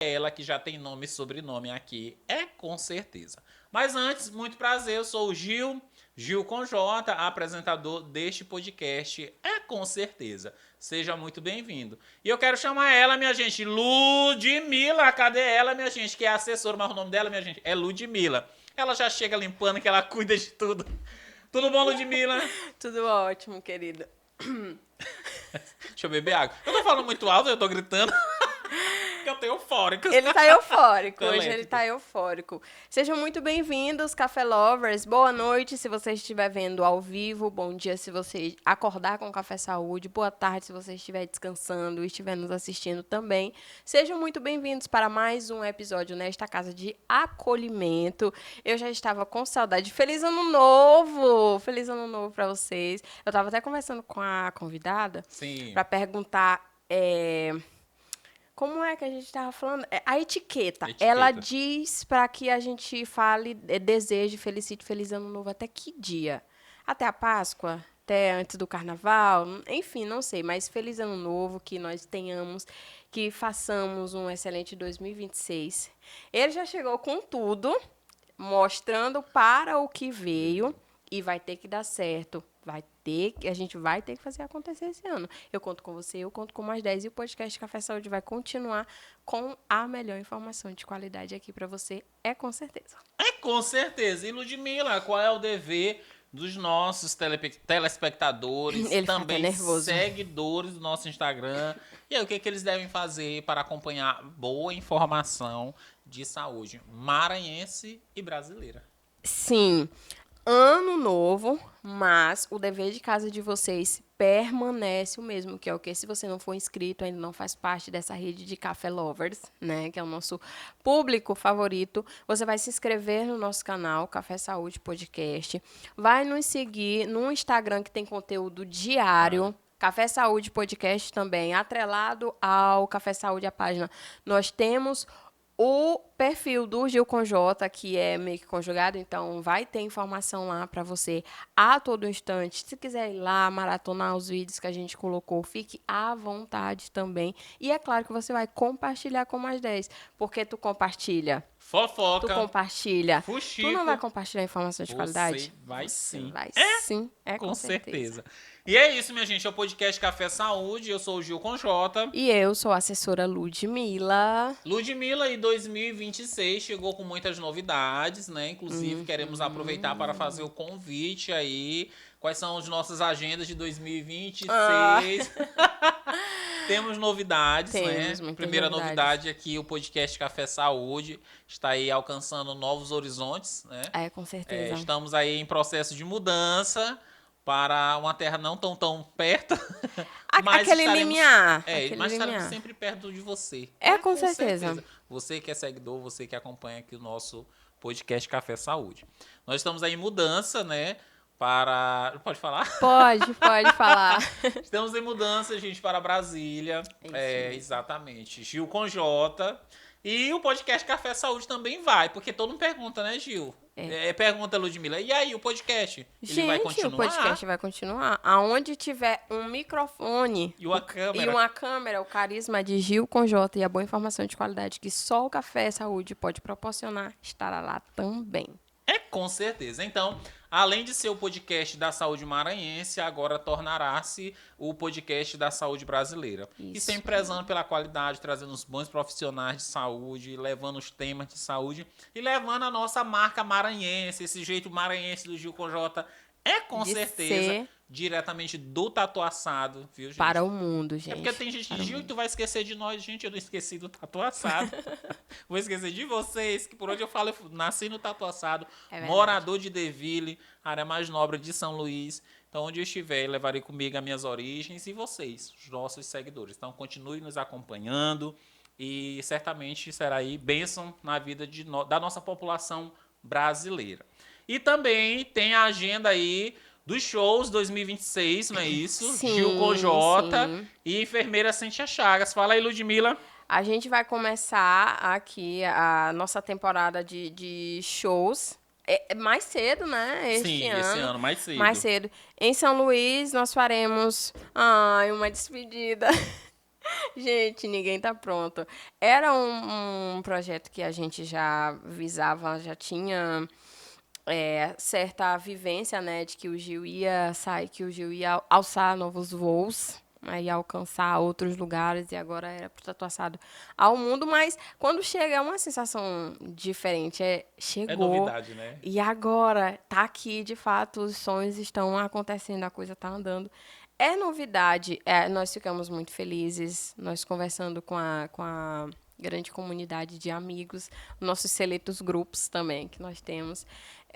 ela que já tem nome e sobrenome aqui, é com certeza. Mas antes, muito prazer, eu sou o Gil com J, apresentador deste podcast, é com certeza. Seja muito bem-vindo. E eu quero chamar ela, minha gente, Ludmila. Cadê ela, minha gente? Que é a assessora, mas o nome dela, minha gente, é Ludmila. Ela já chega limpando, que ela cuida de tudo. Tudo bom, Ludmila? Tudo ótimo, querido. Deixa eu beber água. Eu tô falando muito alto, eu tô gritando. Que eu tô eufórico. Ele tá eufórico, Tô hoje ele elétrico. tá eufórico. Sejam muito bem-vindos, Café Lovers. Boa noite se você estiver vendo ao vivo. Bom dia se você acordar com Café Saúde. Boa tarde se você estiver descansando e estiver nos assistindo também. Sejam muito bem-vindos para mais um episódio nesta casa de acolhimento. Eu já estava com saudade. Feliz Ano Novo! Feliz Ano Novo para vocês. Eu tava até conversando com a convidada Sim. para perguntar... Como é que a gente estava falando? A etiqueta. Ela diz para que a gente fale, deseje, felicite, feliz ano novo até que dia? Até a Páscoa? Até antes do Carnaval? Enfim, não sei. Mas feliz ano novo, que nós tenhamos, que façamos um excelente 2026. Ele já chegou com tudo, mostrando para o que veio e vai ter que dar certo. A gente vai ter que fazer acontecer esse ano. Eu conto com você, eu conto com mais 10 e o podcast Café Saúde vai continuar com a melhor informação de qualidade aqui para você, é com certeza. É com certeza. E Ludmila, qual é o dever dos nossos telespectadores, Ele fica também até nervoso. seguidores do nosso Instagram? E aí, o que eles devem fazer para acompanhar boa informação de saúde maranhense e brasileira? Sim, ano novo, mas o dever de casa de vocês permanece o mesmo, que é o que? Se você não for inscrito, ainda não faz parte dessa rede de Café Lovers, né, que é o nosso público favorito, você vai se inscrever no nosso canal, Café Saúde Podcast, vai nos seguir no Instagram, que tem conteúdo diário, Café Saúde Podcast também, atrelado ao Café Saúde, a página. Nós temos o perfil do Gil com J, que é meio que conjugado, então vai ter informação lá para você a todo instante. Se quiser ir lá, maratonar os vídeos que a gente colocou, fique à vontade também. E é claro que você vai compartilhar com mais 10, porque tu compartilha. Fofoca. Tu compartilha. Fuxico. Tu não vai compartilhar informação de qualidade? Você vai sim. Vai sim, Com certeza. certeza. E é isso, minha gente. É o podcast Café Saúde. Eu sou o Gil com J. E eu sou a assessora Ludmila. Ludmila, em 2026 chegou com muitas novidades, né? Inclusive, queremos aproveitar para fazer o convite aí. Quais são as nossas agendas de 2026? Temos novidades, Temos né? muitas Primeira novidades. novidade aqui, o podcast Café Saúde está aí alcançando novos horizontes, né? É, com certeza. Estamos aí em processo de mudança para uma terra não tão perto. Mas Aquele estaremos, limiar. mas estaremos sempre perto de você. Com certeza. Você que é seguidor, você que acompanha aqui o nosso podcast Café Saúde. Nós estamos aí em mudança, né? Pode falar? Pode falar. Estamos em mudança, gente, para Brasília. Exatamente. Gil com J. E o podcast Café Saúde também vai, porque todo mundo pergunta, né, Gil? Pergunta, Ludmila. E aí, o podcast? Ele vai continuar? O podcast vai continuar. Aonde tiver um microfone E uma câmera, o carisma de Gil com J e a boa informação de qualidade que só o Café Saúde pode proporcionar, estará lá também. Com certeza. Então, além de ser o podcast da saúde maranhense, agora tornará-se o podcast da saúde brasileira. Isso. E sempre prezando pela qualidade, trazendo os bons profissionais de saúde, levando os temas de saúde e levando a nossa marca maranhense, esse jeito maranhense do Gil com J. Com certeza diretamente do Tatuaçado, viu, gente? Para o mundo, gente. É porque tem gente que Gil, tu vai esquecer de nós. Gente, eu não esqueci do Tatuaçado. Vou esquecer de vocês, que por onde eu falo, eu nasci no Tatuaçado, morador de Deville, área mais nobre de São Luís. Então, onde eu estiver, eu levarei comigo as minhas origens e vocês, os nossos seguidores. Então, continue nos acompanhando e certamente será aí bênção na vida da nossa população brasileira. E também tem a agenda aí dos shows 2026, não é isso? Sim, Gil com J sim. e Enfermeira Cintia Chagas. Fala aí, Ludmila. A gente vai começar aqui a nossa temporada de shows. Mais cedo, né? Esse ano, mais cedo. Mais cedo. Em São Luís, nós faremos uma despedida. Gente, ninguém tá pronto. Era um projeto que a gente já visava, já tinha certa vivência, né, de que o Gil ia sair, que o Gil ia alçar novos voos, aí alcançar outros lugares, e agora era pro Tatuaçado ao mundo, mas quando chega é uma sensação diferente, É chegou, novidade, né? e agora tá aqui, de fato, os sonhos estão acontecendo, a coisa tá andando. É novidade, nós ficamos muito felizes, nós conversando com a grande comunidade de amigos, nossos seletos grupos também que nós temos.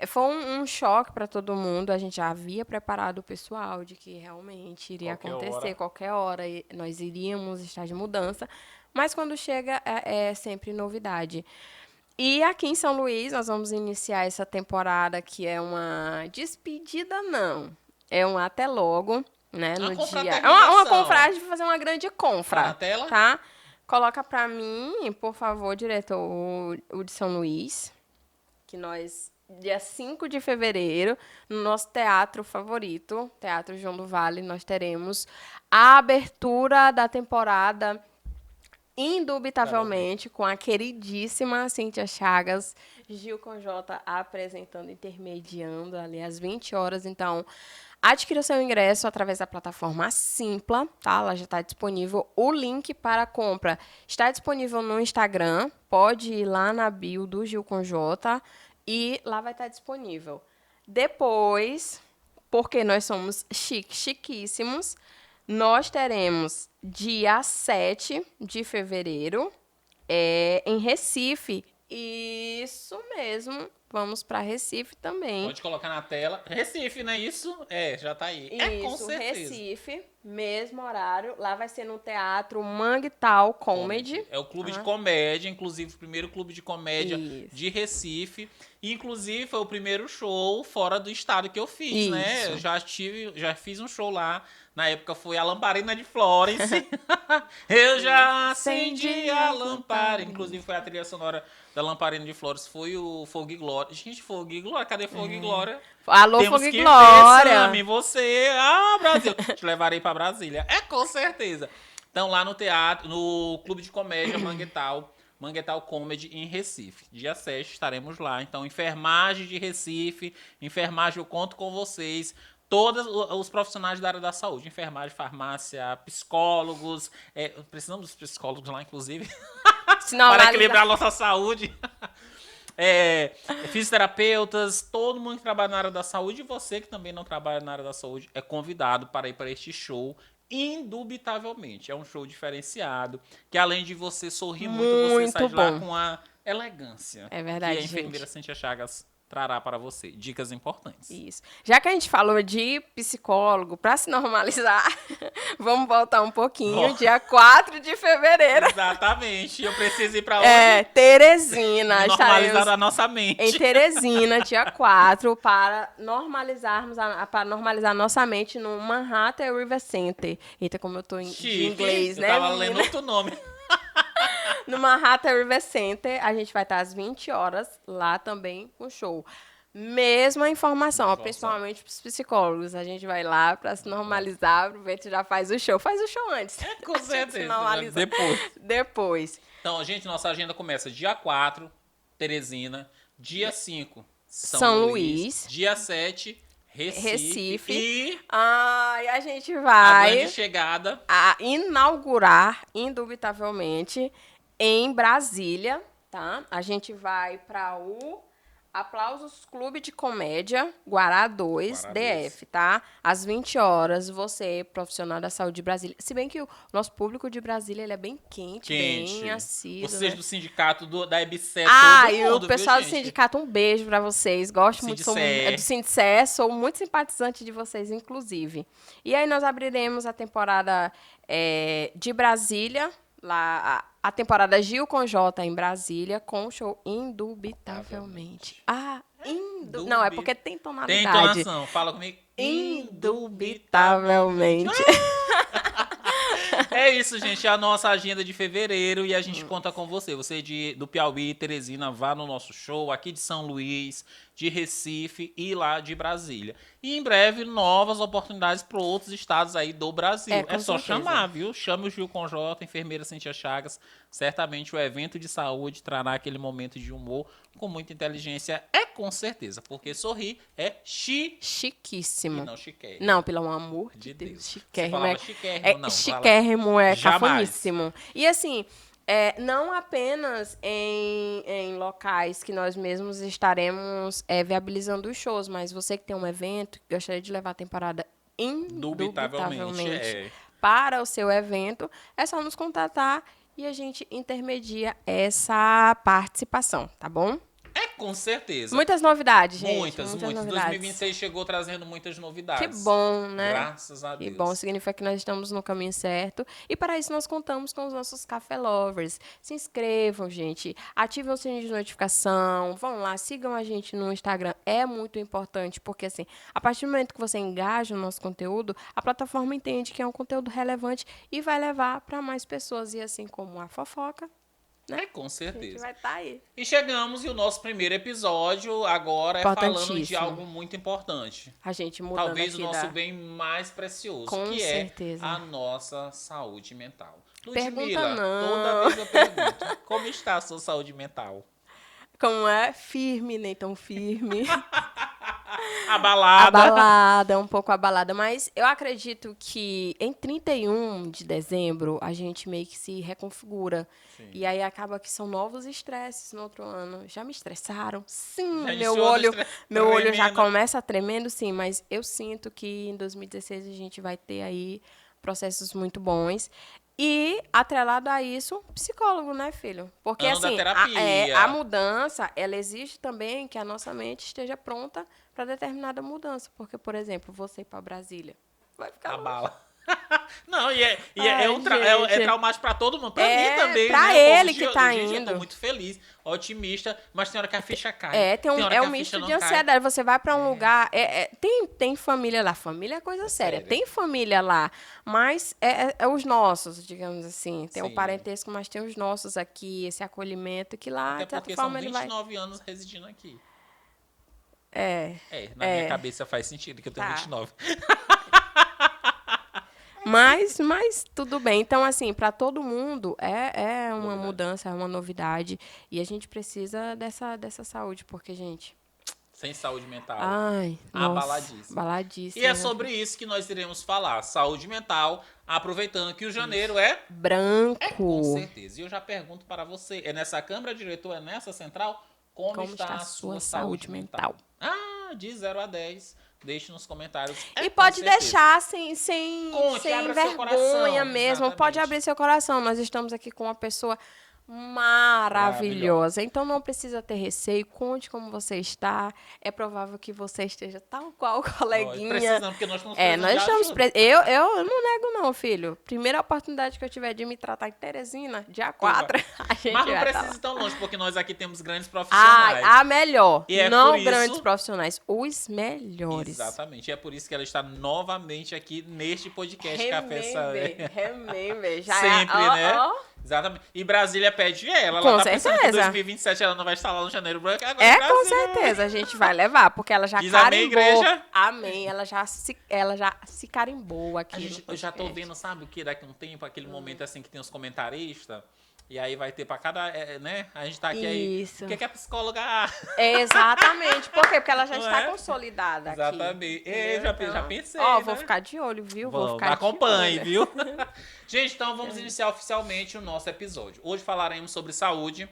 Foi um choque para todo mundo. A gente já havia preparado o pessoal de que realmente iria Qualquer acontecer hora. qualquer hora, e nós iríamos estar de mudança, mas quando chega é sempre novidade. E aqui em São Luís nós vamos iniciar essa temporada que é uma despedida, não, é um até logo, né, Uma no dia. É uma confraternização. confrade de fazer uma grande Tá na confra, tela? tá? Coloca para mim, por favor, diretor, o de São Luís, que nós, dia 5 de fevereiro, no nosso teatro favorito, Teatro João do Vale, nós teremos a abertura da temporada, indubitavelmente, com a queridíssima Cíntia Chagas, Gil com J apresentando, intermediando ali às 20 horas. Então, adquira seu ingresso através da plataforma Simpla, tá? Ela já está disponível. O link para a compra está disponível no Instagram. Pode ir lá na bio do Gil com J e lá vai estar disponível. Depois, porque nós somos chiquíssimos, nós teremos dia 7 de fevereiro em Recife. Isso mesmo, vamos para Recife também. Pode colocar na tela. Recife, não é isso? Já tá aí. Com Isso, certeza. Recife, mesmo horário. Lá vai ser no Teatro Manguital Comedy. É o clube de comédia, inclusive o primeiro clube de comédia Isso. de Recife. Inclusive foi o primeiro show fora do estado que eu fiz, né? Isso. Eu já fiz um show lá. Na época foi a Lamparina de Florence. Eu já acendi a lamparina. Inclusive foi a trilha sonora da Lamparina de Florence. Foi o Fogo e Glória. Gente, Fogo e Glória. Cadê Fogo e Glória? Alô, Temos Fogo e que Glória. ver, Sammy, você. Brasil. Te levarei pra Brasília. Com certeza. Então, lá no teatro, no Clube de Comédia Manguetal Comedy em Recife. Dia 7 estaremos lá. Então, enfermagem de Recife, enfermagem, eu conto com vocês. Todos os profissionais da área da saúde, enfermagem, farmácia, psicólogos. Precisamos dos psicólogos lá, inclusive, para equilibrar a nossa saúde. Fisioterapeutas, todo mundo que trabalha na área da saúde, e você que também não trabalha na área da saúde, é convidado para ir para este show. Indubitavelmente, é um show diferenciado, que além de você sorrir muito, você sai de lá com a elegância. É verdade, que a enfermeira Cíntia Chagas trará para você. Dicas importantes. Isso. Já que a gente falou de psicólogo, para se normalizar, vamos voltar um pouquinho. Dia 4 de fevereiro. Exatamente. Eu preciso ir para onde? Teresina. Normalizar a nossa mente. Em Teresina, dia 4, para normalizar nossa mente no Manhattan River Center. Eita, como eu tô de inglês, né, Eu tava menina? lendo outro nome. No Manhattan River Center, a gente vai estar às 20 horas lá também com o show. Mesma informação, principalmente para os psicólogos. A gente vai lá para se normalizar, aproveita e já faz o show. Faz o show antes. Com certeza. Depois. Então, gente, nossa agenda começa dia 4, Teresina. Dia 5, São Luís. Dia 7, Recife. E a gente vai a grande chegada a inaugurar, indubitavelmente, em Brasília, tá? A gente vai para o Aplausos Clube de Comédia, Guará 2, DF, tá? Às 20 horas, você, profissional da saúde de Brasília. Se bem que o nosso público de Brasília ele é bem quente. Bem assíduo. Vocês, né? Do sindicato da EBSE, e o pessoal do sindicato, um beijo pra vocês. Gosto muito do Sindicé, sou muito simpatizante de vocês, inclusive. E aí nós abriremos a temporada de Brasília, lá a temporada Gil com J em Brasília, com o show Indubitavelmente. Não, é porque tem tonalidade. Tem entonação, fala comigo. Indubitavelmente. É isso, gente, é a nossa agenda de fevereiro e a gente conta com você. Você do Piauí, Teresina, vá no nosso show, aqui de São Luís, de Recife e lá de Brasília. E em breve, novas oportunidades para outros estados aí do Brasil. Com só certeza. chamar, viu? Chame o Gil Conjota, enfermeira Cintia Chagas. Certamente o evento de saúde trará aquele momento de humor com muita inteligência. Com certeza, porque sorrir é chiquíssimo. E não chiquérrimo. Não, pelo amor de Deus. Chiquérrimo. Você falava chiquérrimo, não. Chiquérrimo é cafoníssimo. E assim, não apenas em locais que nós mesmos estaremos viabilizando os shows, mas você que tem um evento, gostaria de levar a temporada indubitavelmente para o seu evento, é só nos contatar e a gente intermedia essa participação, tá bom? Com certeza. Muitas novidades, gente. Muitas novidades. 2026 chegou trazendo muitas novidades. Que bom, né? Graças a Deus. Que bom, significa que nós estamos no caminho certo. E para isso nós contamos com os nossos Café Lovers. Se inscrevam, gente. Ativem o sininho de notificação. Vão lá, sigam a gente no Instagram. É muito importante, porque assim, a partir do momento que você engaja no nosso conteúdo, a plataforma entende que é um conteúdo relevante e vai levar para mais pessoas. E assim como a fofoca, né? Com certeza. A gente vai estar aí. E chegamos e o nosso primeiro episódio agora é falando de algo muito importante. A gente mudando talvez o nosso bem mais precioso, que certeza. É a nossa saúde mental. Pergunta não. Toda vez eu pergunto, como está a sua saúde mental? Como é? Firme, nem tão firme. Abalada, um pouco abalada. Mas eu acredito que em 31 de dezembro a gente meio que se reconfigura. Sim. E aí acaba que são novos estresses no outro ano. Já me estressaram? Sim, meu olho já começa tremendo, sim. Mas eu sinto que em 2016 a gente vai ter aí processos muito bons. E, atrelado a isso, psicólogo, né, filho? Porque, assim, a mudança, ela exige também que a nossa mente esteja pronta para determinada mudança. Porque, por exemplo, você ir para Brasília, vai ficar bala. Não, é traumático pra todo mundo. Pra mim também, pra né? ele que tá indo. Eu tô muito feliz, otimista, mas tem hora que a ficha cai. Um misto de ansiedade. Você vai pra um lugar... tem família lá. Família é coisa séria. Tem família lá, mas é os nossos, digamos assim. Tem o parentesco, mas tem os nossos aqui, esse acolhimento, que lá, até porque são 29 anos residindo aqui. Na minha cabeça faz sentido que eu tenho 29. Mas tudo bem. Então, assim, para todo mundo é uma mudança, é uma novidade. E a gente precisa dessa saúde, porque, gente... Sem saúde mental. Abaladíssima. E é sobre isso que nós iremos falar. Saúde mental, aproveitando que o janeiro é... branco. Com certeza. E eu já pergunto para você, é nessa Câmara Diretora, é nessa central? Como está a sua saúde mental? De 0 a 10... Deixe nos comentários. E pode deixar sem vergonha mesmo. Exatamente. Pode abrir seu coração. Nós estamos aqui com uma pessoa maravilhosa. Então não precisa ter receio. Conte como você está. É provável que você esteja tal qual o coleguinha. Precisamos, porque nós estamos Eu não nego não, filho. Primeira oportunidade que eu tiver de me tratar em Teresina, dia 4, a gente mas não precisa ir tão longe, porque nós aqui temos grandes profissionais. A melhor. E não grandes profissionais, os melhores. Exatamente. E é por isso que ela está novamente aqui neste podcast Café Remember. Já sempre, né? Exatamente. E Brasília pede ela. Com tá certeza. pensando que em 2027 ela não vai estar lá no Janeiro Branco. Agora com certeza. A gente vai levar, porque ela já diz carimbou. Amém, igreja? Amém. Ela já se carimbou aqui. Eu já tô vendo, sabe o que? Daqui a um tempo, aquele momento assim que tem os comentaristas. E aí vai ter pra cada, né? A gente tá aqui aí. O que a psicóloga... Exatamente. Por quê? Porque ela já está consolidada aqui. Exatamente. Já pensei, vou ficar de olho, viu? Acompanhe, viu? Gente, então vamos iniciar oficialmente o nosso episódio. Hoje falaremos sobre saúde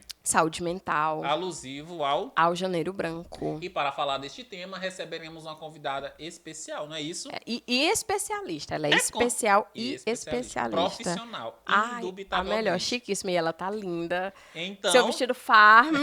mental. Alusivo ao Janeiro Branco. E para falar deste tema, receberemos uma convidada especial, não é isso? E especialista. Ela é especial e especialista. Profissional, indubitavelmente. A melhor, chiquíssima. E ela tá linda. Então... Seu vestido farm.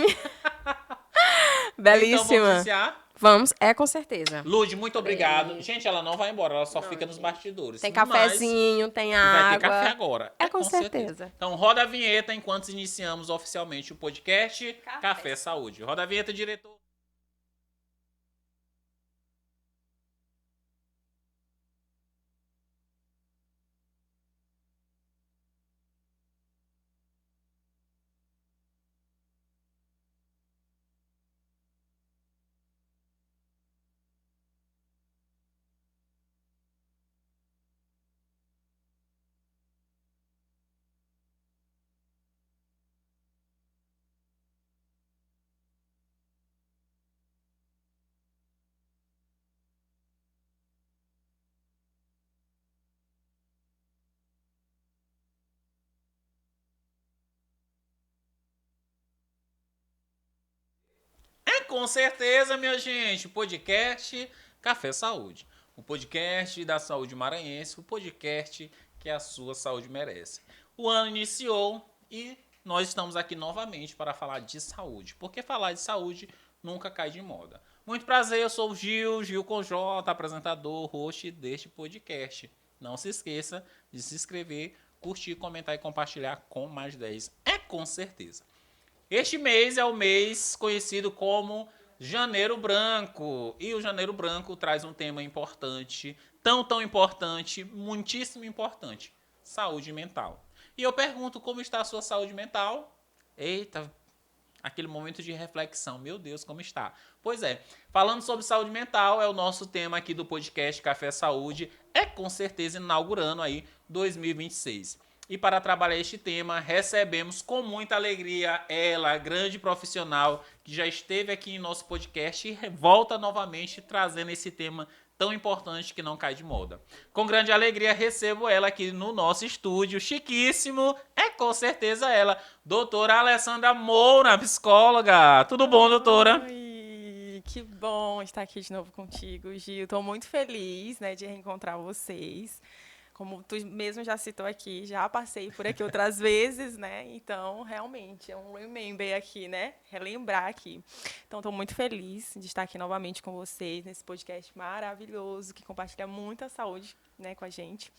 Belíssima. Então vamos iniciar? Vamos, com certeza. Lud, muito obrigado. Gente, ela não vai embora, ela só fica nos bastidores. Tem cafezinho, tem água. Vai ter café agora. Com certeza. Então roda a vinheta enquanto iniciamos oficialmente o podcast Café Saúde. Roda a vinheta, diretor. com certeza, minha gente, podcast Café Saúde. O podcast da saúde maranhense, o podcast que a sua saúde merece. O ano iniciou e nós estamos aqui novamente para falar de saúde, porque falar de saúde nunca cai de moda. Muito prazer, eu sou o Gil com J, apresentador, host deste podcast. Não se esqueça de se inscrever, curtir, comentar e compartilhar com mais 10. É com certeza. Este mês é o mês conhecido como Janeiro Branco. E o Janeiro Branco traz um tema importante, tão importante, muitíssimo importante: saúde mental. E eu pergunto, como está a sua saúde mental? Eita, aquele momento de reflexão. Meu Deus, como está? Pois é, falando sobre saúde mental, é o nosso tema aqui do podcast Café Saúde. É com certeza inaugurando aí 2026. E para trabalhar este tema, recebemos com muita alegria ela, grande profissional, que já esteve aqui em nosso podcast e volta novamente trazendo esse tema tão importante que não cai de moda. Com grande alegria recebo ela aqui no nosso estúdio, chiquíssimo, é com certeza ela, doutora Alessandra Moura, psicóloga. Tudo bom, doutora? Oi, que bom estar aqui de novo contigo, Gil. Estou muito feliz, né, de reencontrar vocês. Como tu mesmo já citou aqui, já passei por aqui outras vezes, né? Então, realmente, é um remember aqui, né? Relembrar aqui. Então, estou muito feliz de estar aqui novamente com vocês nesse podcast maravilhoso que compartilha muita saúde, né, com a gente.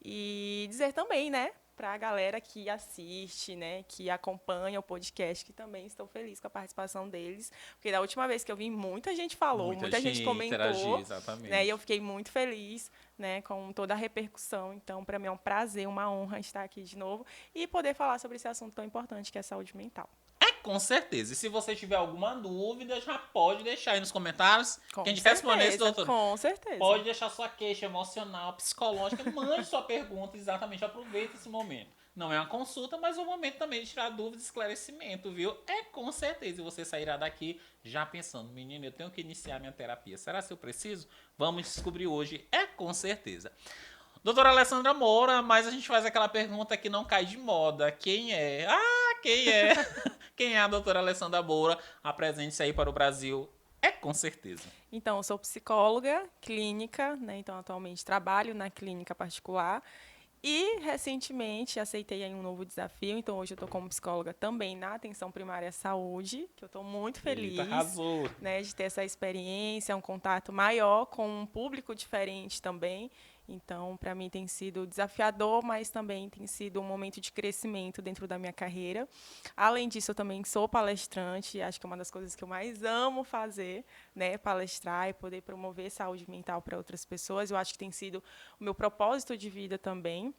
E dizer também, né, para a galera que assiste, né, que acompanha o podcast, que também estou feliz com a participação deles, porque da última vez que eu vim, muita gente falou, muita gente comentou, interagiu, exatamente. Né, e eu fiquei muito feliz, né, com toda a repercussão. Então, para mim é um prazer, uma honra estar aqui de novo e poder falar sobre esse assunto tão importante que é a saúde mental. Com certeza. E se você tiver alguma dúvida, já pode deixar aí nos comentários. Com que a gente certeza, responde isso, doutor. Com certeza. Pode deixar sua queixa emocional, psicológica, mande sua pergunta, exatamente. Aproveita esse momento. Não é uma consulta, mas é um momento também de tirar dúvidas e esclarecimento, viu? É com certeza. E você sairá daqui já pensando, menino, eu tenho que iniciar minha terapia. Será que eu preciso? Vamos descobrir hoje. É com certeza. Doutora Alessandra Moura, mas a gente faz aquela pergunta que não cai de moda. Quem é? Quem é? Quem é a doutora Alessandra Moura? Apresente-se aí para o Brasil. É com certeza. Então, eu sou psicóloga clínica, né? Então, atualmente trabalho na clínica particular. E, recentemente, aceitei aí um novo desafio. Então, hoje eu estou como psicóloga também na atenção primária à saúde, que eu estou muito feliz. Eita, arrasou. Né, de ter essa experiência, um contato maior com um público diferente também. Então, para mim tem sido desafiador, mas também tem sido um momento de crescimento dentro da minha carreira. Além disso, eu também sou palestrante, acho que é uma das coisas que eu mais amo fazer, né, palestrar e poder promover saúde mental para outras pessoas. Eu acho que tem sido o meu propósito de vida também.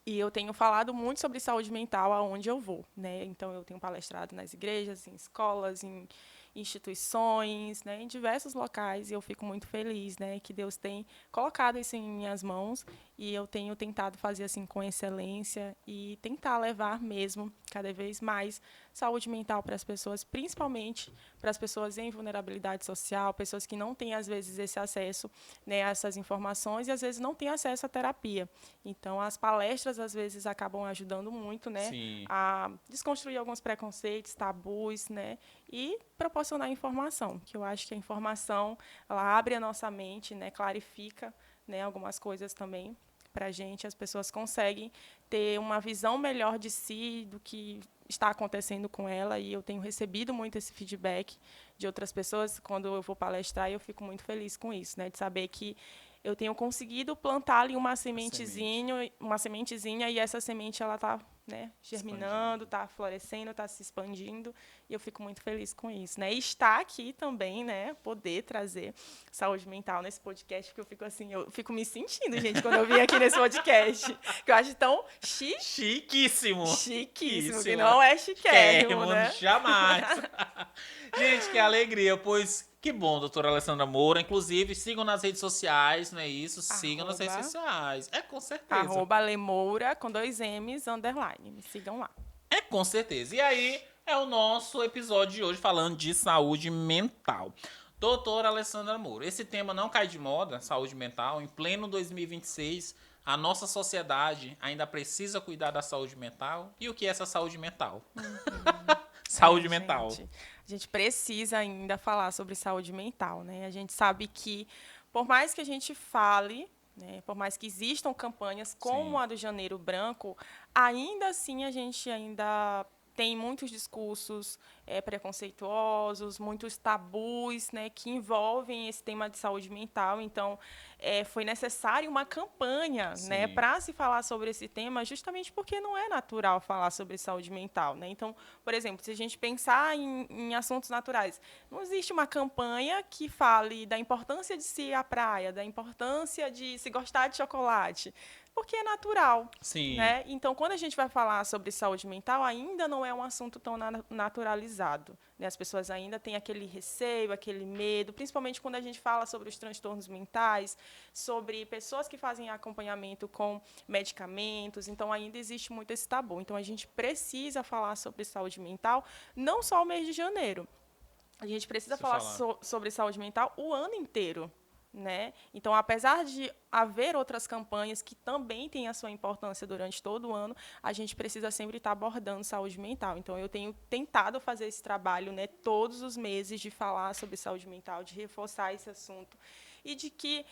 E eu tenho falado muito sobre saúde mental aonde eu vou, né? Então, eu tenho palestrado nas igrejas, em escolas, em instituições, né, em diversos locais, e eu fico muito feliz, né, que Deus tem colocado isso em minhas mãos e eu tenho tentado fazer assim com excelência e tentar levar mesmo cada vez mais saúde mental para as pessoas, principalmente para as pessoas em vulnerabilidade social, pessoas que não têm às vezes esse acesso, né, a essas informações e às vezes não têm acesso à terapia. Então as palestras às vezes acabam ajudando muito, né, Sim. a desconstruir alguns preconceitos, tabus, né, e proporcionar informação, que eu acho que a informação ela abre a nossa mente, né, clarifica, né, algumas coisas também para a gente, as pessoas conseguem ter uma visão melhor de si, do que está acontecendo com ela, e eu tenho recebido muito esse feedback de outras pessoas quando eu vou palestrar, e eu fico muito feliz com isso, né, de saber que eu tenho conseguido plantar ali uma sementezinha, e essa semente ela está, né, germinando, está florescendo, está se expandindo, e eu fico muito feliz com isso, né? E estar aqui também, né, poder trazer saúde mental nesse podcast, porque eu fico me sentindo, gente, quando eu vim aqui nesse podcast, que eu acho tão Chiquíssimo, que não é chiquérrimo, né? Jamais. Gente, que alegria, pois que bom, doutora Alessandra Moura. Inclusive, sigam nas redes sociais, não é isso? Sigam nas redes sociais. É, com certeza. @lemoura, com 2 M's, _. Me sigam lá. É, com certeza. E aí, é o nosso episódio de hoje falando de saúde mental. Doutora Alessandra Moura, esse tema não cai de moda, saúde mental. Em pleno 2026, a nossa sociedade ainda precisa cuidar da saúde mental. E o que é essa saúde mental? saúde mental. A gente precisa ainda falar sobre saúde mental, né? A gente sabe que, por mais que a gente fale, né, por mais que existam campanhas como a do Janeiro Branco, ainda assim a gente ainda tem muitos discursos preconceituosos, muitos tabus, né, que envolvem esse tema de saúde mental. Então, foi necessária uma campanha, né, para se falar sobre esse tema, justamente porque não é natural falar sobre saúde mental, né? Então, por exemplo, se a gente pensar em assuntos naturais, não existe uma campanha que fale da importância de se ir à praia, da importância de se gostar de chocolate, porque é natural. Sim. Né? Então, quando a gente vai falar sobre saúde mental, ainda não é um assunto tão naturalizado. Né? As pessoas ainda têm aquele receio, aquele medo, principalmente quando a gente fala sobre os transtornos mentais, sobre pessoas que fazem acompanhamento com medicamentos. Então, ainda existe muito esse tabu. Então, a gente precisa falar sobre saúde mental, não só o mês de janeiro. A gente precisa falar sobre saúde mental o ano inteiro. Né? Então, apesar de haver outras campanhas que também têm a sua importância durante todo o ano, a gente precisa sempre estar abordando saúde mental. Então, eu tenho tentado fazer esse trabalho, né, todos os meses, de falar sobre saúde mental, de reforçar esse assunto e de que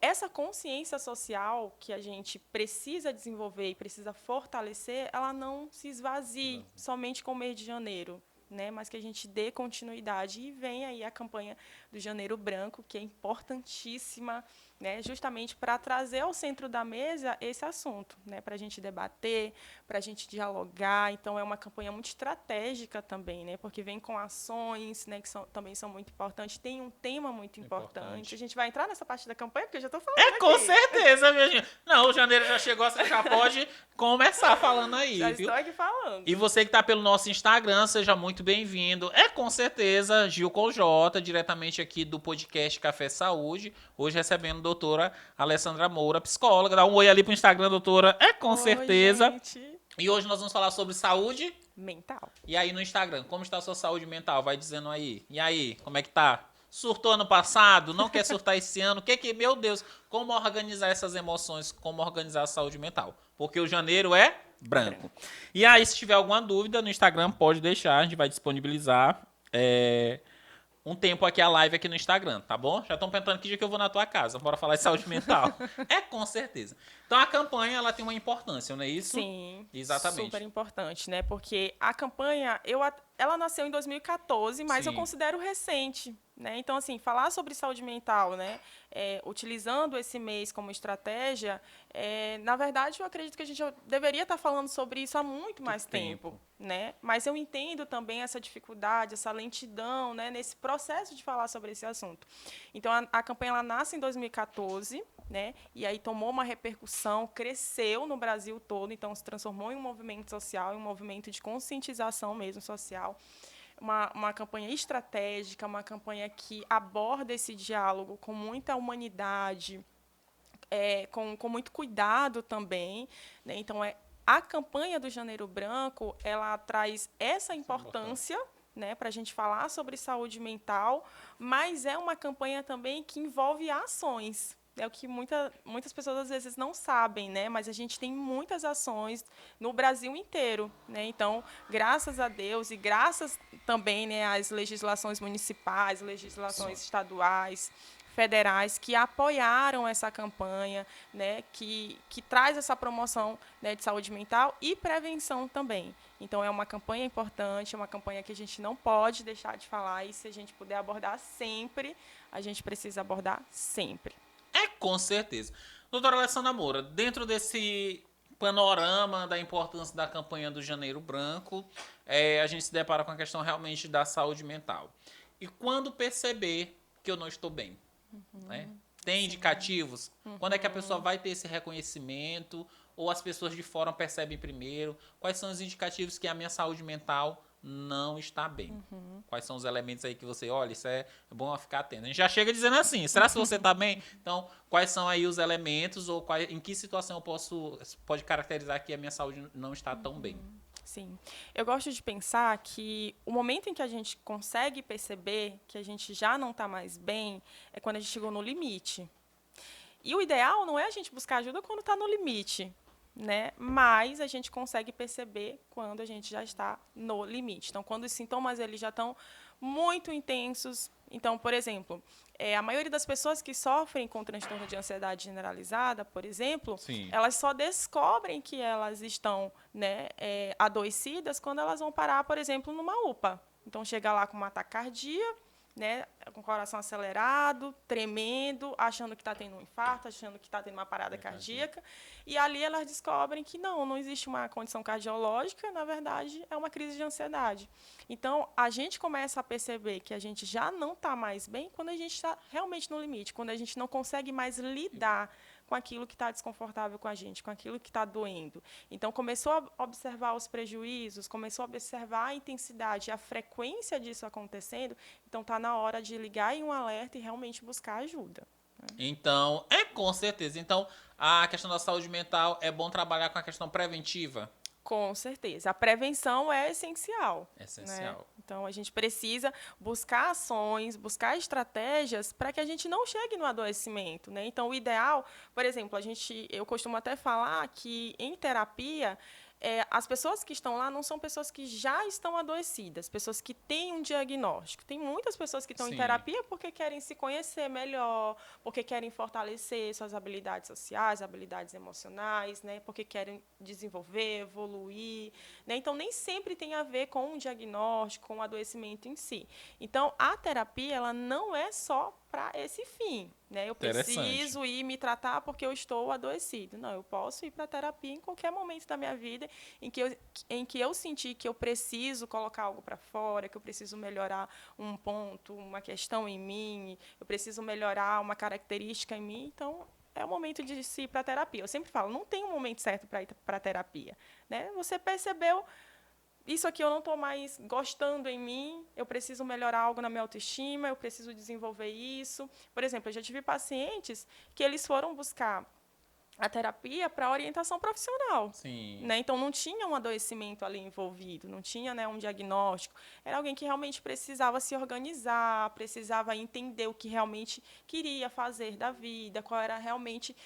essa consciência social que a gente precisa desenvolver e precisa fortalecer, ela não se esvazie somente com o mês de janeiro. Né, mas que a gente dê continuidade. E vem aí a campanha do Janeiro Branco, que é importantíssima, né, justamente para trazer ao centro da mesa esse assunto, né, para a gente debater, para a gente dialogar. Então, é uma campanha muito estratégica também, né, porque vem com ações, né, que também são muito importantes. Tem um tema muito importante. A gente vai entrar nessa parte da campanha, porque eu já estou falando aqui. Com certeza, minha gente. Não, o janeiro já chegou, você já pode começar falando aí, já viu? estou aqui falando. E você que está pelo nosso Instagram, seja muito bem-vindo. Com certeza, Gil com J, diretamente aqui do podcast Café Saúde. Hoje recebendo a doutora Alessandra Moura, psicóloga. Dá um oi ali pro Instagram, doutora. Com certeza. Gente. E hoje nós vamos falar sobre saúde mental. E aí no Instagram, como está a sua saúde mental? Vai dizendo aí. E aí, como é que tá? Surtou ano passado? Não quer surtar esse ano? Meu Deus, como organizar essas emoções? Como organizar a saúde mental? Porque o janeiro é branco. E aí, se tiver alguma dúvida no Instagram, pode deixar. A gente vai disponibilizar um tempo aqui a live aqui no Instagram, tá bom? Já estão perguntando que dia que eu vou na tua casa. Bora falar de saúde mental. Com certeza. Então, a campanha, ela tem uma importância, não é isso? Sim. Exatamente. Super importante, né? Porque a campanha, ela nasceu em 2014, mas eu considero recente. Né? Então, assim, falar sobre saúde mental, né, utilizando esse mês como estratégia, na verdade, eu acredito que a gente deveria estar falando sobre isso há muito mais tempo. Né? Mas eu entendo também essa dificuldade, essa lentidão, né, nesse processo de falar sobre esse assunto. Então, a campanha ela nasce em 2014, né, e aí tomou uma repercussão, cresceu no Brasil todo, então se transformou em um movimento social, em um movimento de conscientização mesmo social. Uma campanha estratégica, uma campanha que aborda esse diálogo com muita humanidade, com muito cuidado também. Né? Então, a campanha do Janeiro Branco, ela traz essa importância, né, para a gente falar sobre saúde mental, mas é uma campanha também que envolve ações. É o que muitas pessoas às vezes não sabem, né? Mas a gente tem muitas ações no Brasil inteiro, né? Então, graças a Deus e graças também, né, às legislações municipais, legislações estaduais, federais que apoiaram essa campanha, né, que traz essa promoção, né, de saúde mental e prevenção também. Então, é uma campanha importante, é uma campanha que a gente não pode deixar de falar, e se a gente puder abordar sempre, a gente precisa abordar sempre. Com certeza. Doutora Alessandra Moura, dentro desse panorama da importância da campanha do Janeiro Branco, a gente se depara com a questão realmente da saúde mental. E quando perceber que eu não estou bem? Né? Tem indicativos? Quando é que a pessoa vai ter esse reconhecimento? Ou as pessoas de fora percebem primeiro? Quais são os indicativos que a minha saúde mental não está bem? Quais são os elementos aí que você olha? Isso é bom ficar atento. A gente já chega dizendo assim, será que você está bem? Então, quais são aí os elementos ou em que situação pode caracterizar que a minha saúde não está tão bem? Sim. Eu gosto de pensar que o momento em que a gente consegue perceber que a gente já não está mais bem é quando a gente chegou no limite. E o ideal não é a gente buscar ajuda quando está no limite. né? Mas a gente consegue perceber quando a gente já está no limite. Então, quando os sintomas eles já estão muito intensos. Então, por exemplo, a maioria das pessoas que sofrem com transtorno de ansiedade generalizada, por exemplo, Sim. elas só descobrem que elas estão, né, adoecidas quando elas vão parar, por exemplo, numa UPA. Então, chega lá com uma taquicardia, né, com o coração acelerado, tremendo, achando que está tendo um infarto, achando que está tendo uma parada cardíaca. E ali elas descobrem que não existe uma condição cardiológica, na verdade, é uma crise de ansiedade. Então, a gente começa a perceber que a gente já não está mais bem quando a gente está realmente no limite, quando a gente não consegue mais lidar com aquilo que está desconfortável com a gente, com aquilo que está doendo. Então, começou a observar os prejuízos, começou a observar a intensidade, a frequência disso acontecendo. Então, está na hora de ligar em um alerta e realmente buscar ajuda. Então, com certeza. Então, a questão da saúde mental é bom trabalhar com a questão preventiva. Com certeza. A prevenção é essencial. Essencial. Né? Então, a gente precisa buscar ações, buscar estratégias para que a gente não chegue no adoecimento. Né? Então, o ideal, por exemplo, eu costumo até falar que em terapia, as pessoas que estão lá não são pessoas que já estão adoecidas, pessoas que têm um diagnóstico. Tem muitas pessoas que estão em terapia porque querem se conhecer melhor, porque querem fortalecer suas habilidades sociais, habilidades emocionais, né? Porque querem desenvolver, evoluir. Né? Então, nem sempre tem a ver com um diagnóstico, com o adoecimento em si. Então, a terapia ela não é só para esse fim. Né? Eu preciso ir me tratar porque eu estou adoecido. Não, eu posso ir para a terapia em qualquer momento da minha vida em que eu sentir que eu preciso colocar algo para fora, que eu preciso melhorar um ponto, uma questão em mim, eu preciso melhorar uma característica em mim. Então, é o momento de se ir para a terapia. Eu sempre falo, não tem um momento certo para ir para a terapia. Né? Você percebeu, isso aqui eu não estou mais gostando em mim, eu preciso melhorar algo na minha autoestima, eu preciso desenvolver isso. Por exemplo, eu já tive pacientes que eles foram buscar a terapia para orientação profissional. Sim. Né? Então, não tinha um adoecimento ali envolvido, não tinha, né, um diagnóstico. Era alguém que realmente precisava se organizar, precisava entender o que realmente queria fazer da vida, qual era realmente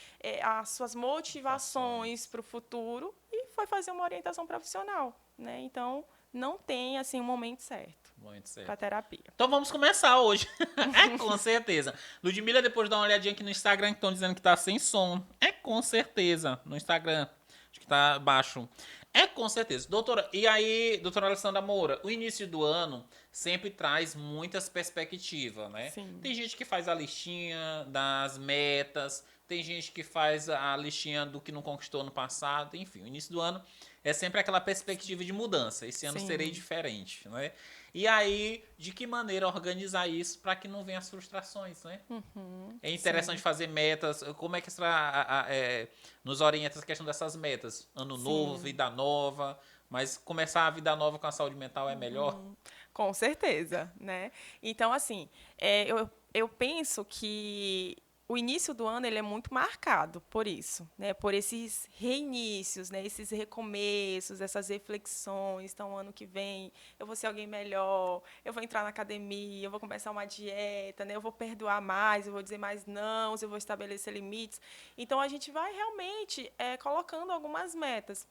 as suas motivações para o futuro, e foi fazer uma orientação profissional. Né? Então, não tem assim um momento certo para terapia. Então vamos começar hoje. Com certeza. Ludmila, depois dá uma olhadinha aqui no Instagram, que estão dizendo que tá sem som. Com certeza. No Instagram. Acho que tá abaixo. Com certeza. Doutora, e aí, doutora Alessandra Moura, o início do ano sempre traz muitas perspectivas, né? Sim. Tem gente que faz a listinha das metas, tem gente que faz a listinha do que não conquistou no passado, enfim, o início do ano é sempre aquela perspectiva de mudança. Esse ano serei diferente, né? E aí, de que maneira organizar isso para que não venham as frustrações, né? É interessante fazer metas. Como é que nos orienta essa questão dessas metas? Ano novo, vida nova. Mas começar a vida nova com a saúde mental é melhor? Com certeza, né? Então, assim, eu penso que o início do ano ele é muito marcado por isso, né? Por esses reinícios, né? Esses recomeços, essas reflexões. Então, ano que vem eu vou ser alguém melhor, eu vou entrar na academia, eu vou começar uma dieta, né? Eu vou perdoar mais, eu vou dizer mais não, eu vou estabelecer limites. Então, a gente vai realmente colocando algumas metas.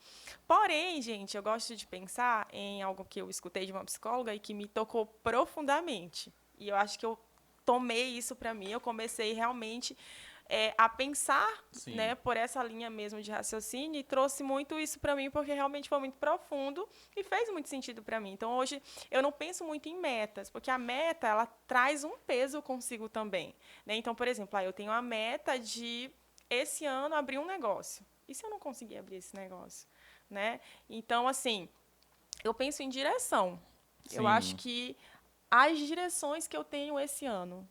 Porém, gente, eu gosto de pensar em algo que eu escutei de uma psicóloga e que me tocou profundamente. E eu acho que eu tomei isso para mim, eu comecei realmente a pensar, né, por essa linha mesmo de raciocínio, e trouxe muito isso para mim porque realmente foi muito profundo e fez muito sentido para mim. Então, hoje, eu não penso muito em metas, porque a meta, ela traz um peso consigo também. Né? Então, por exemplo, eu tenho a meta de, esse ano, abrir um negócio. E se eu não conseguir abrir esse negócio? Né? Então, assim, eu penso em direção. Eu acho que as direções que eu tenho esse ano.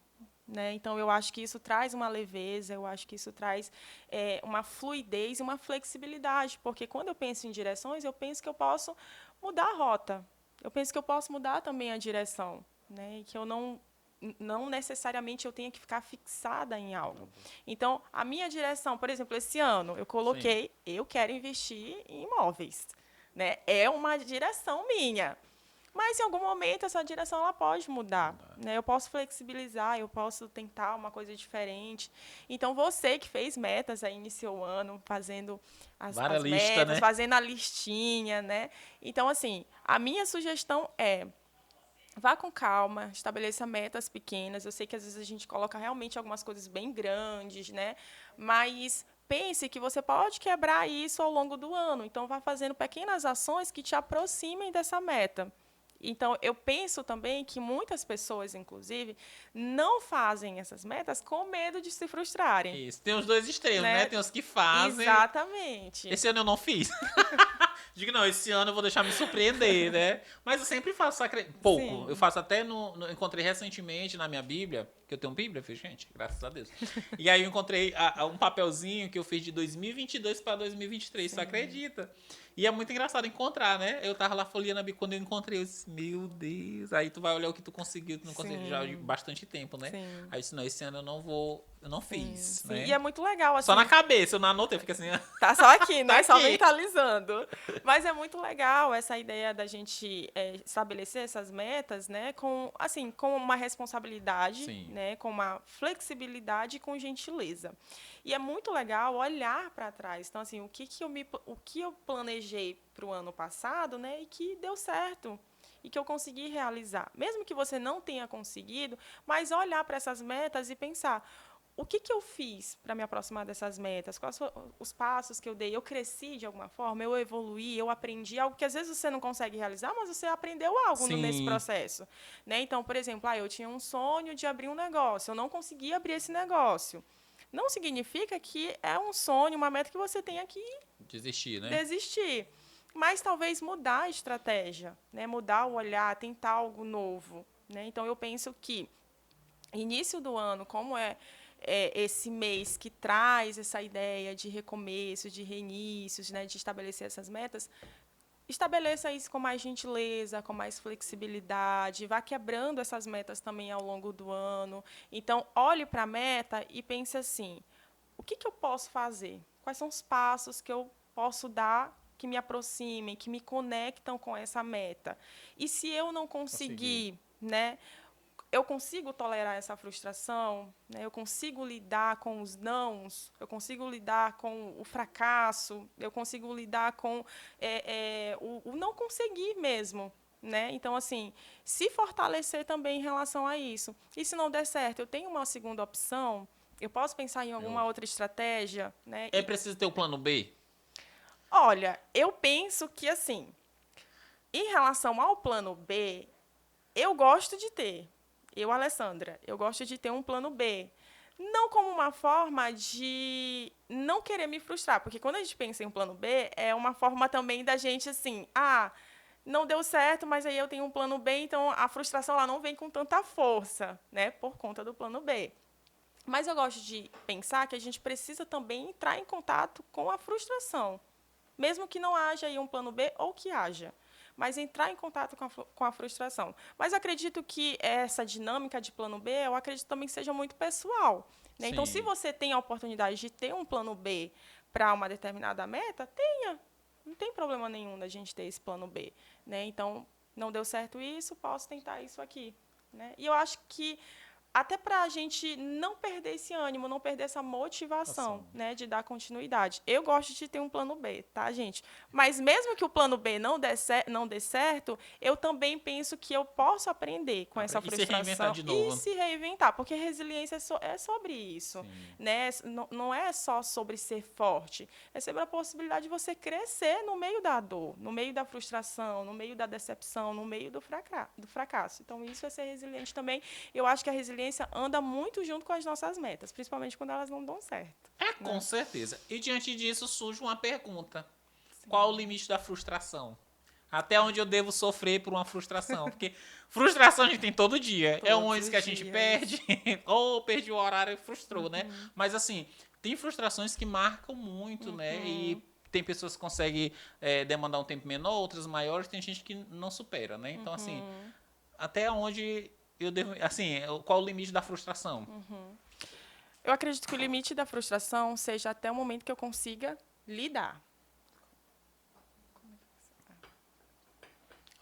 Né? Então, eu acho que isso traz uma leveza, eu acho que isso traz uma fluidez e uma flexibilidade, porque quando eu penso em direções, eu penso que eu posso mudar a rota, eu penso que eu posso mudar também a direção, né? E que eu não necessariamente eu tenha que ficar fixada em algo. Então, a minha direção, por exemplo, esse ano, eu coloquei, eu quero investir em imóveis. Né? É uma direção minha. Mas, em algum momento, essa direção ela pode mudar. Né? Eu posso flexibilizar, eu posso tentar uma coisa diferente. Então, você que fez metas, aí iniciou o ano, fazendo as Lista, metas, né? fazendo a listinha, né? Então, assim, a minha sugestão é: vá com calma, estabeleça metas pequenas. Eu sei que às vezes a gente coloca realmente algumas coisas bem grandes, né? Mas pense que você pode quebrar isso ao longo do ano. Então, vá fazendo pequenas ações que te aproximem dessa meta. Então, eu penso também que muitas pessoas, inclusive, não fazem essas metas com medo de se frustrarem. Isso. Tem os dois extremos, né? Né? Tem os que fazem. Exatamente. Esse ano eu não fiz. Digo, não, esse ano eu vou deixar me surpreender, né? Mas eu sempre faço pouco. Sim. Eu faço até encontrei recentemente na minha Bíblia, que eu tenho Bíblia, fiz, gente, graças a Deus. E aí eu encontrei um papelzinho que eu fiz de 2022 para 2023, você acredita? E é muito engraçado encontrar, né? Eu tava lá folheando a Bíblia, quando eu encontrei, eu disse, meu Deus. Aí tu vai olhar o que tu conseguiu, tu não conseguiu já há bastante tempo, né? Sim. Aí eu disse, não, esse ano eu não vou, eu não fiz, Sim. né? E é muito legal, assim. Só na cabeça, eu não anotei, fica assim... Tá só aqui, né? Tá Só aqui. mentalizando. Mas é muito legal essa ideia da gente estabelecer essas metas, né? Com, assim, com uma responsabilidade, Sim. né? Com uma flexibilidade e com gentileza. E é muito legal olhar para trás. Então, assim, o que eu planejei para o ano passado, né? E que deu certo. E que eu consegui realizar. Mesmo que você não tenha conseguido, mas olhar para essas metas e pensar: o que eu fiz para me aproximar dessas metas? Quais foram os passos que eu dei? Eu cresci de alguma forma? Eu evoluí? Eu aprendi algo que às vezes você não consegue realizar, mas você aprendeu algo nesse processo. Né? Então, por exemplo, eu tinha um sonho de abrir um negócio. Eu não consegui abrir esse negócio. Não significa que é um sonho, uma meta que você tenha que desistir, né? desistir. Mas talvez mudar a estratégia, né? Mudar o olhar, tentar algo novo. Né? Então, eu penso que início do ano, como é esse mês que traz essa ideia de recomeço, de reinícios, né, de estabelecer essas metas, estabeleça isso com mais gentileza, com mais flexibilidade, vá quebrando essas metas também ao longo do ano. Então, olhe para a meta e pense assim: o que eu posso fazer? Quais são os passos que eu posso dar que me aproximem, que me conectam com essa meta? E se eu não conseguir, né, eu consigo tolerar essa frustração, né? Eu consigo lidar com os nãos, eu consigo lidar com o fracasso, eu consigo lidar com o não conseguir mesmo. Né? Então, assim, se fortalecer também em relação a isso. E se não der certo, eu tenho uma segunda opção, eu posso pensar em alguma outra estratégia. Né? É preciso ter o plano B? Olha, eu penso que, assim, em relação ao plano B, eu gosto de ter. Eu, Alessandra, eu gosto de ter um plano B. Não como uma forma de não querer me frustrar, porque quando a gente pensa em um plano B, é uma forma também da gente, assim, não deu certo, mas aí eu tenho um plano B, então a frustração lá não vem com tanta força, né, por conta do plano B. Mas eu gosto de pensar que a gente precisa também entrar em contato com a frustração, mesmo que não haja aí um plano B ou que haja. Mas entrar em contato com a frustração. Mas acredito que essa dinâmica de plano B, eu acredito também que seja muito pessoal. Né? Então, se você tem a oportunidade de ter um plano B para uma determinada meta, tenha. Não tem problema nenhum da gente ter esse plano B. Né? Então, não deu certo isso, posso tentar isso aqui. Né? E eu acho que até para a gente não perder esse ânimo, não perder essa motivação, né, de dar continuidade. Eu gosto de ter um plano B, tá, gente? Mas mesmo que o plano B não dê certo, eu também penso que eu posso aprender com essa frustração. E se reinventar de novo. E se reinventar, porque resiliência é sobre isso. Né? Não é só sobre ser forte, é sobre a possibilidade de você crescer no meio da dor, no meio da frustração, no meio da decepção, no meio do fracasso. Então, isso é ser resiliente também. Eu acho que a resiliência anda muito junto com as nossas metas, principalmente quando elas não dão certo. Com certeza. E diante disso surge uma pergunta. Sim. Qual o limite da frustração? Até onde eu devo sofrer por uma frustração? Porque frustração a gente tem todo dia. Todos é um ônibus que a gente perde, ou perdi o horário e frustrou, né? Mas assim, tem frustrações que marcam muito, né? E tem pessoas que conseguem demandar um tempo menor, outras maiores, tem gente que não supera, né? Então, assim, até onde eu devo, assim, qual o limite da frustração? Eu acredito que o limite da frustração seja até o momento que eu consiga lidar.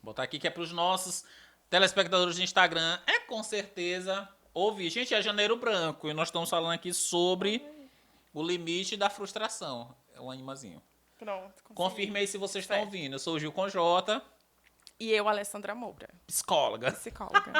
botar aqui que é para os nossos telespectadores do Instagram. É com certeza ouvir. Gente, é Janeiro Branco e nós estamos falando aqui sobre o limite da frustração. É um animazinho. Pronto. Confirme aí se vocês estão Certo. ouvindo. Eu sou o Gil Conjota, E eu, Alessandra Moura, psicóloga. psicóloga.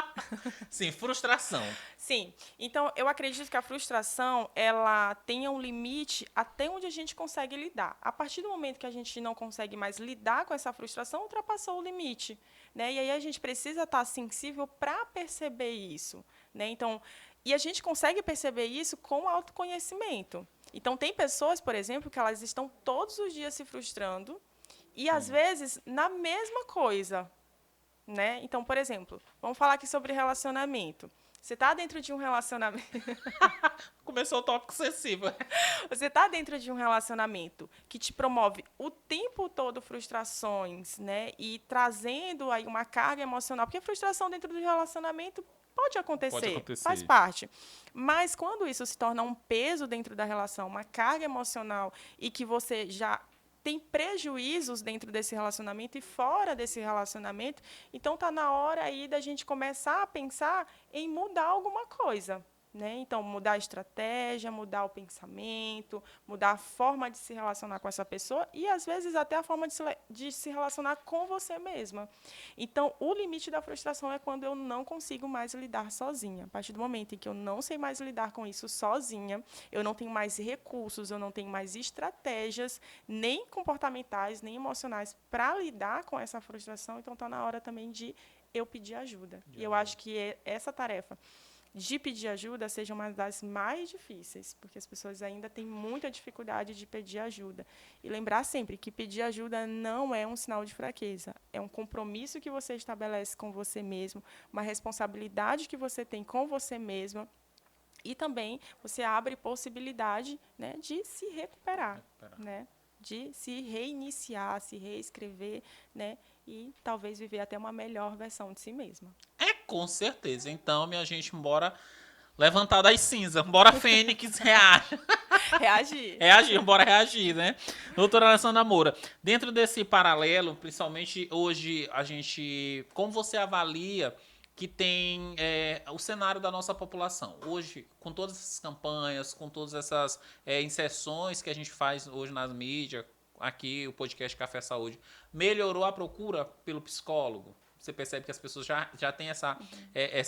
Sim, frustração. Sim. Então, eu acredito que a frustração, ela tenha um limite até onde a gente consegue lidar. A partir do momento que a gente não consegue mais lidar com essa frustração, ultrapassou o limite, né? E aí a gente precisa estar sensível para perceber isso, né? Então, e a gente consegue perceber isso com autoconhecimento. Então, tem pessoas, por exemplo, que elas estão todos os dias se frustrando e, às vezes, na mesma coisa, né? Então, por exemplo, vamos falar aqui sobre relacionamento. Você está dentro de um relacionamento. Começou o tópico excessivo. Você está dentro de um relacionamento que te promove o tempo todo frustrações, né? E trazendo aí uma carga emocional. Porque frustração dentro do relacionamento pode acontecer, faz parte. Mas quando isso se torna um peso dentro da relação, uma carga emocional, e que você já tem prejuízos dentro desse relacionamento e fora desse relacionamento, então está na hora aí da gente começar a pensar em mudar alguma coisa, né? Então, mudar a estratégia, mudar o pensamento, mudar a forma de se relacionar com essa pessoa e, às vezes, até a forma de se relacionar com você mesma. Então, o limite da frustração é quando eu não consigo mais lidar sozinha. A partir do momento em que eu não sei mais lidar com isso sozinha, eu não tenho mais recursos, eu não tenho mais estratégias, nem comportamentais, nem emocionais, para lidar com essa frustração, então está na hora também de eu pedir ajuda. E eu acho que essa tarefa de pedir ajuda seja uma das mais difíceis, porque as pessoas ainda têm muita dificuldade de pedir ajuda. E lembrar sempre que pedir ajuda não é um sinal de fraqueza, é um compromisso que você estabelece com você mesmo, uma responsabilidade que você tem com você mesma, e também você abre possibilidade, né, de se recuperar. Né, de se reiniciar, se reescrever, né, e talvez viver até uma melhor versão de si mesma. Com certeza. Então, minha gente, bora levantar das cinzas. Bora, Fênix, reage. Reagir. Reagir, bora reagir, né? Doutora Alessandra Moura, dentro desse paralelo, principalmente hoje, a gente... Como você avalia que tem o cenário da nossa população? Hoje, com todas essas campanhas, com todas essas inserções que a gente faz hoje nas mídias, aqui, o podcast Café Saúde, melhorou a procura pelo psicólogo? Você percebe que as pessoas já têm essa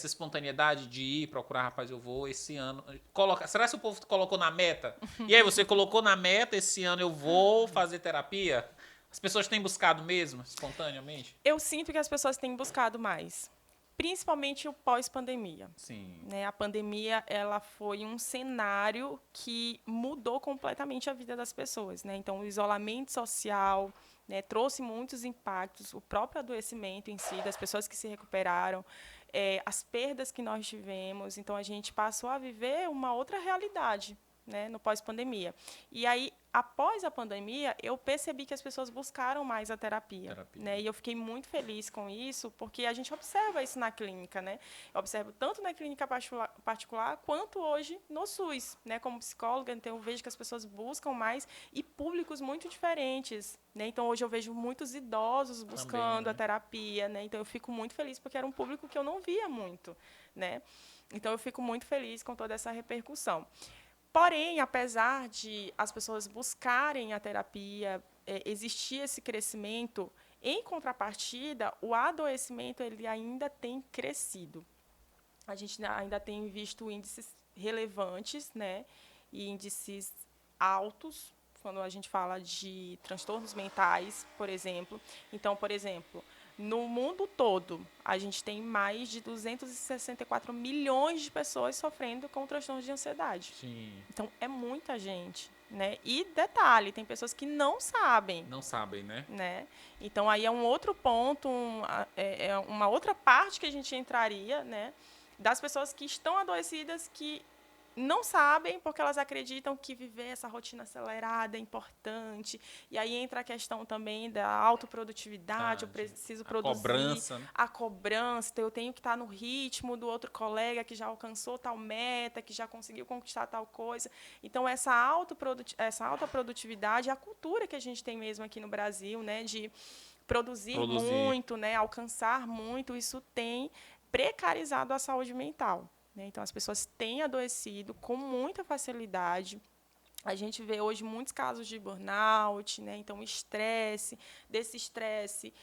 espontaneidade de ir procurar, rapaz, eu vou esse ano. Será que o povo colocou na meta? E aí, você colocou na meta, esse ano eu vou fazer terapia? As pessoas têm buscado mesmo, espontaneamente? Eu sinto que as pessoas têm buscado mais. Principalmente o pós-pandemia. Sim. Né? A pandemia, ela foi um cenário que mudou completamente a vida das pessoas. Né? Então, o isolamento social, né, trouxe muitos impactos, o próprio adoecimento em si, das pessoas que se recuperaram, as perdas que nós tivemos. Então, a gente passou a viver uma outra realidade, né, no pós-pandemia. E aí, após a pandemia, eu percebi que as pessoas buscaram mais a terapia. Né? E eu fiquei muito feliz com isso, porque a gente observa isso na clínica. Né? Eu observo tanto na clínica particular, quanto hoje no SUS. Né? Como psicóloga, então, eu vejo que as pessoas buscam mais e públicos muito diferentes. Né? Então, hoje eu vejo muitos idosos buscando também, né, a terapia. Né? Então, eu fico muito feliz, porque era um público que eu não via muito. Né? Então, eu fico muito feliz com toda essa repercussão. Porém, apesar de as pessoas buscarem a terapia, existir esse crescimento, em contrapartida, o adoecimento ele ainda tem crescido. A gente ainda tem visto índices relevantes, né, e índices altos, quando a gente fala de transtornos mentais, por exemplo. Então, por exemplo, no mundo todo, a gente tem mais de 264 milhões de pessoas sofrendo com transtornos de ansiedade. Sim. Então, é muita gente. Né? E, detalhe, tem pessoas que não sabem. Não sabem, né? Então, aí é um outro ponto, uma outra parte que a gente entraria, né, das pessoas que estão adoecidas, que não sabem, porque elas acreditam que viver essa rotina acelerada é importante. E aí entra a questão também da autoprodutividade, eu preciso produzir. Cobrança, né? A cobrança, então eu tenho que estar no ritmo do outro colega que já alcançou tal meta, que já conseguiu conquistar tal coisa. Então, essa alta produtividade, a cultura que a gente tem mesmo aqui no Brasil, né, de produzir muito, né, alcançar muito, isso tem precarizado a saúde mental, né? Então, as pessoas têm adoecido com muita facilidade. A gente vê hoje muitos casos de burnout, né? Então, estresse, desse estresse,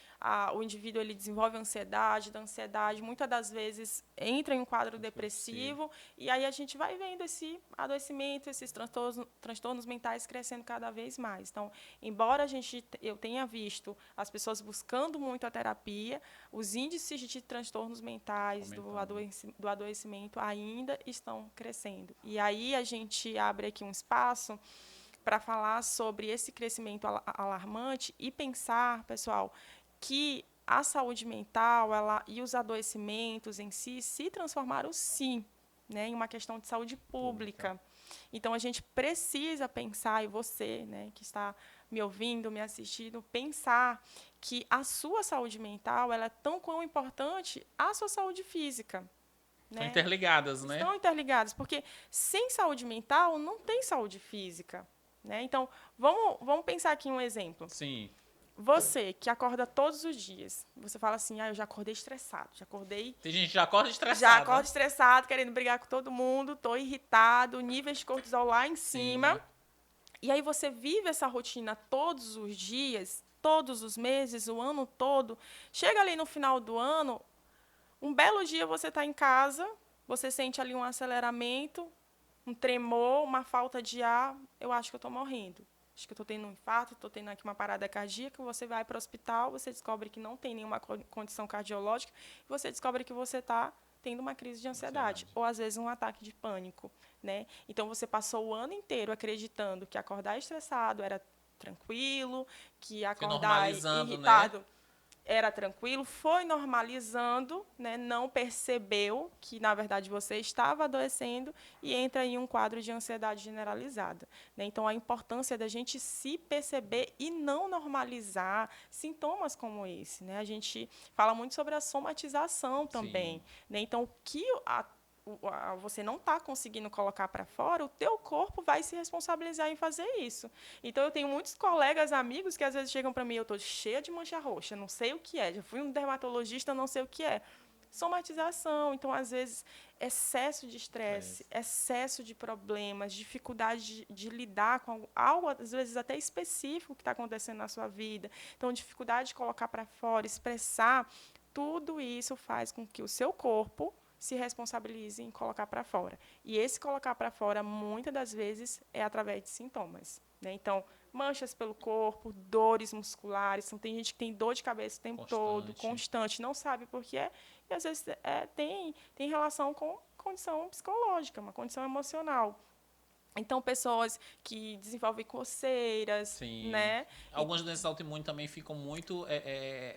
o indivíduo ele desenvolve ansiedade, da ansiedade, muitas das vezes entra em um quadro depressivo, e aí a gente vai vendo esse adoecimento, esses transtornos mentais crescendo cada vez mais. Então, embora eu tenha visto as pessoas buscando muito a terapia, os índices de transtornos mentais, do adoecimento ainda estão crescendo. E aí a gente abre aqui um espaço para falar sobre esse crescimento alarmante e pensar, pessoal, que a saúde mental e os adoecimentos em si se transformaram, sim, né, em uma questão de saúde pública. Então, a gente precisa pensar, e você, né, que está me ouvindo, me assistindo, pensar que a sua saúde mental ela é tão quão importante a sua saúde física. Né? Estão interligadas, né? Estão interligadas, porque sem saúde mental não tem saúde física. Né? Então, vamos pensar aqui um exemplo. Sim. Você que acorda todos os dias, você fala assim, eu já acordei estressado, já acordei... Tem gente que já acorda estressado. Já acorda estressado, querendo brigar com todo mundo, estou irritado, níveis de cortisol lá em cima. E aí você vive essa rotina todos os dias, todos os meses, o ano todo. Chega ali no final do ano, um belo dia você está em casa, você sente ali um aceleramento, um tremor, uma falta de ar, eu acho que eu estou morrendo. Acho que eu estou tendo um infarto, estou tendo aqui uma parada cardíaca, você vai para o hospital, você descobre que não tem nenhuma condição cardiológica, e você descobre que você está tendo uma crise de ansiedade, ou às vezes um ataque de pânico. Né? Então, você passou o ano inteiro acreditando que acordar estressado era tranquilo, que acordar irritado, né? Era tranquilo, foi normalizando, né? Não percebeu que, na verdade, você estava adoecendo e entra em um quadro de ansiedade generalizada. Né? Então, a importância da gente se perceber e não normalizar sintomas como esse. Né? A gente fala muito sobre a somatização também. Né? Então, o que você não está conseguindo colocar para fora, o teu corpo vai se responsabilizar em fazer isso. Então, eu tenho muitos colegas, amigos, que às vezes chegam para mim, eu estou cheia de mancha roxa, não sei o que é, já fui um dermatologista, não sei o que é. Somatização, então, às vezes, excesso de estresse, excesso de problemas, dificuldade de lidar com algo, às vezes, até específico que está acontecendo na sua vida. Então, dificuldade de colocar para fora, expressar, tudo isso faz com que o seu corpo se responsabilize em colocar para fora. E esse colocar para fora, muitas das vezes, é através de sintomas. Né? Então, manchas pelo corpo, dores musculares. Então, tem gente que tem dor de cabeça o tempo todo, constante, não sabe por que é. E, às vezes, tem relação com condição psicológica, uma condição emocional. Então, pessoas que desenvolvem coceiras, né? Algumas doenças autoimunes também ficam muito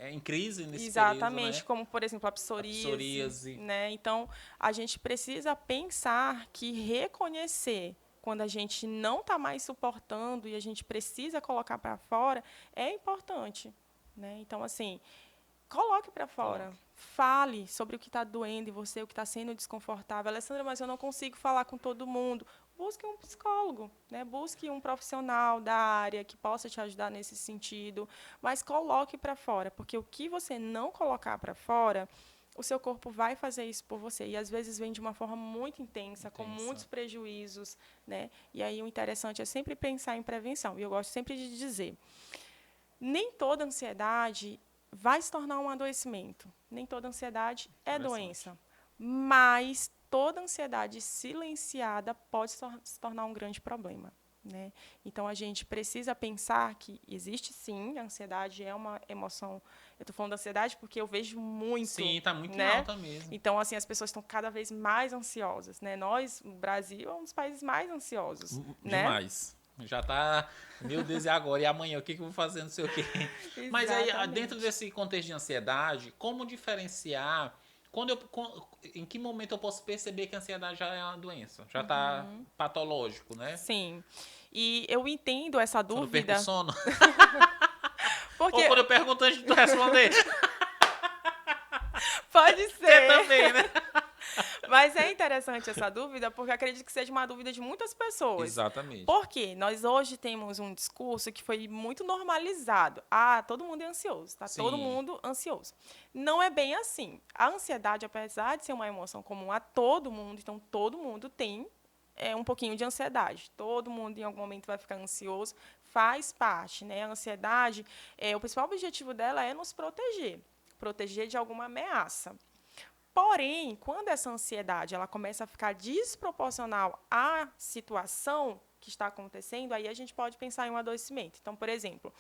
em crise nesse Exatamente, período, né? Como, por exemplo, a psoríase. Né? Então, a gente precisa pensar que reconhecer quando a gente não está mais suportando e a gente precisa colocar para fora, é importante. Né? Então, assim, coloque para fora. Fale sobre o que está doendo em você, o que está sendo desconfortável. Alessandra, mas eu não consigo falar com todo mundo. Busque um psicólogo, né? Busque um profissional da área que possa te ajudar nesse sentido, mas coloque para fora, porque o que você não colocar para fora, o seu corpo vai fazer isso por você. E, às vezes, vem de uma forma muito intensa, com muitos prejuízos. Né? E aí o interessante é sempre pensar em prevenção. E eu gosto sempre de dizer, nem toda ansiedade vai se tornar um adoecimento. Nem toda ansiedade é doença. Mas toda ansiedade silenciada pode se tornar um grande problema. Né? Então, a gente precisa pensar que existe, sim, a ansiedade é uma emoção. Eu estou falando da ansiedade porque eu vejo muito. Sim, está muito né? alta mesmo. Então, assim, as pessoas estão cada vez mais ansiosas. Né? Nós, o Brasil, é um dos países mais ansiosos. Demais. Né? Já está, meu Deus, e agora? E amanhã? O que eu vou fazer? Não sei o quê. Mas aí, dentro desse contexto de ansiedade, como diferenciar... em que momento eu posso perceber que a ansiedade já é uma doença? Já está patológico, né? Sim. E eu entendo essa dúvida. Quando eu perco o sono? Porque... Ou quando eu pergunto antes de tu responder? Pode ser. Você também, né? Mas é interessante essa dúvida, porque acredito que seja uma dúvida de muitas pessoas. Exatamente. Porque nós hoje temos um discurso que foi muito normalizado. Todo mundo é ansioso, tá? Sim. Todo mundo ansioso. Não é bem assim. A ansiedade, apesar de ser uma emoção comum a todo mundo, então todo mundo tem um pouquinho de ansiedade. Todo mundo, em algum momento, vai ficar ansioso. Faz parte, né? A ansiedade, o principal objetivo dela é nos proteger. Proteger de alguma ameaça. Porém, quando essa ansiedade ela começa a ficar desproporcional à situação que está acontecendo, aí a gente pode pensar em um adoecimento. Então, por exemplo,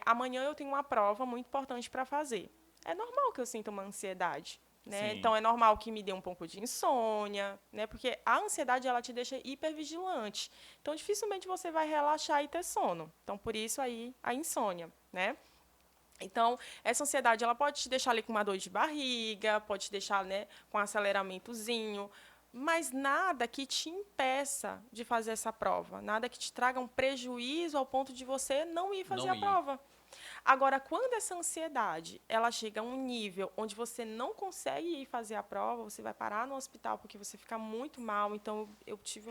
amanhã eu tenho uma prova muito importante para fazer. É normal que eu sinta uma ansiedade. Né? Então, é normal que me dê um pouco de insônia, né? Porque a ansiedade ela te deixa hipervigilante. Então, dificilmente você vai relaxar e ter sono. Então, por isso aí a insônia, né? Então, essa ansiedade ela pode te deixar ali com uma dor de barriga, pode te deixar, né, com um aceleramentozinho, mas nada que te impeça de fazer essa prova, nada que te traga um prejuízo ao ponto de você não ir fazer a prova. Agora, quando essa ansiedade ela chega a um nível onde você não consegue ir fazer a prova, você vai parar no hospital porque você fica muito mal. Então, eu tive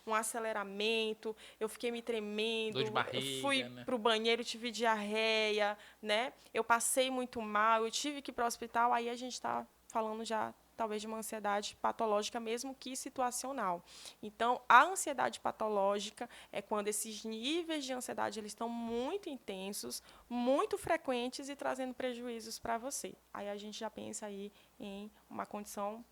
um aceleramento, eu fiquei me tremendo, dor de barriga, eu fui para o banheiro, tive diarreia, né? Eu passei muito mal, eu tive que ir para o hospital. Aí a gente está falando já talvez de uma ansiedade patológica, mesmo que situacional. Então, a ansiedade patológica é quando esses níveis de ansiedade eles estão muito intensos, muito frequentes e trazendo prejuízos para você. Aí a gente já pensa aí em uma condição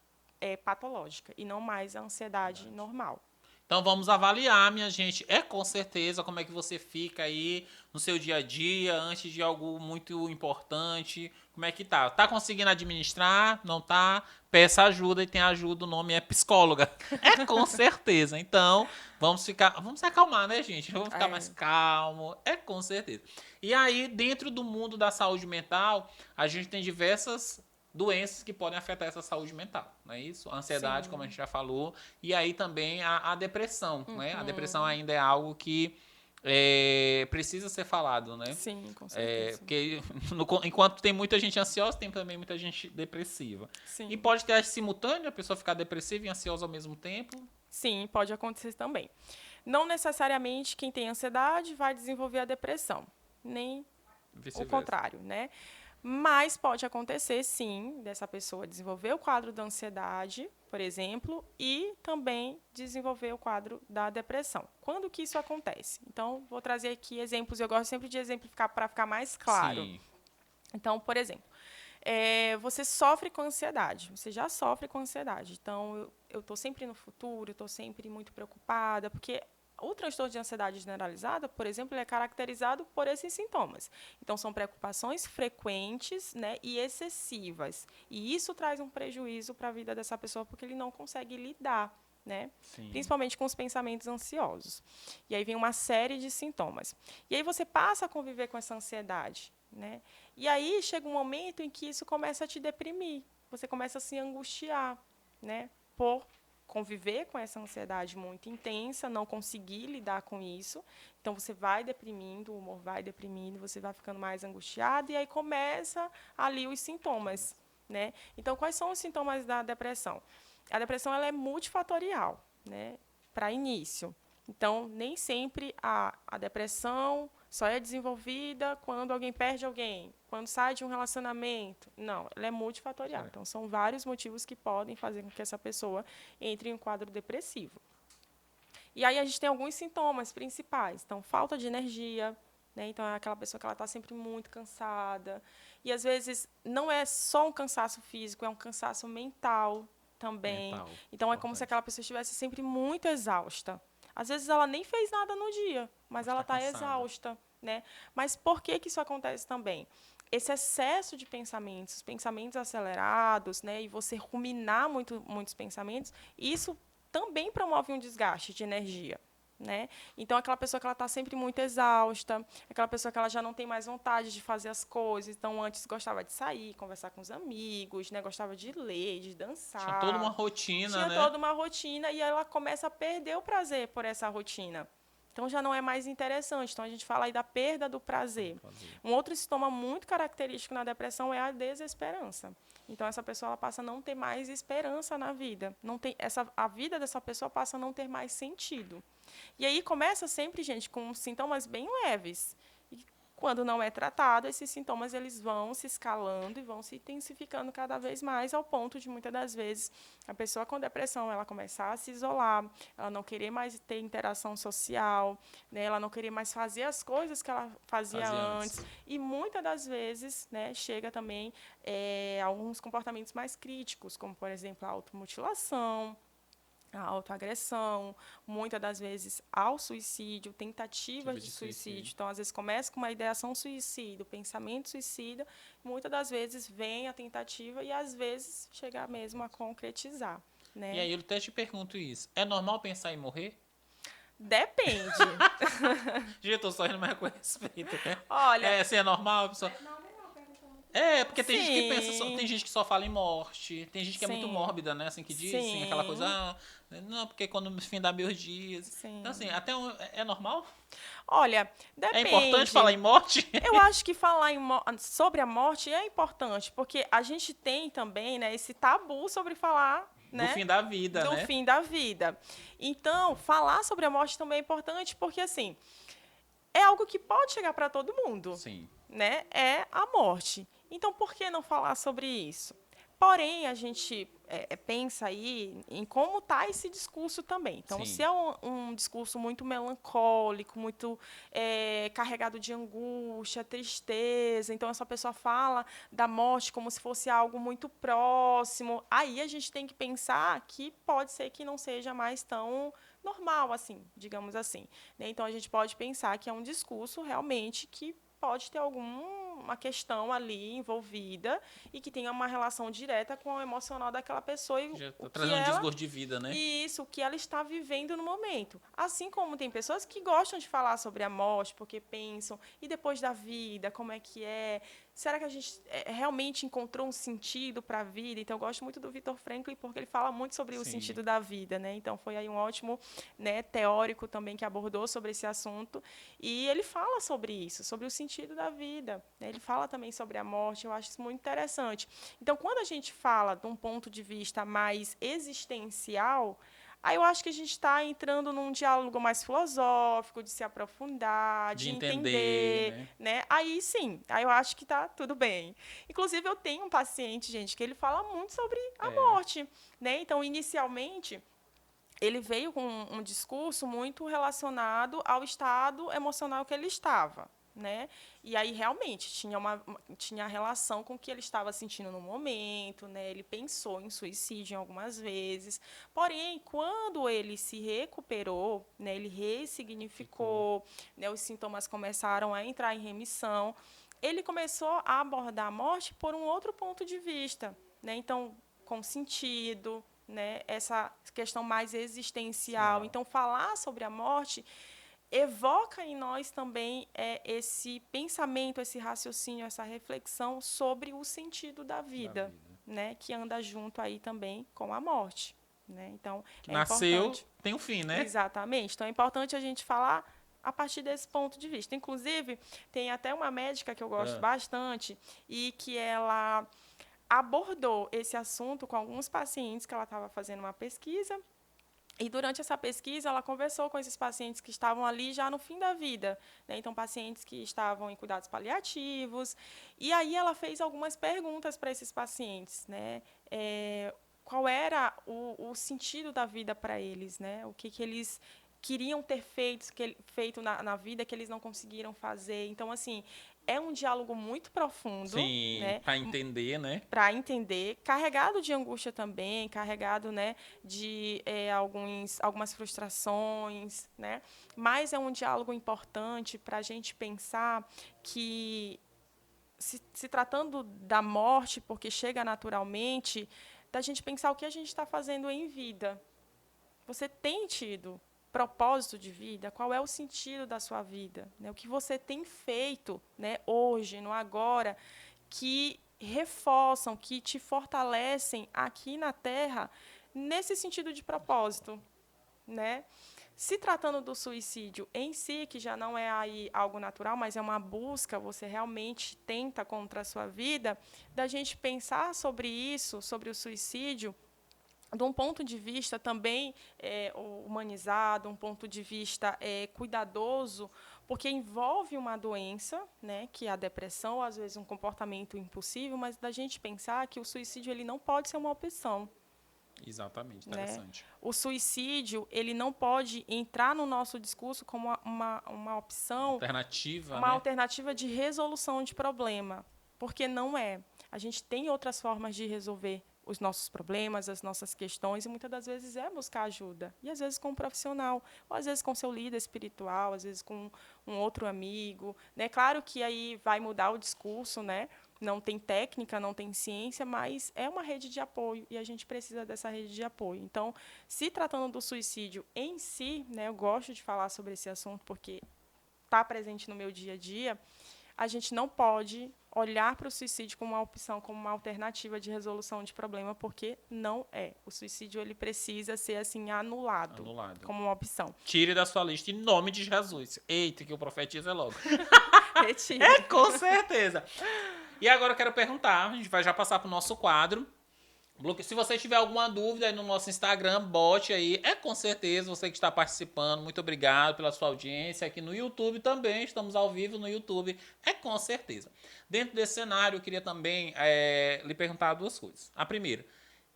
patológica e não mais a ansiedade normal. Então vamos avaliar, minha gente. Com certeza como é que você fica aí no seu dia a dia, antes de algo muito importante. Como é que tá? Tá conseguindo administrar? Não tá? Peça ajuda e tem ajuda, o nome é psicóloga. Com certeza. Então, vamos se acalmar, né, gente? Vamos ficar mais calmo. Com certeza. E aí, dentro do mundo da saúde mental, a gente tem diversas doenças que podem afetar essa saúde mental, não é isso? A ansiedade, como a gente já falou, e aí também a depressão, né? A depressão ainda é algo que precisa ser falado, né? Sim, com certeza. Porque enquanto tem muita gente ansiosa, tem também muita gente depressiva. Sim. E pode ter simultâneo, a pessoa ficar depressiva e ansiosa ao mesmo tempo? Sim, pode acontecer também. Não necessariamente quem tem ansiedade vai desenvolver a depressão, nem o contrário, né? Mas pode acontecer, sim, dessa pessoa desenvolver o quadro da ansiedade, por exemplo, e também desenvolver o quadro da depressão. Quando que isso acontece? Então, vou trazer aqui exemplos, eu gosto sempre de exemplificar para ficar mais claro. Sim. Então, por exemplo, você sofre com ansiedade, você já sofre com ansiedade. Então, eu estou sempre no futuro, estou sempre muito preocupada, porque o transtorno de ansiedade generalizada, por exemplo, ele é caracterizado por esses sintomas. Então, são preocupações frequentes, né, e excessivas. E isso traz um prejuízo para a vida dessa pessoa, porque ele não consegue lidar, né? Principalmente com os pensamentos ansiosos. E aí vem uma série de sintomas. E aí você passa a conviver com essa ansiedade, né? E aí chega um momento em que isso começa a te deprimir. Você começa a se angustiar, né, por conviver com essa ansiedade muito intensa, não conseguir lidar com isso. Então, você vai deprimindo, o humor vai deprimindo, você vai ficando mais angustiado, e aí começa ali os sintomas, né? Então, quais são os sintomas da depressão? A depressão ela é multifatorial, né, para início. Então, nem sempre a depressão só é desenvolvida quando alguém perde alguém, quando sai de um relacionamento. Não, ela é multifatorial. Certo. Então, são vários motivos que podem fazer com que essa pessoa entre em um quadro depressivo. E aí a gente tem alguns sintomas principais. Então, falta de energia, né? Então, é aquela pessoa que ela está sempre muito cansada. E, às vezes, não é só um cansaço físico, é um cansaço mental também. Então, é como se aquela pessoa estivesse sempre muito exausta. Às vezes, ela nem fez nada no dia, mas ela está exausta, né? Mas por que isso acontece também? Esse excesso de pensamentos, pensamentos acelerados, né? E você ruminar muitos pensamentos, isso também promove um desgaste de energia, né? Então, aquela pessoa que ela está sempre muito exausta, aquela pessoa que ela já não tem mais vontade de fazer as coisas. Então, antes gostava de sair, conversar com os amigos, né? Gostava de ler, de dançar. Tinha toda uma rotina, Tinha toda uma rotina, e ela começa a perder o prazer por essa rotina. Então, já não é mais interessante. Então, a gente fala aí da perda do prazer. Um outro sintoma muito característico na depressão é a desesperança. Então, essa pessoa ela passa a não ter mais esperança na vida. A vida dessa pessoa passa a não ter mais sentido. E aí começa sempre, gente, com sintomas bem leves. E quando não é tratado, esses sintomas eles vão se escalando e vão se intensificando cada vez mais, ao ponto de, muitas das vezes, a pessoa com depressão ela começar a se isolar, ela não querer mais ter interação social, né, ela não querer mais fazer as coisas que ela fazia antes. E, muitas das vezes, né, chega também alguns comportamentos mais críticos, como, por exemplo, a automutilação, a autoagressão, muitas das vezes ao suicídio, tentativas de suicídio. Então, às vezes, começa com uma ideação suicida, pensamento suicida, muitas das vezes vem a tentativa e, às vezes, chega mesmo a concretizar. Né? E aí eu até te pergunto isso. É normal pensar em morrer? Depende. Gente, eu tô só rindo, mas com respeito, né? Olha... Se é normal, a pessoa... porque tem gente que pensa, tem gente que só fala em morte, tem gente que é muito mórbida, né? Assim que diz, assim, aquela coisa, não, porque quando no fim dá meus dias. Então, assim, é normal? Olha, depende. É importante falar em morte? Eu acho que falar sobre a morte é importante, porque a gente tem também, né, esse tabu sobre falar, né, do fim da vida, do fim da vida. Então, falar sobre a morte também é importante, porque, assim, é algo que pode chegar para todo mundo. Sim. Né? É a morte. Então, por que não falar sobre isso? Porém, a gente pensa aí em como está esse discurso também. Então, Sim. se é um discurso muito melancólico, muito carregado de angústia, tristeza, então essa pessoa fala da morte como se fosse algo muito próximo, aí a gente tem que pensar que pode ser que não seja mais tão normal, assim, digamos assim. Né? Então, a gente pode pensar que é um discurso realmente que pode ter alguma questão ali envolvida e que tenha uma relação direta com o emocional daquela pessoa e já o que trazendo ela, desgosto de vida, né? Isso, o que ela está vivendo no momento. Assim como tem pessoas que gostam de falar sobre a morte, porque pensam, e depois da vida, como é que é? Será que a gente realmente encontrou um sentido para a vida? Então, eu gosto muito do Viktor Frankl, porque ele fala muito sobre o sentido da vida, né? Então, foi aí um ótimo, né, teórico também que abordou sobre esse assunto. E ele fala sobre isso, sobre o sentido da vida. Né? Ele fala também sobre a morte, eu acho isso muito interessante. Então, quando a gente fala de um ponto de vista mais existencial, aí eu acho que a gente está entrando num diálogo mais filosófico, de se aprofundar, de entender, né? Aí sim, aí eu acho que está tudo bem. Inclusive, eu tenho um paciente, gente, que ele fala muito sobre a morte, né? Então, inicialmente, ele veio com um discurso muito relacionado ao estado emocional que ele estava. Né? E aí, realmente, tinha relação com o que ele estava sentindo no momento, né? Ele pensou em suicídio algumas vezes. Porém, quando ele se recuperou, né? Ele ressignificou, né? Os sintomas começaram a entrar em remissão, ele começou a abordar a morte por um outro ponto de vista. Né? Então, com sentido, né? Essa questão mais existencial. Então, falar sobre a morte evoca em nós também esse pensamento, esse raciocínio, essa reflexão sobre o sentido da vida. Né? Que anda junto aí também com a morte. Né? Então, nasceu, importante. Tem um fim, né? Exatamente. Então, é importante a gente falar a partir desse ponto de vista. Inclusive, tem até uma médica que eu gosto bastante e que ela abordou esse assunto com alguns pacientes que ela estava fazendo uma pesquisa. E, durante essa pesquisa, ela conversou com esses pacientes que estavam ali já no fim da vida. Né? Então, pacientes que estavam em cuidados paliativos. E aí ela fez algumas perguntas para esses pacientes. Né? Qual era o sentido da vida para eles? Né? O que eles queriam ter feito na vida que eles não conseguiram fazer. Então, assim, é um diálogo muito profundo. Sim, né? para entender, né? Para entender, carregado de angústia também, carregado, né, de algumas frustrações, né? Mas é um diálogo importante para a gente pensar que, se tratando da morte, porque chega naturalmente, da gente pensar o que a gente está fazendo em vida. Você tem tido propósito de vida? Qual é o sentido da sua vida? Né? O que você tem feito, né, hoje, no agora, que reforçam, que te fortalecem aqui na Terra nesse sentido de propósito, né? Se tratando do suicídio em si, que já não é aí algo natural, mas é uma busca, você realmente tenta contra a sua vida, da gente pensar sobre isso, sobre o suicídio, de um ponto de vista também humanizado, um ponto de vista cuidadoso, porque envolve uma doença, né, que é a depressão, ou às vezes um comportamento impulsivo, mas da gente pensar que o suicídio ele não pode ser uma opção. Exatamente, Né? interessante. O suicídio ele não pode entrar no nosso discurso como uma opção, Alternativa, uma né? alternativa de resolução de problema, porque não é. A gente tem outras formas de resolver os nossos problemas, as nossas questões, e muitas das vezes é buscar ajuda. E às vezes com um profissional, ou às vezes com seu líder espiritual, às vezes com um outro amigo. Né? Claro que aí vai mudar o discurso, né? Não tem técnica, não tem ciência, mas é uma rede de apoio e a gente precisa dessa rede de apoio. Então, se tratando do suicídio em si, né, eu gosto de falar sobre esse assunto porque está presente no meu dia a dia, a gente não pode olhar para o suicídio como uma opção, como uma alternativa de resolução de problema, porque não é. O suicídio ele precisa ser assim anulado. Como uma opção. Tire da sua lista em nome de Jesus. Eita, que eu profetizo é logo. Retire. Com certeza. E agora eu quero perguntar, a gente vai já passar para o nosso quadro. Se você tiver alguma dúvida aí no nosso Instagram, bote aí. Com certeza você que está participando. Muito obrigado pela sua audiência. Aqui no YouTube também, estamos ao vivo no YouTube. Com certeza. Dentro desse cenário, eu queria também lhe perguntar duas coisas. A primeira,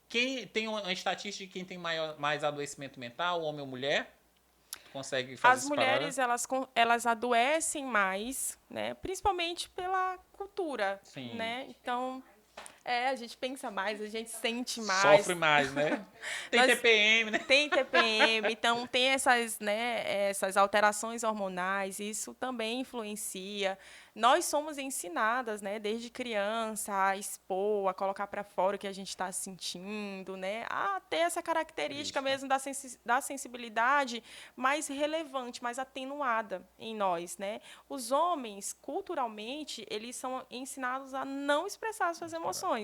quem tem uma estatística de quem tem mais adoecimento mental, homem ou mulher? Consegue fazer As esse mulheres paralelo? elas adoecem mais, né? Principalmente pela cultura, Sim. né? Então a gente pensa mais, a gente sente mais. Sofre mais, né? Tem TPM, né? Tem TPM, então tem essas, né, essas alterações hormonais, isso também influencia. Nós somos ensinadas, né, desde criança, a expor, a colocar para fora o que a gente está sentindo, né, a ter essa característica mesmo da sensibilidade mais relevante, mais atenuada em nós, né. Os homens, culturalmente, eles são ensinados a não expressar suas emoções.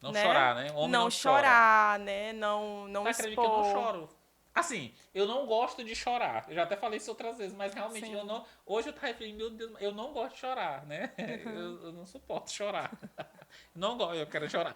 Não né? chorar, né? Homem não chorar, chora. né? Não Tá, expor. acredito que eu não choro. Assim, eu não gosto de chorar. Eu já até falei isso outras vezes, mas realmente Sim. eu não. Hoje eu tava refletindo, meu Deus, eu não gosto de chorar, né? Eu não suporto chorar. Não gosto, eu quero chorar.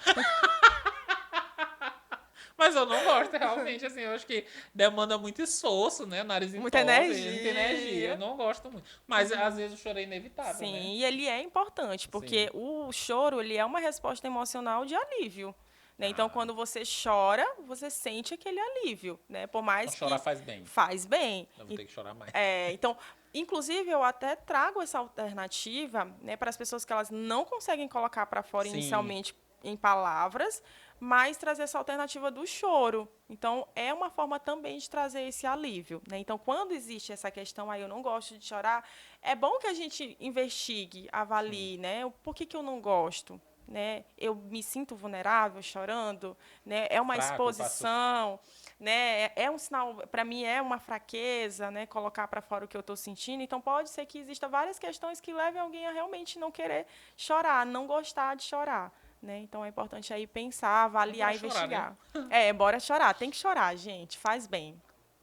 Mas eu não gosto, realmente, assim, eu acho que demanda muito esforço, né? Nariz muita entope, muita energia. Eu não gosto muito. Mas às vezes o choro é inevitável, Sim, né? e ele é importante, porque o choro ele é uma resposta emocional de alívio. Né? Então, quando você chora, você sente aquele alívio, né? Por mais então, chorar faz bem. Faz bem. Eu vou ter que chorar mais. Então, inclusive, eu até trago essa alternativa, né, para as pessoas que elas não conseguem colocar para fora inicialmente em palavras, mas trazer essa alternativa do choro. Então, é uma forma também de trazer esse alívio. Né? Então, quando existe essa questão, aí eu não gosto de chorar, é bom que a gente investigue, avalie, né? Por que eu não gosto? Né? Eu me sinto vulnerável chorando, né? É uma exposição, né? É um sinal, para mim é uma fraqueza, né? Colocar para fora o que eu estou sentindo. Então pode ser que exista várias questões que levem alguém a realmente não querer chorar, não gostar de chorar. Né? Então é importante aí pensar, avaliar, investigar. Chorar, né? Bora chorar. Tem que chorar, gente. Faz bem.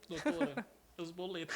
Doutora, os boletos.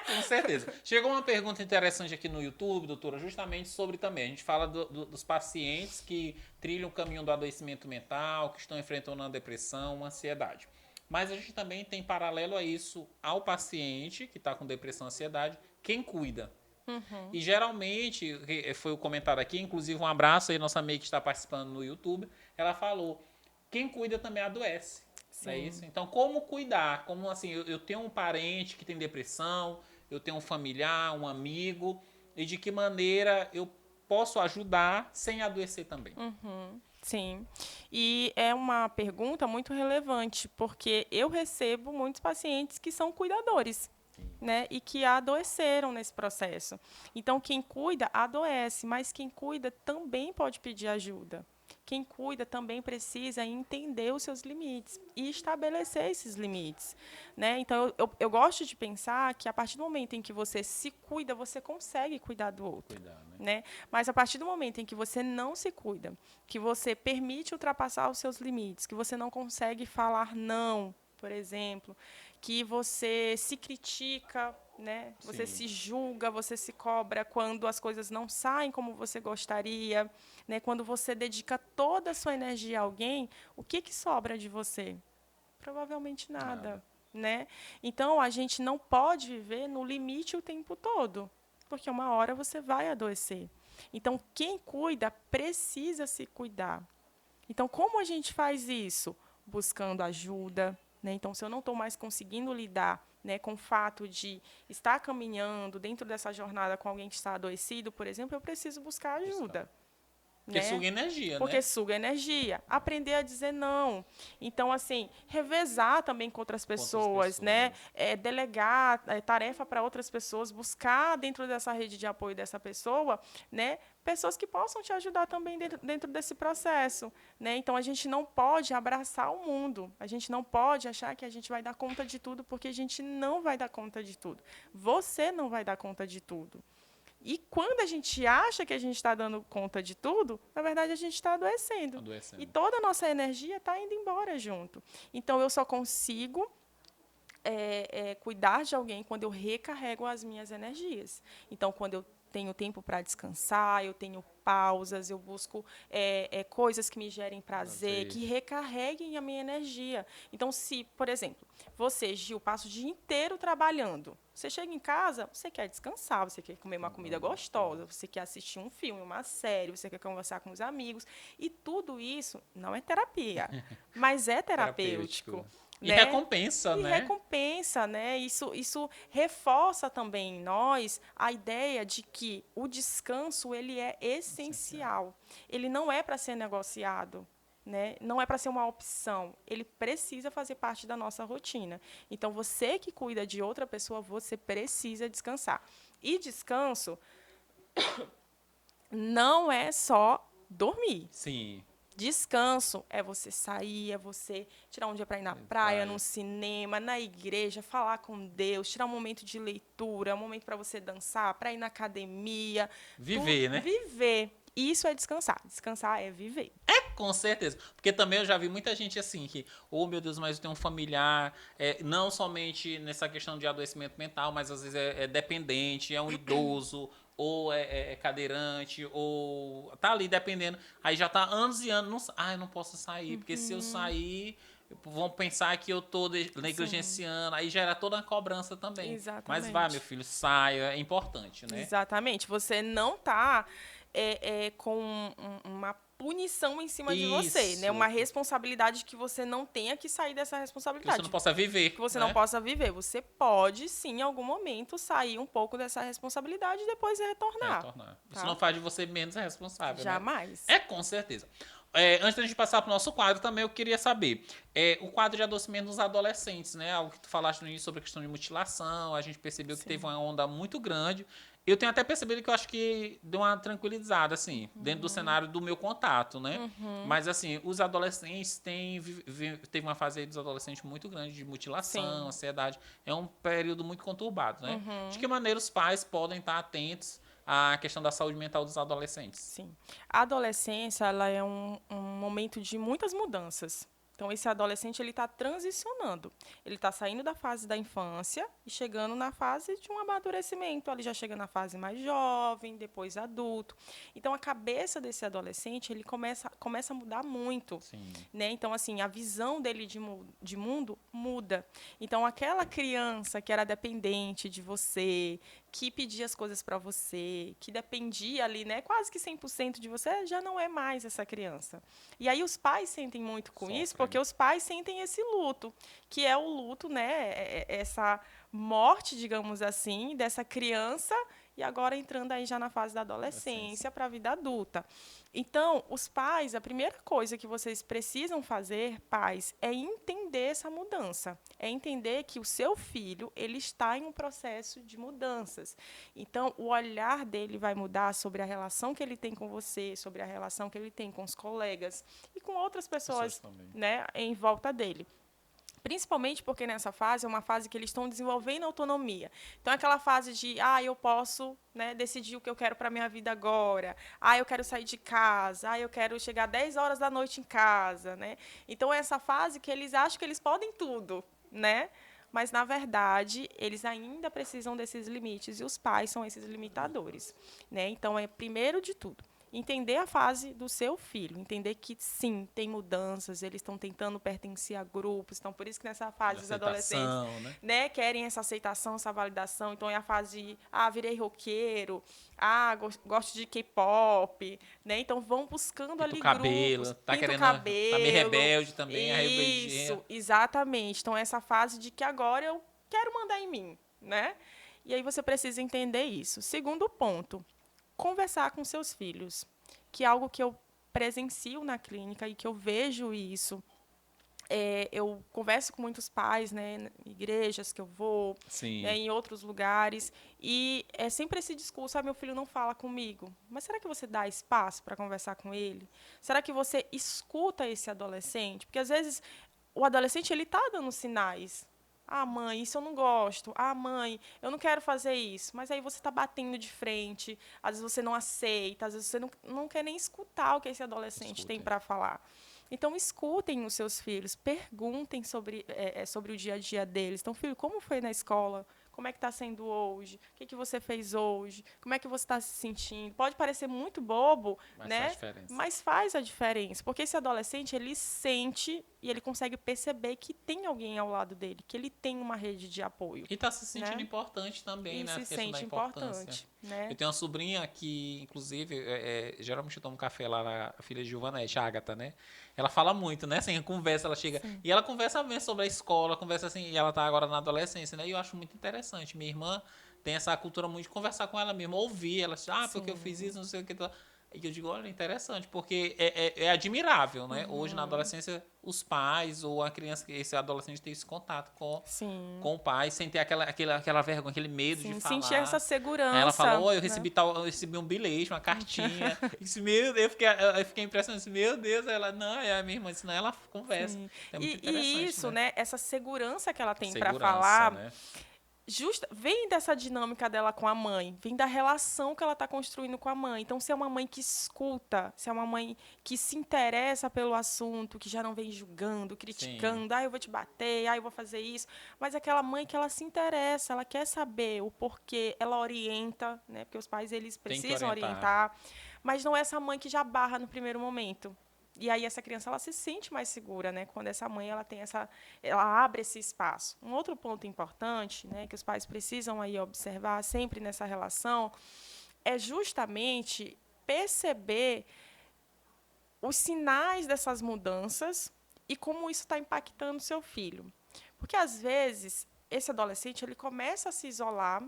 Com certeza. Chegou uma pergunta interessante aqui no YouTube, doutora, justamente sobre também. A gente fala dos pacientes que trilham o caminho do adoecimento mental, que estão enfrentando uma depressão, uma ansiedade. Mas a gente também tem paralelo a isso ao paciente que está com depressão, ansiedade, quem cuida. Uhum. E geralmente, foi o comentário aqui, inclusive um abraço aí, nossa amiga que está participando no YouTube, ela falou, quem cuida também adoece. Não é isso? Então, como cuidar? Como assim, eu tenho um parente que tem depressão, eu tenho um familiar, um amigo, e de que maneira eu posso ajudar sem adoecer também? Uhum. Sim. E é uma pergunta muito relevante, porque eu recebo muitos pacientes que são cuidadores. Né, e que adoeceram nesse processo. Então, quem cuida, adoece, mas quem cuida também pode pedir ajuda. Quem cuida também precisa entender os seus limites e estabelecer esses limites. Né? Então, eu gosto de pensar que a partir do momento em que você se cuida, você consegue cuidar do outro. Né? Mas a partir do momento em que você não se cuida, que você permite ultrapassar os seus limites, que você não consegue falar não, por exemplo, que você se critica, né? Você Sim. se julga, você se cobra quando as coisas não saem como você gostaria, né? Quando você dedica toda a sua energia a alguém, o que sobra de você? Provavelmente nada, né? Então, a gente não pode viver no limite o tempo todo, porque uma hora você vai adoecer. Então, quem cuida precisa se cuidar. Então, como a gente faz isso? Buscando ajuda, né? Então, se eu não estou mais conseguindo lidar, né, com o fato de estar caminhando dentro dessa jornada com alguém que está adoecido, por exemplo, eu preciso buscar ajuda. Porque Né? suga energia, Porque né? suga energia. Aprender a dizer não. Então, assim, revezar também com outras pessoas, né? Delegar tarefa para outras pessoas, buscar dentro dessa rede de apoio dessa pessoa, né? Pessoas que possam te ajudar também dentro desse processo, né? Então, a gente não pode abraçar o mundo. A gente não pode achar que a gente vai dar conta de tudo, porque a gente não vai dar conta de tudo. Você não vai dar conta de tudo. E quando a gente acha que a gente está dando conta de tudo, na verdade a gente está adoecendo. E toda a nossa energia está indo embora junto. Então eu só consigo cuidar de alguém quando eu recarrego as minhas energias. Então, quando eu tenho tempo para descansar, eu tenho pausas, eu busco coisas que me gerem prazer, que recarreguem a minha energia. Então, se, por exemplo, você, Gil, passa o dia inteiro trabalhando, você chega em casa, você quer descansar, você quer comer uma comida gostosa, você quer assistir um filme, uma série, você quer conversar com os amigos, e tudo isso não é terapia, mas é terapêutico. E Né? recompensa, e né? recompensa, né? Isso reforça também em nós a ideia de que o descanso ele é essencial. Ele não é para ser negociado, né? Não é para ser uma opção. Ele precisa fazer parte da nossa rotina. Então, você que cuida de outra pessoa, você precisa descansar. E descanso não é só dormir. Sim. Descanso é você sair, é você tirar um dia para ir na praia, no cinema, na igreja, falar com Deus, tirar um momento de leitura, um momento para você dançar, para ir na academia. Viver, né? Viver. Isso é descansar. Descansar é viver. Com certeza. Porque também eu já vi muita gente assim que, oh meu Deus, mas eu tenho um familiar, não somente nessa questão de adoecimento mental, mas às vezes é dependente, é um idoso, ou é cadeirante, ou tá ali dependendo. Aí já tá anos e anos, eu não posso sair, porque se eu sair, vão pensar que eu tô negligenciando, aí gera toda a cobrança também. Exatamente. Mas vai, meu filho, saia, é importante, né? Exatamente. Você não tá com uma punição em cima de você, né? Uma responsabilidade que você não tenha que sair dessa responsabilidade. Que você não possa viver. Que você não possa viver. Você pode, sim, em algum momento, sair um pouco dessa responsabilidade e depois retornar. Tá? Isso não faz de você menos responsável, Jamais. Né? Com certeza. Antes da gente passar para o nosso quadro, também eu queria saber o quadro de adoecimento dos adolescentes, né? Algo que tu falaste no início sobre a questão de mutilação, a gente percebeu que teve uma onda muito grande. Eu tenho até percebido que eu acho que deu uma tranquilizada, assim, dentro do cenário do meu contato, né? Mas, assim, os adolescentes teve uma fase aí dos adolescentes muito grande de mutilação, ansiedade. É um período muito conturbado, né? De que maneira os pais podem estar atentos à questão da saúde mental dos adolescentes? Sim. A adolescência, ela é um momento de muitas mudanças. Então, esse adolescente ele está transicionando. Ele está saindo da fase da infância e chegando na fase de um amadurecimento. Ele já chega na fase mais jovem, depois adulto. Então, a cabeça desse adolescente ele começa a mudar muito. Né? Então, assim, a visão dele de mundo muda. Então, aquela criança que era dependente de você, que pedia as coisas para você, que dependia ali, né, quase que 100% de você, já não é mais essa criança. E aí os pais sentem muito com isso, porque os pais sentem esse luto, que é o luto, né, essa morte, digamos assim, dessa criança e agora entrando aí já na fase da adolescência para a vida adulta. Então, os pais, a primeira coisa que vocês precisam fazer, pais, é entender essa mudança. É entender que o seu filho, ele está em um processo de mudanças. Então, o olhar dele vai mudar sobre a relação que ele tem com você, sobre a relação que ele tem com os colegas e com outras pessoas, né, em volta dele. Principalmente porque nessa fase é uma fase que eles estão desenvolvendo autonomia. Então, é aquela fase de, eu posso, né, decidir o que eu quero para a minha vida agora. Eu quero sair de casa. Eu quero chegar 10 horas da noite em casa. Né? Então, é essa fase que eles acham que eles podem tudo. Né? Mas, na verdade, eles ainda precisam desses limites. E os pais são esses limitadores. Né? Então, primeiro de tudo, entender a fase do seu filho, entender que, sim, tem mudanças, eles estão tentando pertencer a grupos, então, por isso que nessa fase os adolescentes, né, querem essa aceitação, essa validação. Então, é a fase de, virei roqueiro, gosto de K-pop, né? Então, vão buscando ali cabelo, grupos. Tá meio rebelde também, a rebeldia. Isso, exatamente. Então, essa fase de que agora eu quero mandar em mim, né? E aí você precisa entender isso. Segundo ponto, conversar com seus filhos, que é algo que eu presencio na clínica e que eu vejo isso. Eu converso com muitos pais, né, em igrejas que eu vou, né, em outros lugares, e é sempre esse discurso: meu filho não fala comigo. Mas será que você dá espaço para conversar com ele? Será que você escuta esse adolescente? Porque, às vezes, o adolescente está dando sinais. Mãe, isso eu não gosto. Mãe, eu não quero fazer isso. Mas aí você está batendo de frente. Às vezes você não aceita. Às vezes você não quer nem escutar o que esse adolescente tem para falar. Então, escutem os seus filhos. Perguntem sobre o dia a dia deles. Então, filho, como foi na escola? Como é que está sendo hoje? O que você fez hoje? Como é que você está se sentindo? Pode parecer muito bobo, né? Mas faz a diferença. Porque esse adolescente, ele sente e ele consegue perceber que tem alguém ao lado dele, que ele tem uma rede de apoio. E está se sentindo importante também, né? Se sente importante. Né? Eu tenho uma sobrinha que, inclusive, geralmente eu tomo café lá na filha de Giovanete, a Agatha, né? Ela fala muito, né? Assim, conversa, ela chega... Sim. E ela conversa mesmo sobre a escola, conversa assim, e ela tá agora na adolescência, né? E eu acho muito interessante. Minha irmã tem essa cultura muito de conversar com ela mesmo, ouvir. Ela diz, porque eu fiz isso, não sei o que... E eu digo, olha, interessante, porque é admirável, né? Hoje, na adolescência, os pais ou a criança, esse adolescente tem esse contato com o pai, sem ter aquela vergonha, aquele medo de falar. Sentir essa segurança. Aí ela fala, eu recebi um bilhete, uma cartinha. Eu fiquei impressionado. Meu Deus, ela, não, a minha irmã disse, não, ela conversa. É muito interessante, e isso, né? Essa segurança que ela tem para segurança, falar... Né? Vem dessa dinâmica dela com a mãe, vem da relação que ela está construindo com a mãe. Então, se é uma mãe que escuta, se é uma mãe que se interessa pelo assunto, que já não vem julgando, criticando, eu vou te bater, eu vou fazer isso, mas é aquela mãe que ela se interessa, ela quer saber o porquê, ela orienta, né? Porque os pais, eles precisam orientar, mas não é essa mãe que já barra no primeiro momento. E aí essa criança, ela se sente mais segura, né? Quando essa mãe, ela abre esse espaço. Um outro ponto importante, né, que os pais precisam aí observar sempre nessa relação, é justamente perceber os sinais dessas mudanças e como isso está impactando o seu filho. Porque, às vezes, esse adolescente, ele começa a se isolar,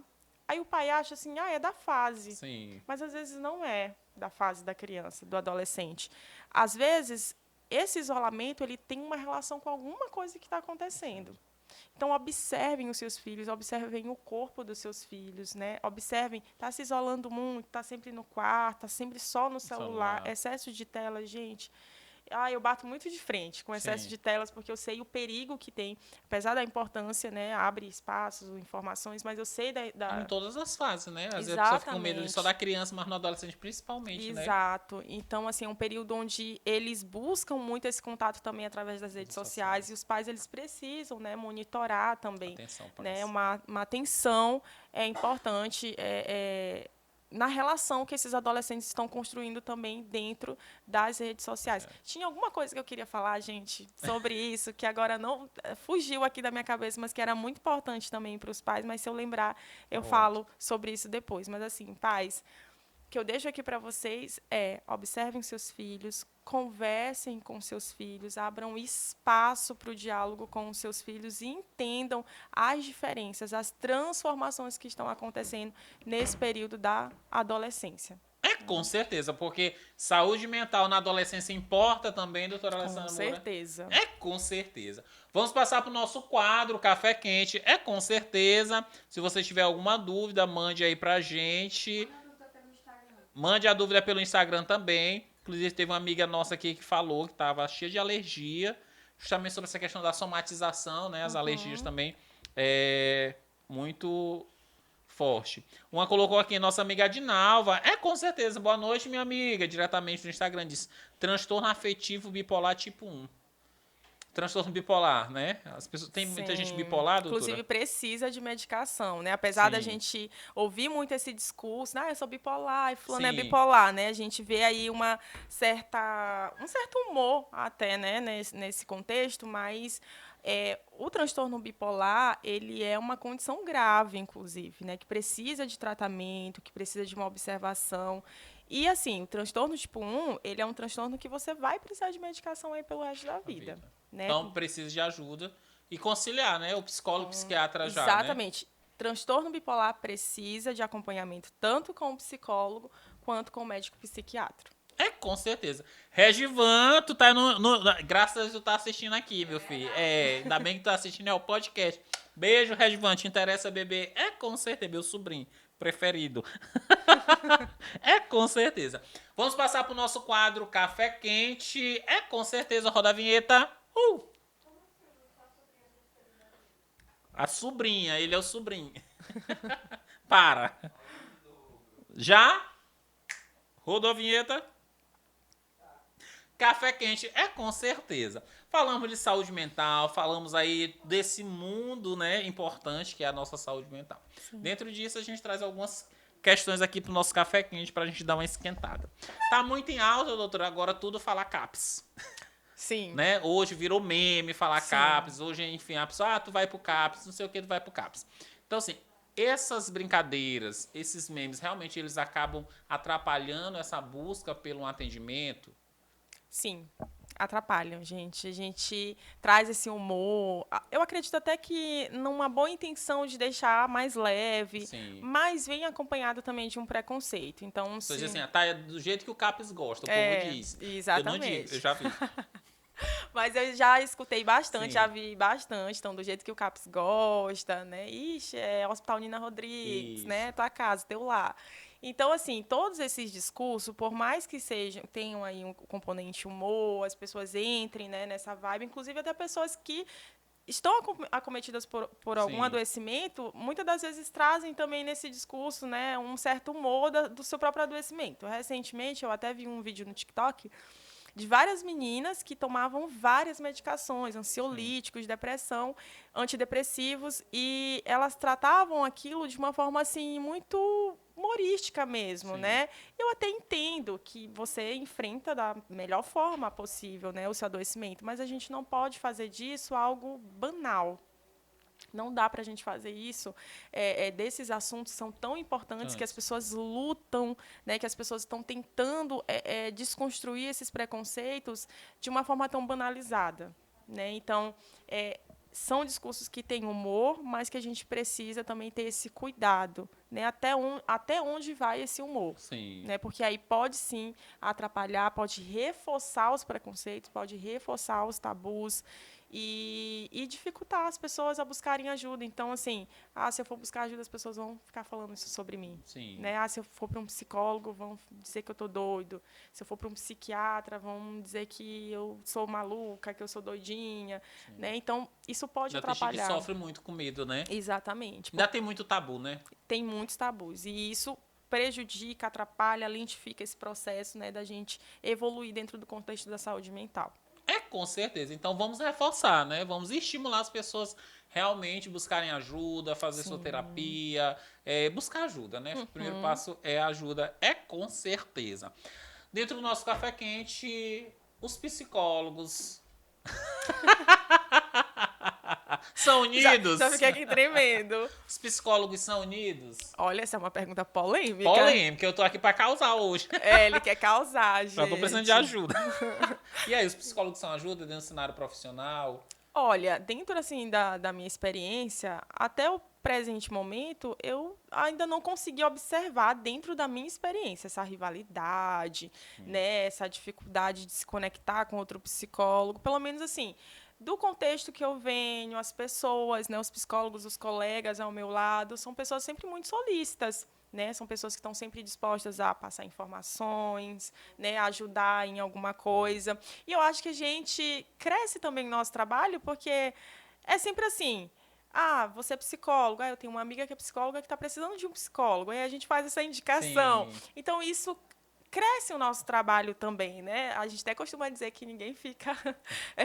aí o pai acha assim, é da fase. Sim. Mas, às vezes, não é da fase da criança, do adolescente. Às vezes, esse isolamento ele tem uma relação com alguma coisa que está acontecendo. Então, observem os seus filhos, observem o corpo dos seus filhos, né? Observem, está se isolando muito, está sempre no quarto, está sempre só no celular, excesso de tela, gente... eu bato muito de frente com excesso de telas, porque eu sei o perigo que tem, apesar da importância, né, abre espaços, informações, mas eu sei Em todas as fases, né? Às vezes a pessoa fica com medo só da criança, mas no adolescente principalmente, né? Exato. Então, assim, é um período onde eles buscam muito esse contato também através das redes sociais, e os pais, eles precisam, né, monitorar também. Atenção, né? Uma atenção é importante, na relação que esses adolescentes estão construindo também dentro das redes sociais. Tinha alguma coisa que eu queria falar, gente, sobre isso, que agora não fugiu aqui da minha cabeça, mas que era muito importante também para os pais, mas se eu lembrar, eu falo sobre isso depois. Mas, assim, pais, o que eu deixo aqui para vocês observem seus filhos, conversem com seus filhos, abram espaço para o diálogo com os seus filhos e entendam as diferenças, as transformações que estão acontecendo nesse período da adolescência. Com certeza, porque saúde mental na adolescência importa também, doutora Alessandra Moura. Com certeza. Com certeza. Vamos passar para o nosso quadro, Café Quente. Com certeza. Se você tiver alguma dúvida, mande aí pra gente. Mande a dúvida pelo Instagram também. Inclusive, teve uma amiga nossa aqui que falou que estava cheia de alergia, justamente sobre essa questão da somatização, né? As alergias também é muito forte. Uma colocou aqui, nossa amiga Adinalva. Com certeza. Boa noite, minha amiga. Diretamente no Instagram diz: transtorno afetivo bipolar tipo 1. Transtorno bipolar, né? As pessoas, tem muita gente bipolar, doutora? Inclusive precisa de medicação, né? Apesar da Sim. gente ouvir muito esse discurso, eu sou bipolar e fulano é Sim. bipolar, né? A gente vê aí um certo humor até, né, nesse contexto, mas o transtorno bipolar, ele é uma condição grave, inclusive, né? Que precisa de tratamento, que precisa de uma observação. E, assim, o transtorno tipo 1, ele é um transtorno que você vai precisar de medicação aí pelo resto da vida. Né? Então, precisa de ajuda e conciliar, né? O psicólogo, o psiquiatra já, Exatamente. Né? Transtorno bipolar precisa de acompanhamento tanto com o psicólogo quanto com o médico psiquiatra. Com certeza. Regivan, tu tá graças a Deus tu tá assistindo aqui, meu filho. Ainda bem que tu tá assistindo o podcast. Beijo, Regivan. Te interessa beber? Com certeza, meu sobrinho preferido. Com certeza. Vamos passar pro nosso quadro Café Quente. Com certeza, roda a vinheta. A sobrinha, ele é o sobrinho. Para. Já? Rodou a vinheta? Café Quente, com certeza. Falamos de saúde mental, falamos aí desse mundo, né, importante que é a nossa saúde mental. Sim. Dentro disso, a gente traz algumas questões aqui pro nosso Café Quente pra gente dar uma esquentada. Tá muito em alta, doutora, agora tudo falar CAPS. Sim. Né? Hoje virou meme falar CAPS, hoje, enfim, a pessoa, tu vai pro CAPS, não sei o que, tu vai pro CAPS. Então, assim, essas brincadeiras, esses memes, realmente eles acabam atrapalhando essa busca pelo atendimento? Sim, atrapalham, gente. A gente traz esse humor. Eu acredito até que numa boa intenção de deixar mais leve, Sim. mas vem acompanhado também de um preconceito. Então, você diz assim, tá do jeito que o CAPS gosta, o povo diz. Exatamente. Eu não digo, eu já vi. Mas eu já escutei bastante, já vi bastante. Então, do jeito que o CAPS gosta, né? Ixi, Hospital Nina Rodrigues, né? Tua casa, teu lar. Então, assim, todos esses discursos, por mais que tenham aí um componente humor, as pessoas entrem, né, nessa vibe, inclusive até pessoas que estão acometidas por algum adoecimento, muitas das vezes trazem também nesse discurso, né, um certo humor do seu próprio adoecimento. Recentemente, eu até vi um vídeo no TikTok de várias meninas que tomavam várias medicações, ansiolíticos, depressão, antidepressivos, e elas tratavam aquilo de uma forma assim muito humorística mesmo, né? Eu até entendo que você enfrenta da melhor forma possível, né, o seu adoecimento, mas a gente não pode fazer disso algo banal. Não dá para a gente fazer isso. Desses assuntos são tão importantes que as pessoas lutam, né, que as pessoas estão tentando desconstruir esses preconceitos de uma forma tão banalizada. Né? Então, são discursos que têm humor, mas que a gente precisa também ter esse cuidado. Né? Até onde vai esse humor? Sim. Né? Porque aí pode, sim, atrapalhar, pode reforçar os preconceitos, pode reforçar os tabus, e dificultar as pessoas a buscarem ajuda. Então, assim, se eu for buscar ajuda, as pessoas vão ficar falando isso sobre mim. Sim. Né? Se eu for para um psicólogo, vão dizer que eu estou doido. Se eu for para um psiquiatra, vão dizer que eu sou maluca, que eu sou doidinha. Né? Então, isso pode atrapalhar. Tem gente que sofre muito com medo, né? Exatamente. Ainda tem muito tabu, né? Tem muitos tabus. E isso prejudica, atrapalha, lentifica esse processo, né, da gente evoluir dentro do contexto da saúde mental. Com certeza. Então, vamos reforçar, né? Vamos estimular as pessoas realmente buscarem ajuda, fazer sua terapia, buscar ajuda, né? O primeiro passo é ajuda, com certeza. Dentro do nosso Café Quente, os psicólogos são unidos? Já fiquei aqui tremendo. Os psicólogos são unidos? Olha, essa é uma pergunta polêmica. Polêmica, eu tô aqui pra causar hoje. Ele quer causar, gente. Só tô precisando de ajuda. E aí, os psicólogos são ajuda dentro do cenário profissional? Olha, dentro assim da minha experiência, até o presente momento, eu ainda não consegui observar dentro da minha experiência essa rivalidade, né, essa dificuldade de se conectar com outro psicólogo, pelo menos assim, do contexto que eu venho, as pessoas, né, os psicólogos, os colegas ao meu lado, são pessoas sempre muito solícitas, né? São pessoas que estão sempre dispostas a passar informações, né? A ajudar em alguma coisa. E eu acho que a gente cresce também no nosso trabalho, porque é sempre assim. Ah, você é psicólogo. Ah, eu tenho uma amiga que é psicóloga que está precisando de um psicólogo. Aí a gente faz essa indicação. Sim. Então, isso cresce o nosso trabalho também, né? A gente até costuma dizer que ninguém fica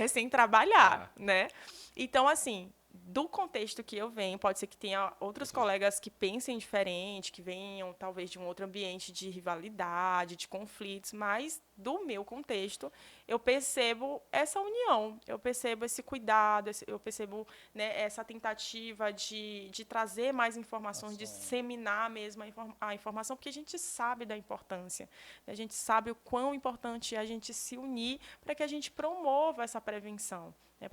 sem trabalhar, né? Então, assim, do contexto que eu venho, pode ser que tenha outros colegas que pensem diferente, que venham talvez de um outro ambiente de rivalidade, de conflitos, mas do meu contexto, eu percebo essa união, eu percebo esse cuidado, eu percebo, né, essa tentativa de trazer mais informações, de disseminar mesmo a informação, porque a gente sabe da importância, né? A gente sabe o quão importante é a gente se unir para que a gente promova essa prevenção, né,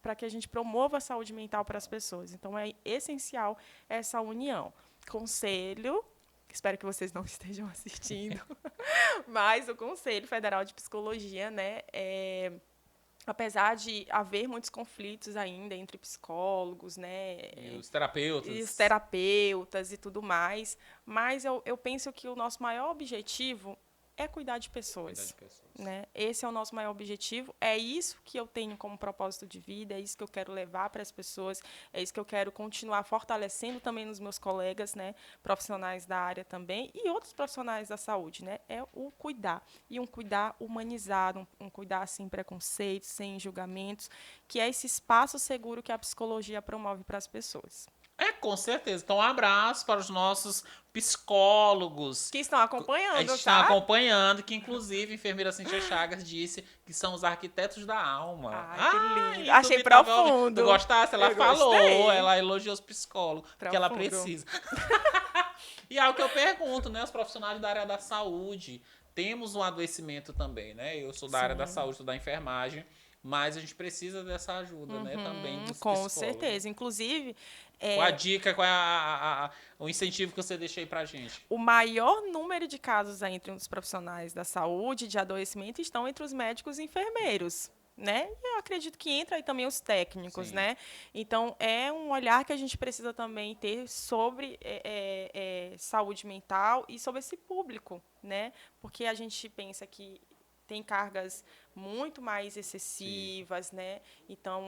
para que a gente promova a saúde mental para as pessoas. Então, é essencial essa união. Conselho, espero que vocês não estejam assistindo, mas o Conselho Federal de Psicologia, né, apesar de haver muitos conflitos ainda entre psicólogos, né, E os terapeutas. e os terapeutas e tudo mais, mas eu penso que o nosso maior objetivo é cuidar de pessoas. Né? Esse é o nosso maior objetivo, é isso que eu tenho como propósito de vida, é isso que eu quero levar para as pessoas, é isso que eu quero continuar fortalecendo também nos meus colegas, né, profissionais da área também, e outros profissionais da saúde, né, é o cuidar, e um cuidar humanizado, um cuidar sem preconceitos, sem julgamentos, que é esse espaço seguro que a psicologia promove para as pessoas. Com certeza. Então, um abraço para os nossos psicólogos. Que estão acompanhando, estão acompanhando, que inclusive a enfermeira Cíntia Chagas disse que são os arquitetos da alma. Ai, que lindo. Achei profundo. Tu gostasse? Ela falou, gostei. Ela elogiou os psicólogos, porque ela precisa. E é o que eu pergunto, né? Os profissionais da área da saúde. Temos um adoecimento também, né? Eu sou da área da saúde, sou da enfermagem. Mas a gente precisa dessa ajuda, né? Também dos psicólogos. Com certeza. Inclusive... Qual a dica, qual é o incentivo que você deixa aí pra gente? O maior número de casos entre os profissionais da saúde, de adoecimento, estão entre os médicos e enfermeiros. Né? E eu acredito que entra aí também os técnicos, né? Então, é um olhar que a gente precisa também ter sobre saúde mental e sobre esse público, né? Porque a gente pensa que tem cargas muito mais excessivas, né? Então,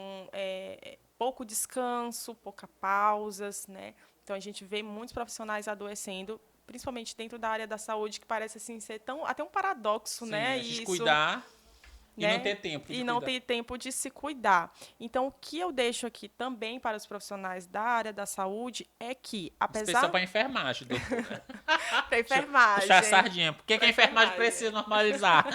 pouco descanso, pouca pausas, né? Então, a gente vê muitos profissionais adoecendo, principalmente dentro da área da saúde, que parece assim ser até um paradoxo, né? A gente cuidar e não ter tempo de cuidar. Não ter tempo de se cuidar. Então, o que eu deixo aqui também para os profissionais da área da saúde é que, apesar... Especial para a enfermagem, doutora. Para a enfermagem. Puxar a sardinha. Por que a enfermagem precisa normalizar?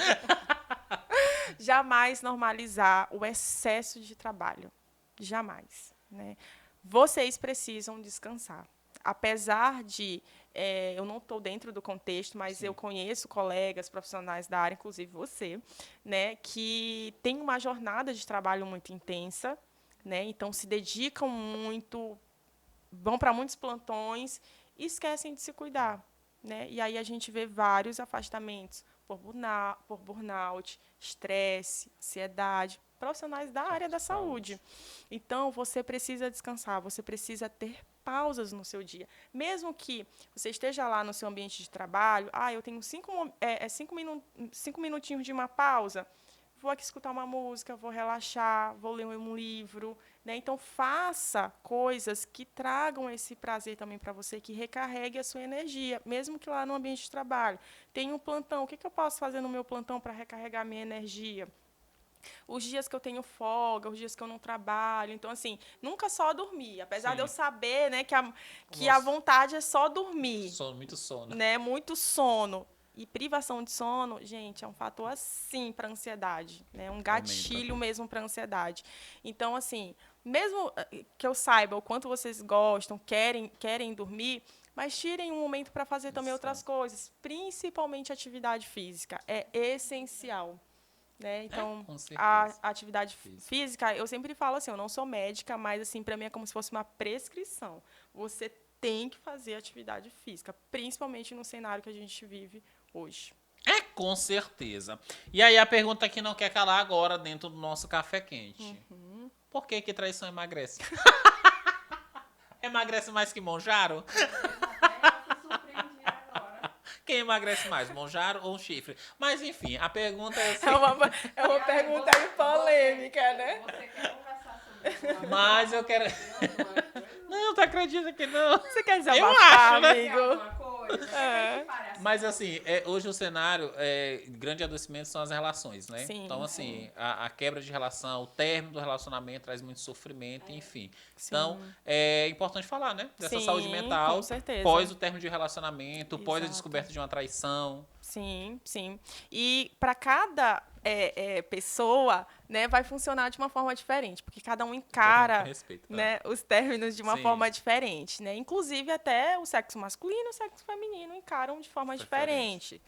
Jamais normalizar o excesso de trabalho. Jamais. Né? Vocês precisam descansar. Apesar de... eu não estou dentro do contexto, mas eu conheço colegas profissionais da área, inclusive você, né, que têm uma jornada de trabalho muito intensa, né, então se dedicam muito, vão para muitos plantões e esquecem de se cuidar. Né? E aí a gente vê vários afastamentos por burnout, estresse, ansiedade, profissionais da área da saúde. Então, você precisa descansar, você precisa ter pausas no seu dia. Mesmo que você esteja lá no seu ambiente de trabalho, eu tenho 5 minutinhos de uma pausa, vou aqui escutar uma música, vou relaxar, vou ler um livro. Né? Então, faça coisas que tragam esse prazer também para você, que recarregue a sua energia, mesmo que lá no ambiente de trabalho. Tem um plantão, o que eu posso fazer no meu plantão para recarregar a minha energia? Os dias que eu tenho folga, os dias que eu não trabalho. Então, assim, nunca só dormir. Apesar de eu saber, né, que a vontade é só dormir. Muito sono. Né? Muito sono. E privação de sono, gente, é um fator, assim, para a ansiedade. Né? Um gatilho mesmo para a ansiedade. Então, assim, mesmo que eu saiba o quanto vocês gostam, querem dormir, mas tirem um momento para fazer também outras coisas. Principalmente atividade física. É essencial. Né? Então, a atividade física, eu sempre falo assim, eu não sou médica, mas assim, para mim é como se fosse uma prescrição. Você tem que fazer atividade física, principalmente no cenário que a gente vive hoje. Com certeza. E aí a pergunta que não quer calar agora dentro do nosso café quente. Por que traição emagrece? Emagrece mais que Monjaro? Quem emagrece mais, monjaro ou um chifre? Mas, enfim, a pergunta é assim... É uma pergunta aí polêmica, né? Você quer conversar sobre isso? Mas eu quero... Não, tu acredita que não? Você quer Eu desabafar, acho, né? amigo? Mas assim, hoje o cenário, grande adoecimento são as relações, né? Sim, Então, assim, a quebra de relação, o término do relacionamento traz muito sofrimento, enfim. Então, é importante falar, né? Dessa saúde mental com certeza. pós o término de relacionamento, pós a Exato. descoberta de uma traição. Sim, sim. E para cada pessoa, né, vai funcionar de uma forma diferente, porque cada um encara, Respeito, tá? né, os términos de uma Sim. forma diferente, né? Inclusive até o sexo masculino e o sexo feminino encaram de forma diferente,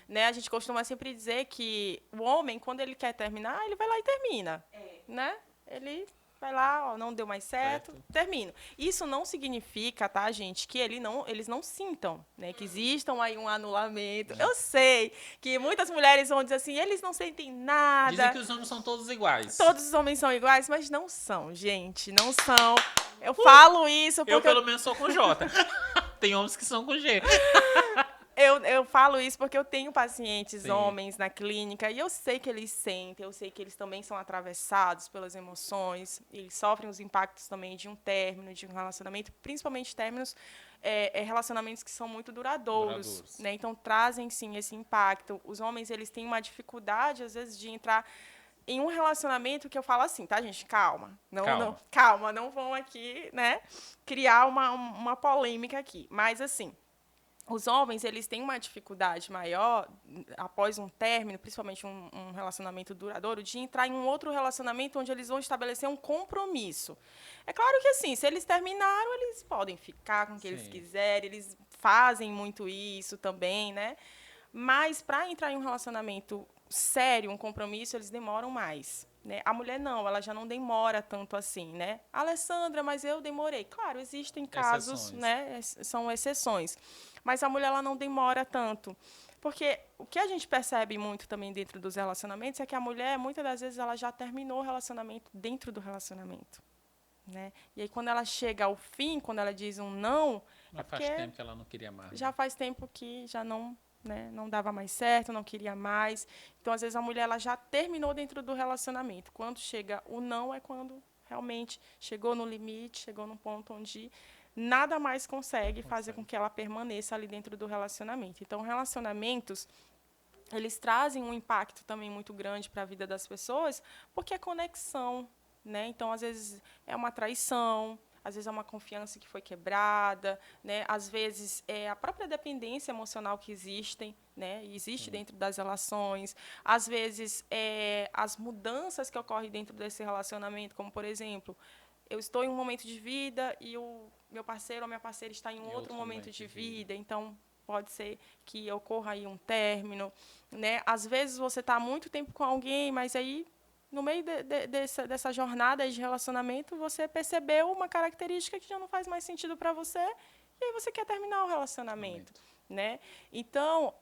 né? A gente costuma sempre dizer que o homem, quando ele quer terminar, ele vai lá e termina, né? Ele vai lá, ó, não deu mais certo, termino. Isso não significa, tá, gente, que eles não sintam, né, que existam aí um anulamento. Eu sei que muitas mulheres vão dizer assim, eles não sentem nada. Dizem que os homens são todos iguais. Todos os homens são iguais, mas não são, gente, não são. Eu falo isso porque Eu, pelo menos, sou com J. Tem homens que são com G. Eu falo isso porque eu tenho pacientes Sim. homens na clínica e eu sei que eles sentem, eu sei que eles também são atravessados pelas emoções, eles sofrem os impactos também de um término, de um relacionamento, principalmente términos, relacionamentos que são muito duradouros, né? Então trazem sim esse impacto. Os homens eles têm uma dificuldade às vezes de entrar em um relacionamento que eu falo assim, tá, gente? Calma. Calma, não vão aqui, né, criar uma polêmica aqui. Mas assim, os homens, eles têm uma dificuldade maior, após um término, principalmente um relacionamento duradouro, de entrar em um outro relacionamento onde eles vão estabelecer um compromisso. É claro que, assim, se eles terminaram, eles podem ficar com o que eles quiserem, eles fazem muito isso também, né? Mas, para entrar em um relacionamento sério, um compromisso, eles demoram mais. Né? A mulher não, ela já não demora tanto assim, né? Alessandra, mas eu demorei. Claro, existem casos, né? São exceções. Mas a mulher ela não demora tanto. Porque o que a gente percebe muito também dentro dos relacionamentos é que a mulher, muitas das vezes, ela já terminou o relacionamento dentro do relacionamento. Né? E aí, quando ela chega ao fim, quando ela diz um não... Mas faz tempo que ela não queria mais. Já faz tempo que já não... Né, não dava mais certo, não queria mais. Então, às vezes, a mulher ela já terminou dentro do relacionamento. Quando chega o não, é quando realmente chegou no limite, chegou num ponto onde nada mais consegue fazer com que ela permaneça ali dentro do relacionamento. Então, relacionamentos, eles trazem um impacto também muito grande para a vida das pessoas, porque é conexão. Né? Então, às vezes, é uma traição, às vezes é uma confiança que foi quebrada, né? Às vezes é a própria dependência emocional que existe dentro das relações, às vezes as mudanças que ocorrem dentro desse relacionamento, como, por exemplo, eu estou em um momento de vida e o meu parceiro ou minha parceira está em um outro momento de vida, então pode ser que ocorra aí um término. Né? Às vezes você está há muito tempo com alguém, mas aí no meio dessa jornada de relacionamento, você percebeu uma característica que já não faz mais sentido para você, e aí você quer terminar o relacionamento. Né? Então,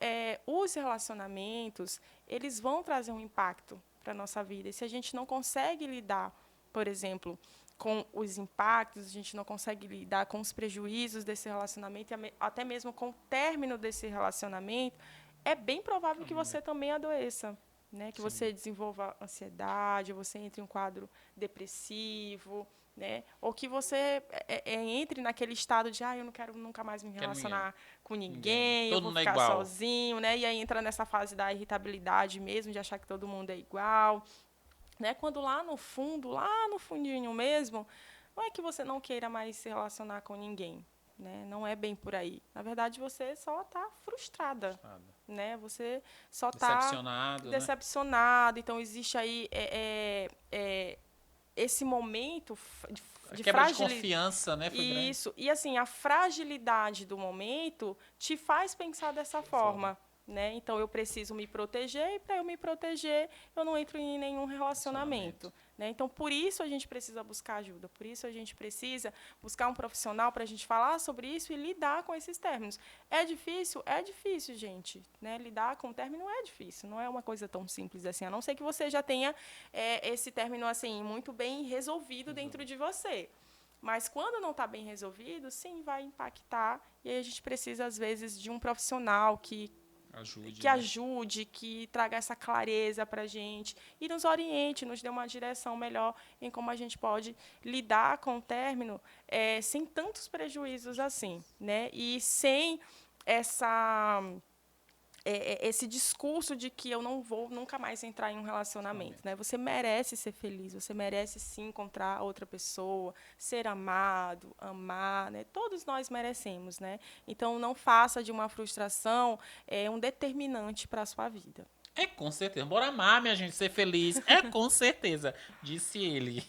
os relacionamentos, eles vão trazer um impacto para a nossa vida. E se a gente não consegue lidar, por exemplo, com os impactos, a gente não consegue lidar com os prejuízos desse relacionamento, e até mesmo com o término desse relacionamento, é bem provável que você também adoeça. Né, que você desenvolva ansiedade, você entre em um quadro depressivo, né, ou que você entre naquele estado de eu não quero nunca mais me relacionar com ninguém, eu vou ficar sozinho, né, e aí entra nessa fase da irritabilidade mesmo, de achar que todo mundo é igual. Né, quando lá no fundinho mesmo, não é que você não queira mais se relacionar com ninguém. Né, não é bem por aí. Na verdade, você só está frustrada. Né? Você só está decepcionado. Né? Então, existe aí esse momento de quebra de confiança, né? Foi isso. Grande. E, assim, a fragilidade do momento te faz pensar dessa forma. Né? Então, eu preciso me proteger, e para eu me proteger, eu não entro em nenhum relacionamento. Né? Então, por isso a gente precisa buscar ajuda, por isso a gente precisa buscar um profissional para a gente falar sobre isso e lidar com esses términos. É difícil? É difícil, gente. Né? Lidar com o término é difícil, não é uma coisa tão simples assim, a não ser que você já tenha esse término assim, muito bem resolvido dentro de você. Mas quando não está bem resolvido, sim, vai impactar. E aí a gente precisa, às vezes, de um profissional que ajude, que traga essa clareza para a gente e nos oriente, nos dê uma direção melhor em como a gente pode lidar com o término sem tantos prejuízos assim, né? E sem esse discurso de que eu não vou nunca mais entrar em um relacionamento, né? Você merece ser feliz, você merece sim encontrar outra pessoa, ser amado, amar, né? Todos nós merecemos, né? Então não faça de uma frustração um determinante para a sua vida. É com certeza. Bora amar, minha gente, ser feliz. É com certeza, disse ele.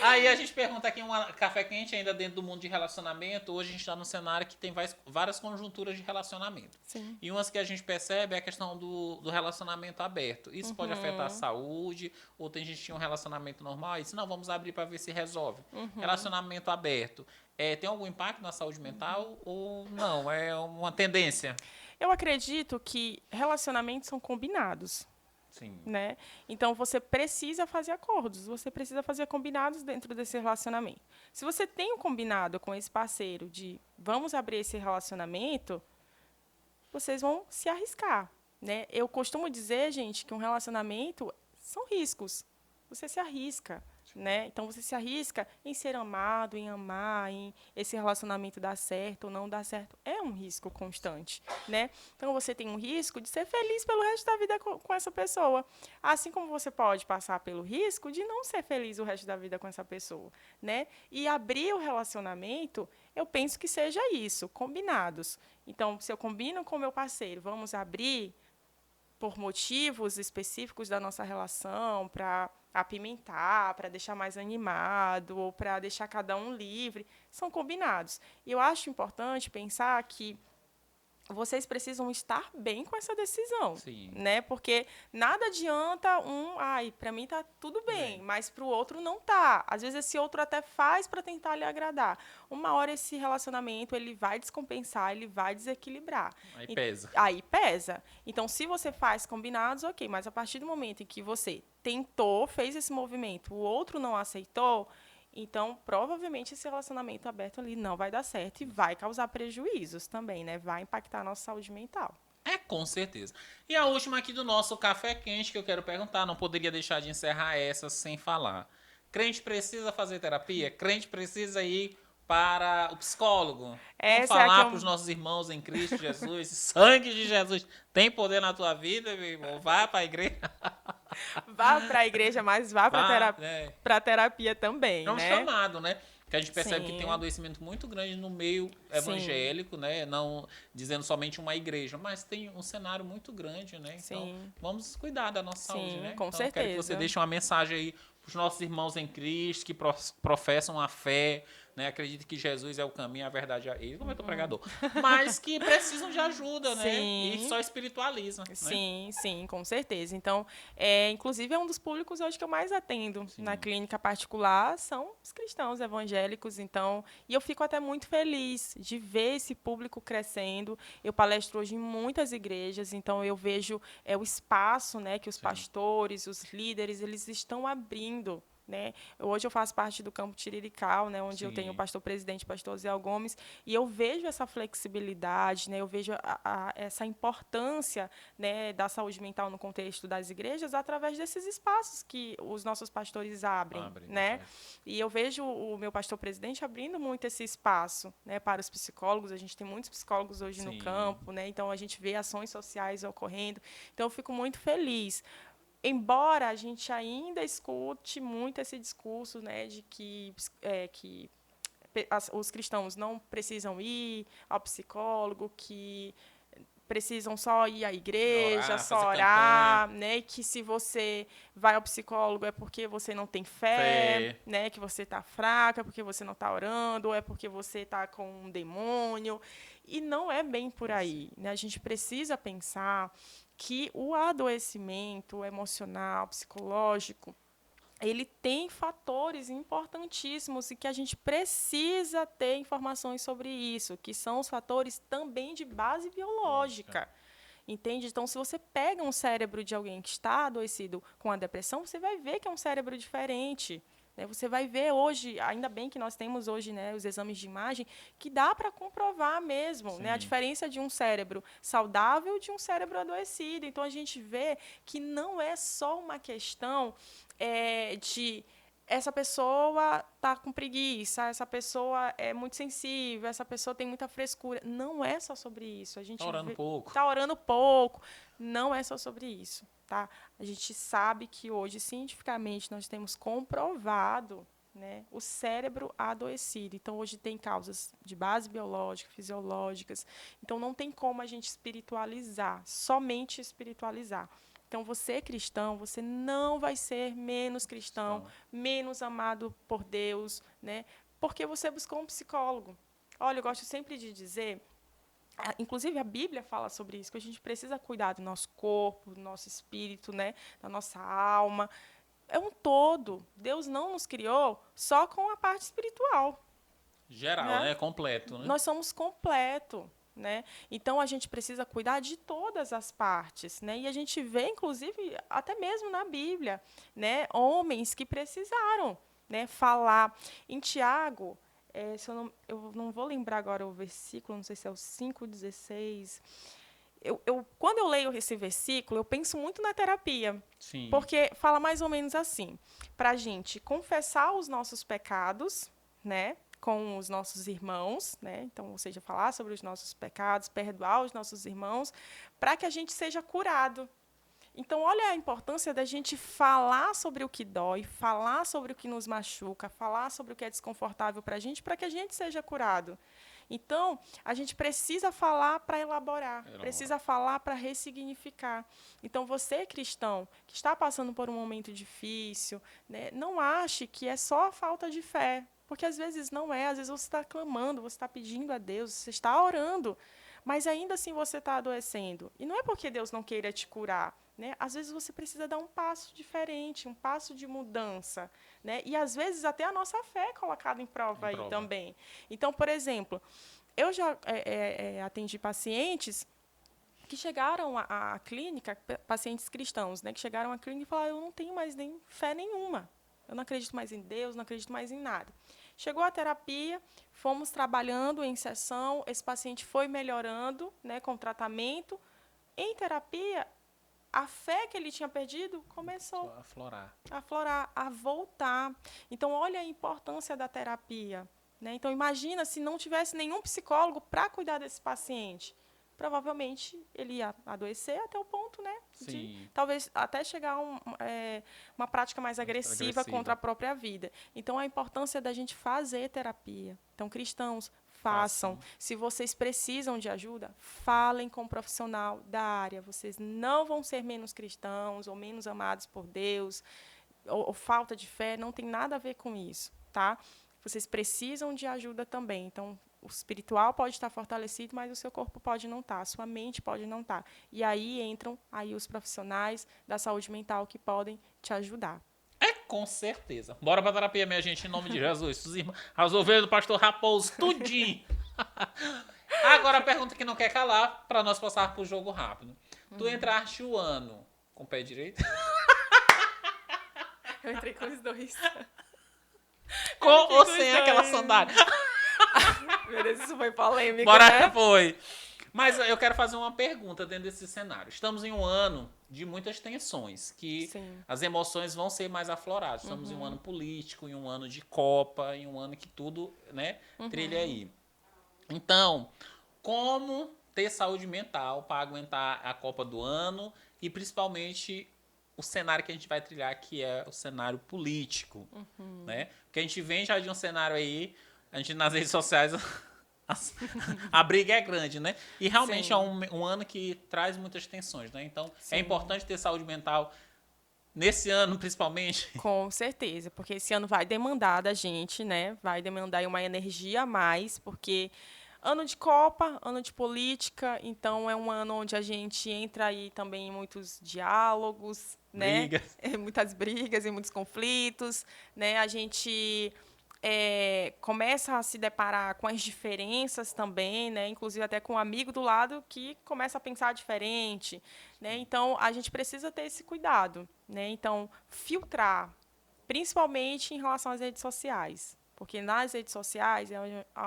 Aí a gente pergunta aqui um café quente ainda dentro do mundo de relacionamento. Hoje a gente está num cenário que tem várias conjunturas de relacionamento. Sim. E umas que a gente percebe é a questão do relacionamento aberto. Isso pode afetar a saúde, ou tem gente que tinha um relacionamento normal e disse, não, vamos abrir para ver se resolve. Relacionamento aberto. Tem algum impacto na saúde mental ou não? É uma tendência? Eu acredito que relacionamentos são combinados. Sim. Né? Então, você precisa fazer acordos, você precisa fazer combinados dentro desse relacionamento. Se você tem um combinado com esse parceiro de vamos abrir esse relacionamento, vocês vão se arriscar. Né? Eu costumo dizer, gente, que um relacionamento são riscos. Você se arrisca. Né? Então, você se arrisca em ser amado, em amar, em esse relacionamento dar certo ou não dar certo. É um risco constante. Né? Então, você tem um risco de ser feliz pelo resto da vida com essa pessoa. Assim como você pode passar pelo risco de não ser feliz o resto da vida com essa pessoa. Né? E abrir o relacionamento, eu penso que seja isso, combinados. Então, se eu combino com o meu parceiro, vamos abrir por motivos específicos da nossa relação, para apimentar, para deixar mais animado, ou para deixar cada um livre, são combinados. E eu acho importante pensar que vocês precisam estar bem com essa decisão, Sim. né? Porque nada adianta para mim tá tudo bem, mas para o outro não tá. Às vezes esse outro até faz para tentar lhe agradar. Uma hora esse relacionamento ele vai descompensar, ele vai desequilibrar. Aí pesa. Aí pesa. Então, se você faz combinados, ok, mas a partir do momento em que você tentou, fez esse movimento, o outro não aceitou, então, provavelmente, esse relacionamento aberto ali não vai dar certo e vai causar prejuízos também, né? Vai impactar a nossa saúde mental. É, com certeza. E a última aqui do nosso café quente que eu quero perguntar, não poderia deixar de encerrar essa sem falar. Crente precisa fazer terapia? Crente precisa ir para o psicólogo? Vamos falar para os nossos irmãos em Cristo Jesus. Sangue de Jesus tem poder na tua vida, meu irmão. Vá para a igreja. Vá para a igreja, mas vá para a terapia também, É um né? chamado, né? Que a gente percebe que tem um adoecimento muito grande no meio evangélico, né? Não dizendo somente uma igreja, mas tem um cenário muito grande, né? Então, vamos cuidar da nossa saúde, né? Com certeza. Quero que você deixe uma mensagem aí para os nossos irmãos em Cristo que professam a fé, né? Acreditam que Jesus é o caminho, a verdade é ele, como eu tô pregador. Mas que precisam de ajuda, né? E só espiritualiza. Sim, sim, com certeza. Então, inclusive, é um dos públicos hoje que eu mais atendo na clínica particular, são os cristãos evangélicos. Então, e eu fico até muito feliz de ver esse público crescendo. Eu palestro hoje em muitas igrejas, então eu vejo o espaço, né, que os pastores, os líderes, eles estão abrindo. Né? Hoje eu faço parte do campo Tirirical, né, onde eu tenho o pastor-presidente, pastor Zé Gomes, e eu vejo essa flexibilidade, né, eu vejo essa importância, né, da saúde mental no contexto das igrejas através desses espaços que os nossos pastores abrem. Né? E eu vejo o meu pastor-presidente abrindo muito esse espaço, né, para os psicólogos. A gente tem muitos psicólogos hoje no campo, né? Então a gente vê ações sociais ocorrendo. Então eu fico muito feliz. Embora a gente ainda escute muito esse discurso, né, de que os cristãos não precisam ir ao psicólogo, que precisam só ir à igreja, só orar, né, que se você vai ao psicólogo é porque você não tem fé. Né, que você está fraca, é porque você não está orando, ou é porque você está com um demônio. E não é bem por aí. Né? A gente precisa pensar que o adoecimento emocional, psicológico, ele tem fatores importantíssimos e que a gente precisa ter informações sobre isso, que são os fatores também de base biológica. Entende? Então, se você pega um cérebro de alguém que está adoecido com a depressão, você vai ver que é um cérebro diferente. né? Você vai ver hoje, ainda bem que nós temos hoje, né, os exames de imagem, que dá para comprovar mesmo, né, a diferença de um cérebro saudável de um cérebro adoecido. Então, a gente vê que não é só uma questão de essa pessoa está com preguiça, essa pessoa é muito sensível, essa pessoa tem muita frescura. Não é só sobre isso. A gente está orando pouco. Está orando pouco. Não é só sobre isso. Tá? A gente sabe que hoje, cientificamente, nós temos comprovado, né, o cérebro adoecido. Então, hoje tem causas de base biológica, fisiológicas. Então, não tem como a gente espiritualizar, somente espiritualizar. Então, você cristão, você não vai ser menos cristão, menos amado por Deus, né? Porque você buscou um psicólogo. Olha, eu gosto sempre de dizer, inclusive a Bíblia fala sobre isso, que a gente precisa cuidar do nosso corpo, do nosso espírito, né? Da nossa alma. É um todo. Deus não nos criou só com a parte espiritual. Geral, né? Completo, né? Nós somos completo. Né? Então, a gente precisa cuidar de todas as partes. Né? E a gente vê, inclusive, até mesmo na Bíblia, né, homens que precisaram, né, falar. Em Tiago, eu não vou lembrar agora o versículo, não sei se é o 5,16. Quando eu leio esse versículo, eu penso muito na terapia. Sim. Porque fala mais ou menos assim, para a gente confessar os nossos pecados, né, com os nossos irmãos, né? Então, ou seja, falar sobre os nossos pecados, perdoar os nossos irmãos, para que a gente seja curado. Então, olha a importância da gente falar sobre o que dói, falar sobre o que nos machuca, falar sobre o que é desconfortável para que a gente seja curado. Então, a gente precisa falar para elaborar, precisa falar para ressignificar. Então, você, cristão, que está passando por um momento difícil, né, não ache que é só falta de fé. Porque às vezes não é, às vezes você está clamando, você está pedindo a Deus, você está orando, mas ainda assim você está adoecendo. E não é porque Deus não queira te curar, né? Às vezes você precisa dar um passo diferente, um passo de mudança, né? E às vezes até a nossa fé é colocada em prova aí também. Então, por exemplo, eu já atendi pacientes que chegaram à clínica, pacientes cristãos, né? Que chegaram à clínica e falaram: eu não tenho mais nem fé nenhuma. Eu não acredito mais em Deus, não acredito mais em nada. Chegou a terapia, fomos trabalhando em sessão, esse paciente foi melhorando, né, com tratamento. Em terapia, a fé que ele tinha perdido começou a aflorar, a voltar. Então, olha a importância da terapia. Né? Então, imagina se não tivesse nenhum psicólogo para cuidar desse paciente. Provavelmente ele ia adoecer até o ponto, né, de talvez até chegar a uma prática mais agressiva contra a própria vida. Então, a importância da gente fazer terapia. Então, cristãos, façam. Se vocês precisam de ajuda, falem com um profissional da área. Vocês não vão ser menos cristãos ou menos amados por Deus, ou falta de fé, não tem nada a ver com isso, tá? Vocês precisam de ajuda também. Então, o espiritual pode estar fortalecido, mas o seu corpo pode não estar, a sua mente pode não estar. E aí entram aí os profissionais da saúde mental que podem te ajudar. Com certeza. Bora pra terapia, minha gente, em nome de Jesus. As ovelhas do pastor Raposo, tudinho. Agora a pergunta que não quer calar, para nós passar pro jogo rápido. Tu entraste o ano com o pé direito? Eu entrei com os dois. Com ou sem aquela sandália? Meu Deus, isso foi polêmico, Bora, né? Foi. Mas eu quero fazer uma pergunta dentro desse cenário. Estamos em um ano de muitas tensões, que as emoções vão ser mais afloradas. Estamos em um ano político, em um ano de Copa, em um ano que tudo, né, trilha aí. Então, como ter saúde mental para aguentar a Copa do ano e principalmente o cenário que a gente vai trilhar, que é o cenário político, né? Porque a gente vem já de um cenário aí, a gente nas redes sociais... A briga é grande, né? E realmente é um ano que traz muitas tensões, né? Então, é importante ter saúde mental nesse ano, principalmente. Com certeza, porque esse ano vai demandar da gente, né? Vai demandar uma energia a mais, porque ano de Copa, ano de política, então é um ano onde a gente entra aí também em muitos diálogos, né? Muitas brigas e muitos conflitos, né? A gente... começa a se deparar com as diferenças também, né? Inclusive até com um amigo do lado que começa a pensar diferente, né? Então, a gente precisa ter esse cuidado, né? Então, filtrar, principalmente em relação às redes sociais. Porque nas redes sociais é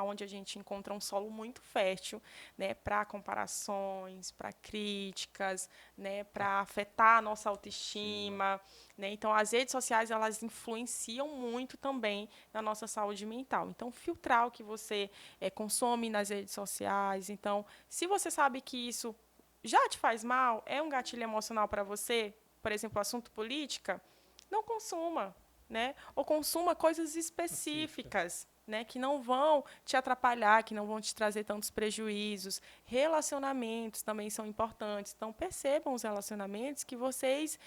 onde a gente encontra um solo muito fértil, né, para comparações, para críticas, né, para afetar a nossa autoestima, né? Então, as redes sociais elas influenciam muito também na nossa saúde mental. Então, filtrar o que você consome nas redes sociais. Então, se você sabe que isso já te faz mal, é um gatilho emocional para você, por exemplo, assunto política, não consuma. Né? Ou consuma coisas específicas, né? Que não vão te atrapalhar, que não vão te trazer tantos prejuízos. Relacionamentos também são importantes. Então, percebam os relacionamentos que vocês...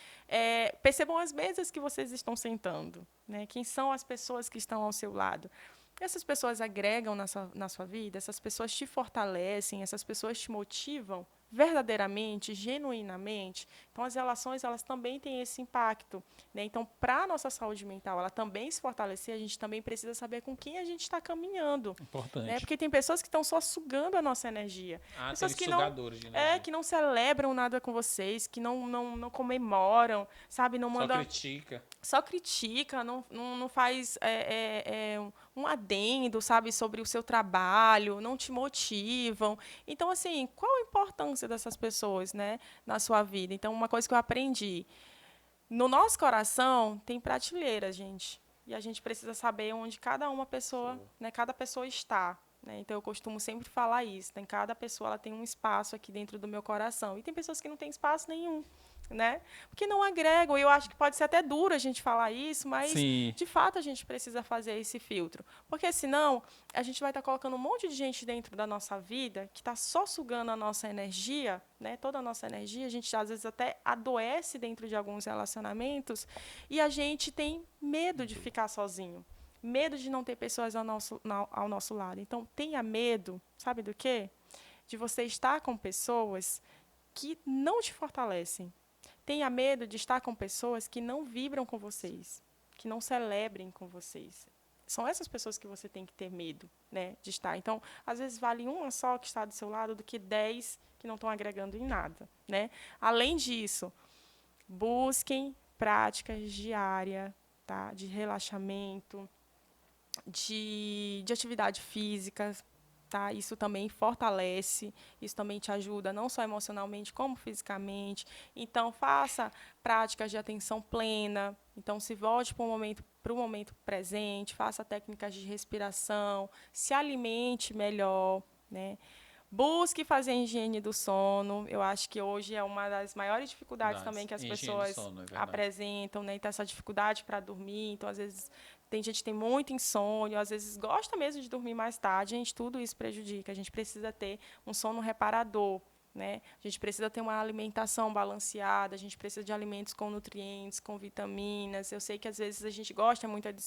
percebam as mesas que vocês estão sentando. Né? Quem são as pessoas que estão ao seu lado. Essas pessoas agregam na sua vida, essas pessoas te fortalecem, essas pessoas te motivam verdadeiramente, genuinamente. Então, as relações elas também têm esse impacto. Né? Então, para a nossa saúde mental ela também se fortalecer, a gente também precisa saber com quem a gente está caminhando. Importante. Né? Porque tem pessoas que estão só sugando a nossa energia. Pessoas que sugadores de energia. que não celebram nada com vocês, que não comemoram, sabe? Não mandam... Só critica, não faz um adendo, sabe, sobre o seu trabalho, não te motivam. Então, assim, qual a importância dessas pessoas, né, na sua vida? Então, uma coisa que eu aprendi, no nosso coração tem prateleira, gente. E a gente precisa saber onde cada pessoa está. Né? Então, eu costumo sempre falar isso. Cada pessoa ela tem um espaço aqui dentro do meu coração. E tem pessoas que não têm espaço nenhum. Né? Porque não agregam. Eu acho que pode ser até duro a gente falar isso, mas, de fato, a gente precisa fazer esse filtro. Porque, senão, a gente vai estar colocando um monte de gente dentro da nossa vida que está só sugando a nossa energia, né? Toda a nossa energia. A gente, às vezes, até adoece dentro de alguns relacionamentos e a gente tem medo de ficar sozinho. Medo de não ter pessoas ao nosso lado. Então, tenha medo, sabe do quê? De você estar com pessoas que não te fortalecem. Tenha medo de estar com pessoas que não vibram com vocês, que não celebrem com vocês. São essas pessoas que você tem que ter medo, né, de estar. Então, às vezes, vale uma só que está do seu lado do que 10 que não estão agregando em nada. Né? Além disso, busquem práticas diárias, tá, de relaxamento, de atividade física. Tá? Isso também fortalece, isso também te ajuda, não só emocionalmente, como fisicamente. Então, faça práticas de atenção plena. Então, se volte para o momento presente, faça técnicas de respiração, se alimente melhor. Né? Busque fazer a higiene do sono. Eu acho que hoje é uma das maiores dificuldades também que as pessoas apresentam. Né? Então, essa dificuldade para dormir. Então, às vezes... Tem gente que tem muito insônia, às vezes gosta mesmo de dormir mais tarde, gente, tudo isso prejudica. A gente precisa ter um sono reparador, né? A gente precisa ter uma alimentação balanceada, a gente precisa de alimentos com nutrientes, com vitaminas. Eu sei que às vezes a gente gosta muito de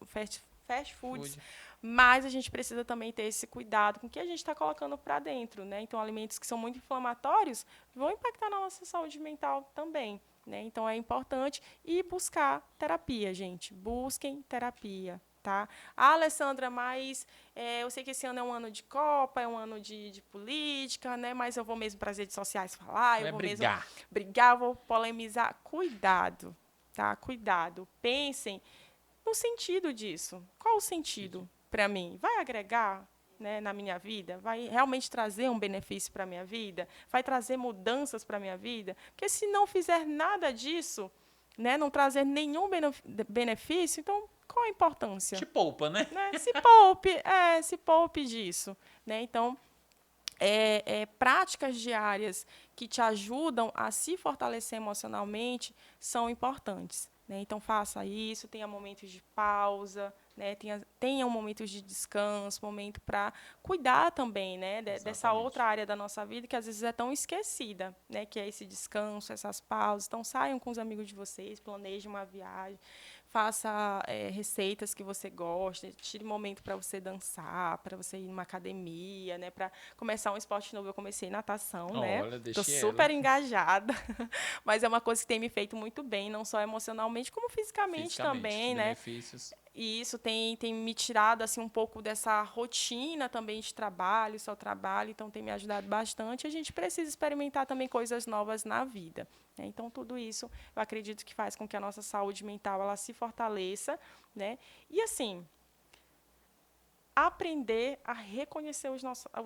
fast foods, mas a gente precisa também ter esse cuidado com o que a gente está colocando para dentro, né? Então, alimentos que são muito inflamatórios vão impactar na nossa saúde mental também. Né? Então, é importante ir buscar terapia, gente. Busquem terapia, tá? Alessandra, mas eu sei que esse ano é um ano de Copa, é um ano de política, né? Mas eu vou mesmo para as redes sociais falar, eu vou mesmo brigar, vou polemizar. Cuidado, tá? Cuidado. Pensem no sentido disso. Qual o sentido para mim? Vai agregar? Né, na minha vida, vai realmente trazer um benefício para a minha vida, vai trazer mudanças para a minha vida, porque se não fizer nada disso, né, não trazer nenhum benefício, então qual a importância? Te poupa, né? Se poupe disso. Né? Então, práticas diárias que te ajudam a se fortalecer emocionalmente são importantes. Né? Então, faça isso, tenha momentos de pausa, né? Tenha momentos de descanso, momento para cuidar também, né? Dessa outra área da nossa vida que às vezes é tão esquecida, né? Que é esse descanso, essas pausas. Então, saiam com os amigos de vocês, planejem uma viagem, faça receitas que você gosta, tire momento para você dançar, para você ir numa academia, né? Para começar um esporte novo. Eu comecei natação, né? Estou super engajada, mas é uma coisa que tem me feito muito bem, não só emocionalmente, como fisicamente também, né? E isso tem me tirado assim, um pouco dessa rotina também de trabalho, só trabalho, então tem me ajudado bastante. A gente precisa experimentar também coisas novas na vida, né? Então, tudo isso eu acredito que faz com que a nossa saúde mental ela se fortaleça, né? E, assim, aprender a reconhecer os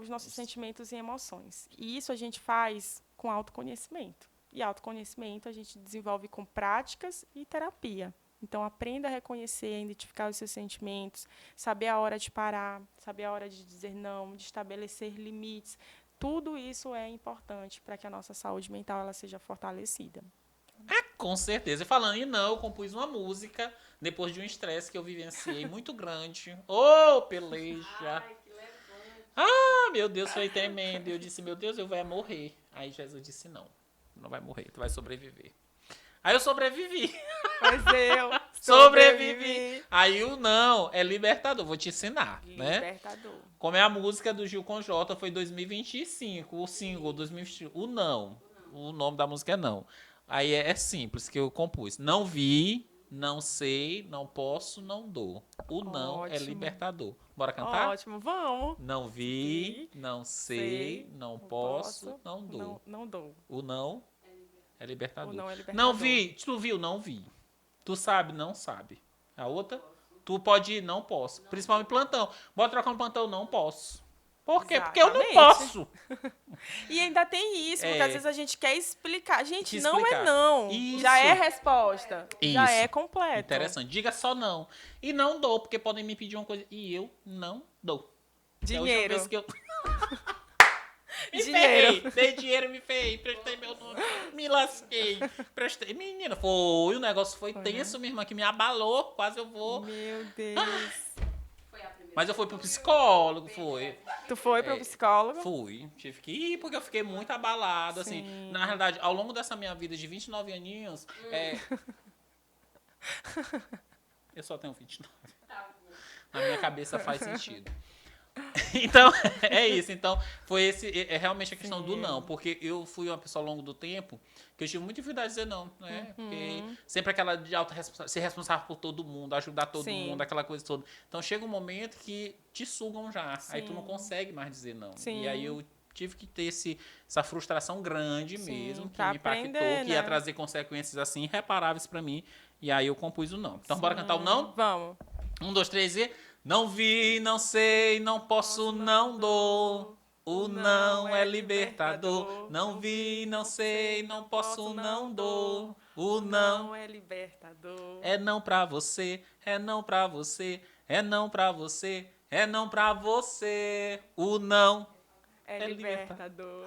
nossos sentimentos e emoções. E isso a gente faz com autoconhecimento. E autoconhecimento a gente desenvolve com práticas e terapia. Então, aprenda a reconhecer, a identificar os seus sentimentos, saber a hora de parar, saber a hora de dizer não, de estabelecer limites. Tudo isso é importante para que a nossa saúde mental ela seja fortalecida. Com certeza. E falando em não, eu compus uma música depois de um estresse que eu vivenciei muito grande. Ô, peleja! Ah, meu Deus, foi tremendo. Eu disse, meu Deus, eu vou morrer. Aí Jesus disse, não, não vai morrer, tu vai sobreviver. Aí eu sobrevivi. Mas eu Sobrevivi. Aí o não é libertador. Vou te ensinar, né? Libertador. Como é a música do Gil com J, foi 2025. O single 2025. O não. O nome da música é não. Aí é simples que eu compus. Não vi, não sei, não posso, não dou. O não é libertador. Bora cantar? Ótimo, vamos. Não vi, não sei, não posso, não dou. Não dou. O não é libertador. O não é libertador. Não vi, tu viu? Não vi. Tu sabe? Não sabe. A outra? Tu pode ir? Não posso. Principalmente plantão. Bora trocar um plantão? Não posso. Por quê? Porque eu não posso. E ainda tem isso, porque às vezes a gente quer explicar. Gente, não explicar. é não. Isso. Já é resposta. Isso. Já é completo. Interessante. Diga só não. E não dou, porque podem me pedir uma coisa e eu não dou. Dinheiro. É a última vez que eu... Me Dinheiro. ferrei, dei dinheiro, me ferrei, prestei meu nome, me lasquei, prestei. Menina, foi, o negócio foi tenso, minha irmã, que me abalou, quase eu vou. Meu Deus. Mas eu fui pro psicólogo, foi. Tu foi pro psicólogo? Fui, tive que ir, porque eu fiquei muito abalado, assim. Na realidade, ao longo dessa minha vida de 29 aninhos, eu só tenho 29. Na minha cabeça faz sentido. Então, é isso. Então, foi realmente a questão do não. Porque eu fui uma pessoa ao longo do tempo que eu tive muita dificuldade de dizer não, né? Porque sempre aquela de ser responsável por todo mundo, ajudar todo mundo, aquela coisa toda. Então, chega um momento que te sugam já. Aí tu não consegue mais dizer não. E aí eu tive que ter essa frustração grande mesmo, que me impactou, que ia trazer consequências assim irreparáveis pra mim. E aí eu compus o não. Então, bora cantar o não? Vamos. 1, 2, 3 e... Não vi, não sei, não posso, não dou. O não é libertador. Não vi, não sei, não posso, não dou. O não é libertador. É não pra você, é não pra você, é não pra você, é não pra você. O não é libertador.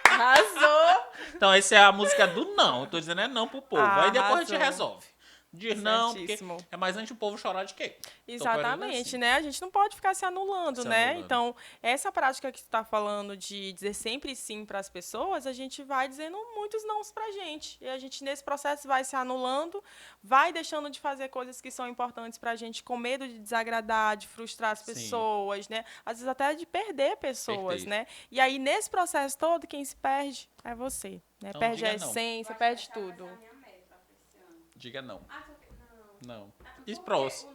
Arrasou! Então, essa é a música do não. Eu tô dizendo é não pro povo. Aí depois a gente resolve. Diz não, porque é mais antes o povo chorar de quê? Exatamente, assim, né? A gente não pode ficar se anulando, né? Então, essa prática que tu tá falando de dizer sempre sim para as pessoas, a gente vai dizendo muitos nãos pra gente. E a gente, nesse processo, vai se anulando, vai deixando de fazer coisas que são importantes pra gente, com medo de desagradar, de frustrar as pessoas, né? Às vezes até de perder pessoas, né? E aí, nesse processo todo, quem se perde é você, né? Então, perde a essência, perde tudo. Diga não. Não. E próximo.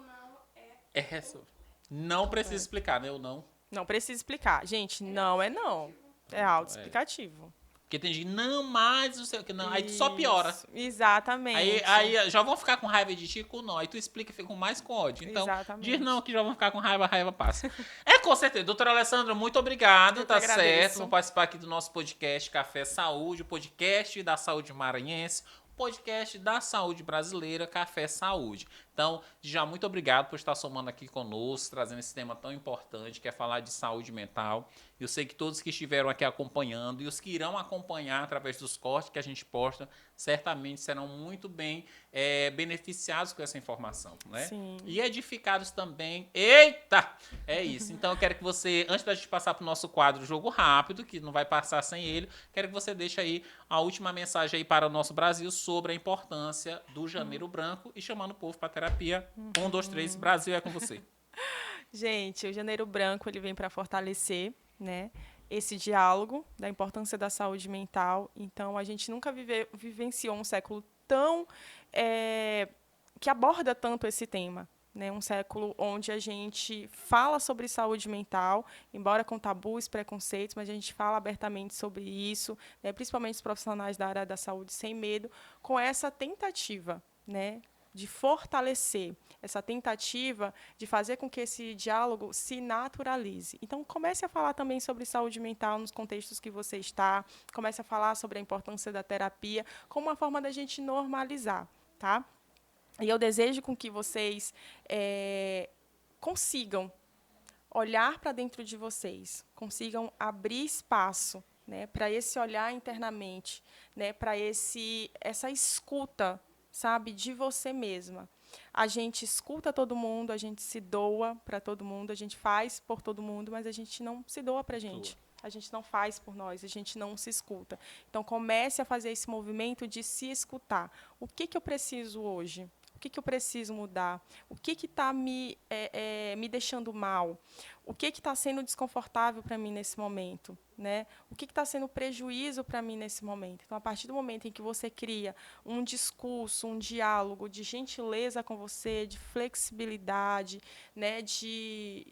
Não precisa explicar, né? O não. Não precisa explicar. Gente, não é não. É autoexplicativo. Porque tem gente, não, mas não sei o que, não. Aí tu só piora. Exatamente. Aí já vão ficar com raiva de ti com não. Aí tu explica e fica com mais com ódio. Então, diz não que já vão ficar com raiva, a raiva passa. Com certeza. Doutora Alessandra, muito obrigado, tá certo? Por participar aqui do nosso podcast Café Saúde, o podcast da saúde maranhense. Podcast da saúde brasileira, Café Saúde. Então, já muito obrigado por estar somando aqui conosco, trazendo esse tema tão importante, que é falar de saúde mental. Eu sei que todos que estiveram aqui acompanhando e os que irão acompanhar através dos cortes que a gente posta, certamente serão muito bem beneficiados com essa informação, né? Sim. E edificados também. Eita! É isso. Então, eu quero que você, antes da gente passar para o nosso quadro Jogo Rápido, que não vai passar sem ele, quero que você deixe aí a última mensagem aí para o nosso Brasil sobre a importância do Janeiro Branco e chamando o povo para terapia. 1, 2, 3, Brasil é com você. Gente, o Janeiro Branco ele vem para fortalecer, né, esse diálogo da importância da saúde mental. Então, a gente nunca vivenciou um século tão que aborda tanto esse tema, né? Um século onde a gente fala sobre saúde mental, embora com tabus, preconceitos, mas a gente fala abertamente sobre isso, né? Principalmente os profissionais da área da saúde sem medo, com essa tentativa, né? De fortalecer, essa tentativa de fazer com que esse diálogo se naturalize. Então, comece a falar também sobre saúde mental nos contextos que você está, comece a falar sobre a importância da terapia, como uma forma da gente normalizar, tá? E eu desejo com que vocês consigam olhar para dentro de vocês, consigam abrir espaço, né, para esse olhar internamente, né, para essa escuta, sabe, de você mesma. A gente escuta todo mundo, a gente se doa para todo mundo, a gente faz por todo mundo, mas a gente não se doa para a gente. A gente não faz por nós, a gente não se escuta. Então, comece a fazer esse movimento de se escutar. O que eu preciso hoje? O que eu preciso mudar? O que está me deixando mal? O que está sendo desconfortável para mim nesse momento? Né? O que está sendo prejuízo para mim nesse momento? Então, a partir do momento em que você cria um discurso, um diálogo de gentileza com você, de flexibilidade, né? de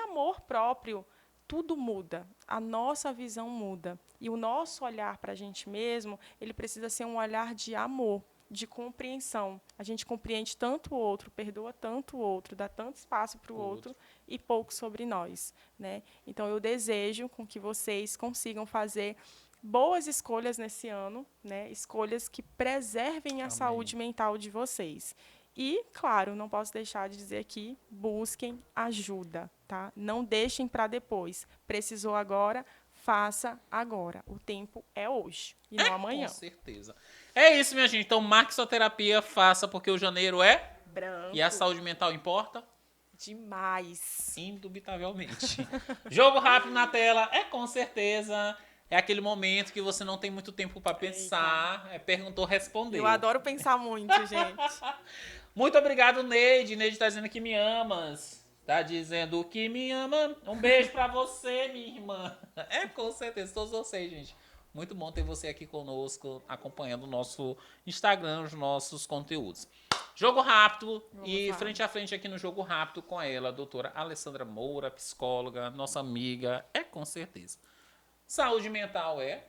amor próprio, tudo muda, a nossa visão muda. E o nosso olhar para a gente mesmo, ele precisa ser um olhar de amor, de compreensão. A gente compreende tanto o outro, perdoa tanto o outro, dá tanto espaço para o outro e pouco sobre nós, né? Então, eu desejo com que vocês consigam fazer boas escolhas nesse ano, né? Escolhas que preservem a saúde mental de vocês. E, claro, não posso deixar de dizer que busquem ajuda, tá? Não deixem para depois. Precisou agora, faça agora. O tempo é hoje e não amanhã. Com certeza. É isso, minha gente. Então, marque sua terapia, faça, porque o janeiro é branco. E a saúde mental importa? Demais. Indubitavelmente. Jogo rápido na tela é com certeza. É aquele momento que você não tem muito tempo para pensar. Perguntou, respondeu. Eu adoro pensar muito, gente. Muito obrigado, Neide. Neide tá dizendo que me amas. Tá dizendo que me ama. Um beijo pra você, minha irmã. É, com certeza. Todos vocês, gente. Muito bom ter você aqui conosco, acompanhando o nosso Instagram, os nossos conteúdos. Jogo rápido. Frente a frente aqui no Jogo Rápido com ela, a doutora Alessandra Moura, psicóloga, nossa amiga. É, com certeza. Saúde mental é?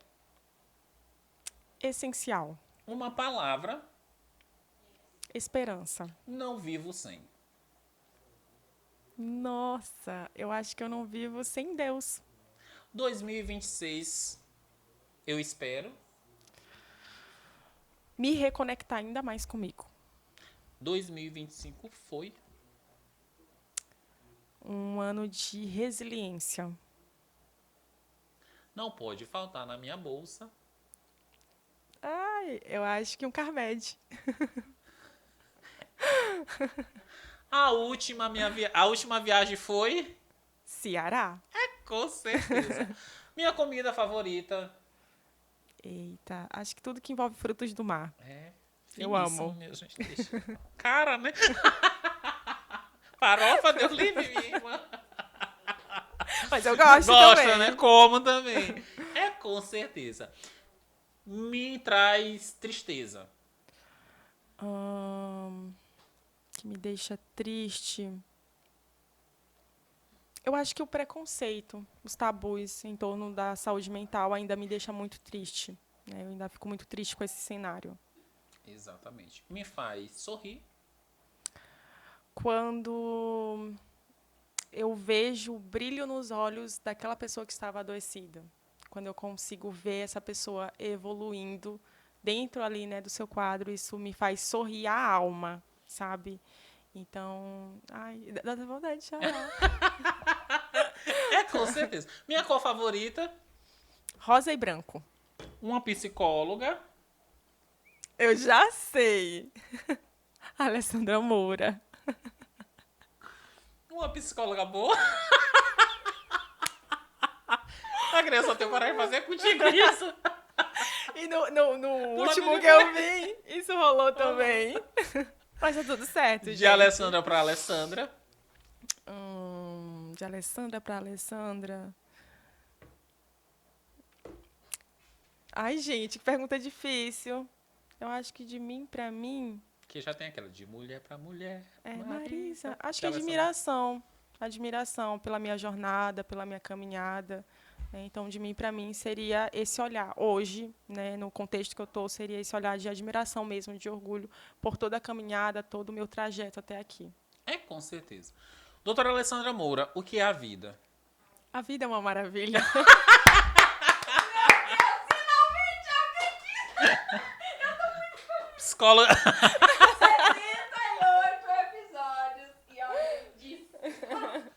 Essencial. Uma palavra. Esperança. Não vivo sem. Nossa, eu acho que eu não vivo sem Deus. 2026, eu espero. Me reconectar ainda mais comigo. 2025 foi. Um ano de resiliência. Não pode faltar na minha bolsa. Ai, eu acho que um Carmed. A última viagem foi? Ceará. Com certeza. Minha comida favorita? Eita, acho que tudo que envolve frutos do mar. Eu amo. Mesmo, gente. Cara, né? Farofa, Deus livre, minha irmã. Mas eu gosto Gosta, também. né? Como também. Com certeza. Me traz tristeza. Que me deixa triste. Eu acho que o preconceito, os tabus em torno da saúde mental ainda me deixa muito triste. Eu ainda fico muito triste com esse cenário. Exatamente. Me faz sorrir. Quando eu vejo o brilho nos olhos daquela pessoa que estava adoecida. Quando eu consigo ver essa pessoa evoluindo dentro ali, né, do seu quadro, isso me faz sorrir a alma, sabe? Então, dá vontade de chorar. Com certeza. Minha cor favorita? Rosa e branco. Uma psicóloga. Eu já sei. Alessandra Moura. Uma psicóloga boa. A criança tem coragem de fazer contigo isso. E no último que eu vi, isso rolou também. Mas tá tudo certo, gente. De Alessandra para Alessandra. De Alessandra para Alessandra. Ai, gente, que pergunta difícil. Eu acho que de mim para mim... Que já tem aquela de mulher pra mulher. Marisa. Acho que admiração. Admiração pela minha jornada, pela minha caminhada. Então, de mim para mim, seria esse olhar. Hoje, né, no contexto que eu estou, seria esse olhar de admiração mesmo, de orgulho por toda a caminhada, todo o meu trajeto até aqui. Com certeza. Doutora Alessandra Moura, o que é a vida? A vida é uma maravilha. Psicóloga. 78 episódios e alguém disse.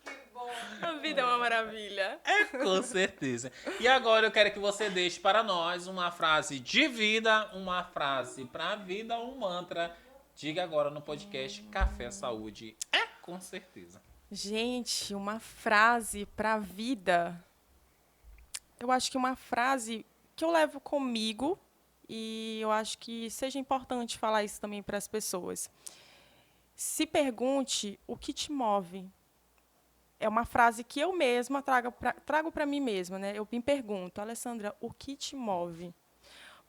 Que bom. A vida é uma maravilha. Com certeza. E agora eu quero que você deixe para nós uma frase de vida, uma frase para a vida, um mantra. Diga agora no podcast Café Saúde. Com certeza. Gente, uma frase para a vida. Eu acho que uma frase que eu levo comigo e eu acho que seja importante falar isso também para as pessoas. Se pergunte o que te move. É uma frase que eu mesma trago para mim mesma, né? Eu me pergunto, Alessandra, o que te move?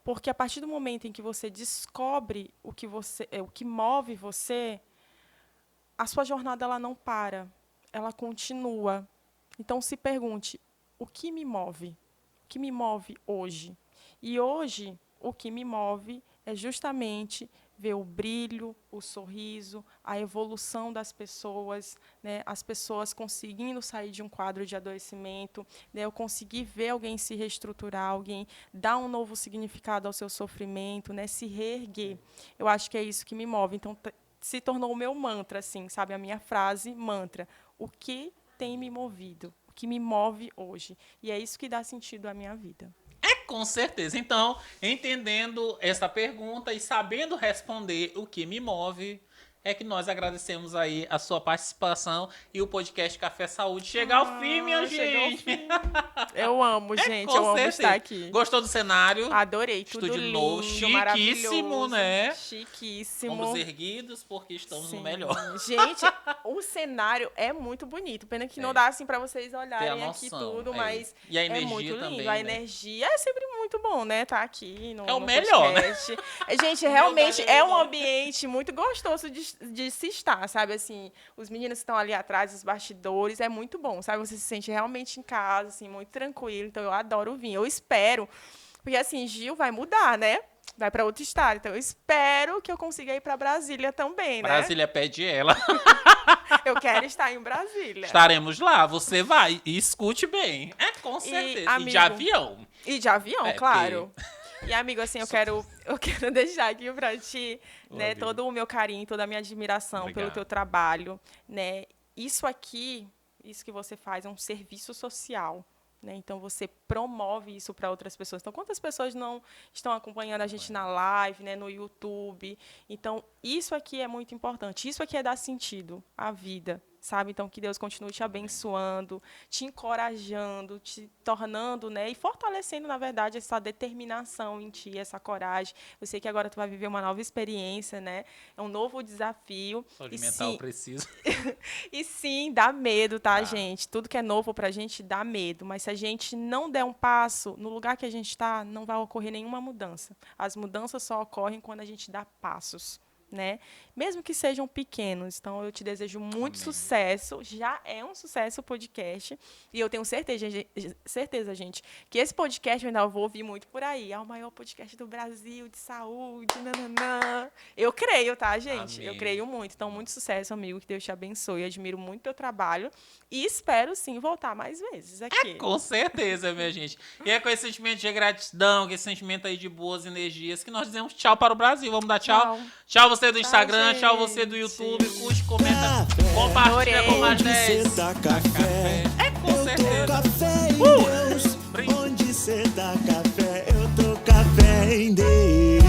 Porque a partir do momento em que você descobre o que move você, a sua jornada ela não para, ela continua. Então se pergunte, o que me move? O que me move hoje? E hoje, o que me move é justamente ver o brilho, o sorriso, a evolução das pessoas, né? As pessoas conseguindo sair de um quadro de adoecimento, né? Eu conseguir ver alguém se reestruturar, alguém dar um novo significado ao seu sofrimento, né? Se reerguer. Eu acho que é isso que me move. Então, se tornou o meu mantra, assim, sabe? A minha frase mantra. O que tem me movido? O que me move hoje? E é isso que dá sentido à minha vida. Com certeza. Então, entendendo essa pergunta e sabendo responder o que me move, é que nós agradecemos aí a sua participação e o podcast Café Saúde chega ao fim, minha gente. Eu amo, gente. Eu amo estar aqui. Gostou do cenário? Adorei. Tudo Estúdio lindo, novo, chiquíssimo, né? Chiquíssimo. Fomos erguidos porque estamos no melhor. Gente, o cenário é muito bonito. Pena que não dá assim pra vocês olharem aqui tudo, mas e a energia é muito lindo. também, A energia é sempre muito bom, né? Tá aqui no melhor, podcast, né? Gente, realmente é um ambiente muito gostoso de se estar, sabe? Assim, os meninos que estão ali atrás, os bastidores, é muito bom, sabe? Você se sente realmente em casa, assim, muito tranquilo. Então, eu adoro vir. Eu espero, porque assim, Gil vai mudar, né? Vai para outro estado. Então, eu espero que eu consiga ir para Brasília também, né? Brasília pede ela. Eu quero estar em Brasília. Estaremos lá, você vai. E escute bem. Com certeza. Amigo, e de avião. E de avião, claro. E, amigo, assim, eu quero deixar aqui pra ti, né, todo o meu carinho, toda a minha admiração pelo teu trabalho, né? Isso que você faz é um serviço social, né? Então, você promove isso para outras pessoas. Então, quantas pessoas não estão acompanhando a gente na live, né, no YouTube? Então, isso aqui é muito importante. Isso aqui é dar sentido à vida, sabe? Então, que Deus continue te abençoando, te encorajando, te tornando, né? E fortalecendo, na verdade, essa determinação em ti, essa coragem. Eu sei que agora tu vai viver uma nova experiência, né? É um novo desafio. Saúde mental eu preciso. E sim, dá medo, tá, gente? Tudo que é novo pra gente dá medo. Mas se a gente não der um passo, no lugar que a gente está, não vai ocorrer nenhuma mudança. As mudanças só ocorrem quando a gente dá passos, né? Mesmo que sejam pequenos. Então, eu te desejo muito sucesso. Já é um sucesso o podcast. E eu tenho certeza, gente, que esse podcast eu ainda vou ouvir muito por aí. É o maior podcast do Brasil de saúde. Nananã. Eu creio, tá, gente? Amém. Eu creio muito. Então, muito sucesso, amigo. Que Deus te abençoe. Eu admiro muito o teu trabalho. E espero, sim, voltar mais vezes aqui. Com certeza, minha gente. E é com esse sentimento de gratidão, com esse sentimento aí de boas energias, que nós dizemos tchau para o Brasil. Vamos dar tchau? Tchau você do Instagram, tchau você do YouTube. Curte, comenta, compartilha com mais 10. Café. Com certeza. Café em Deus. Onde cê dá café, eu tô café em Deus.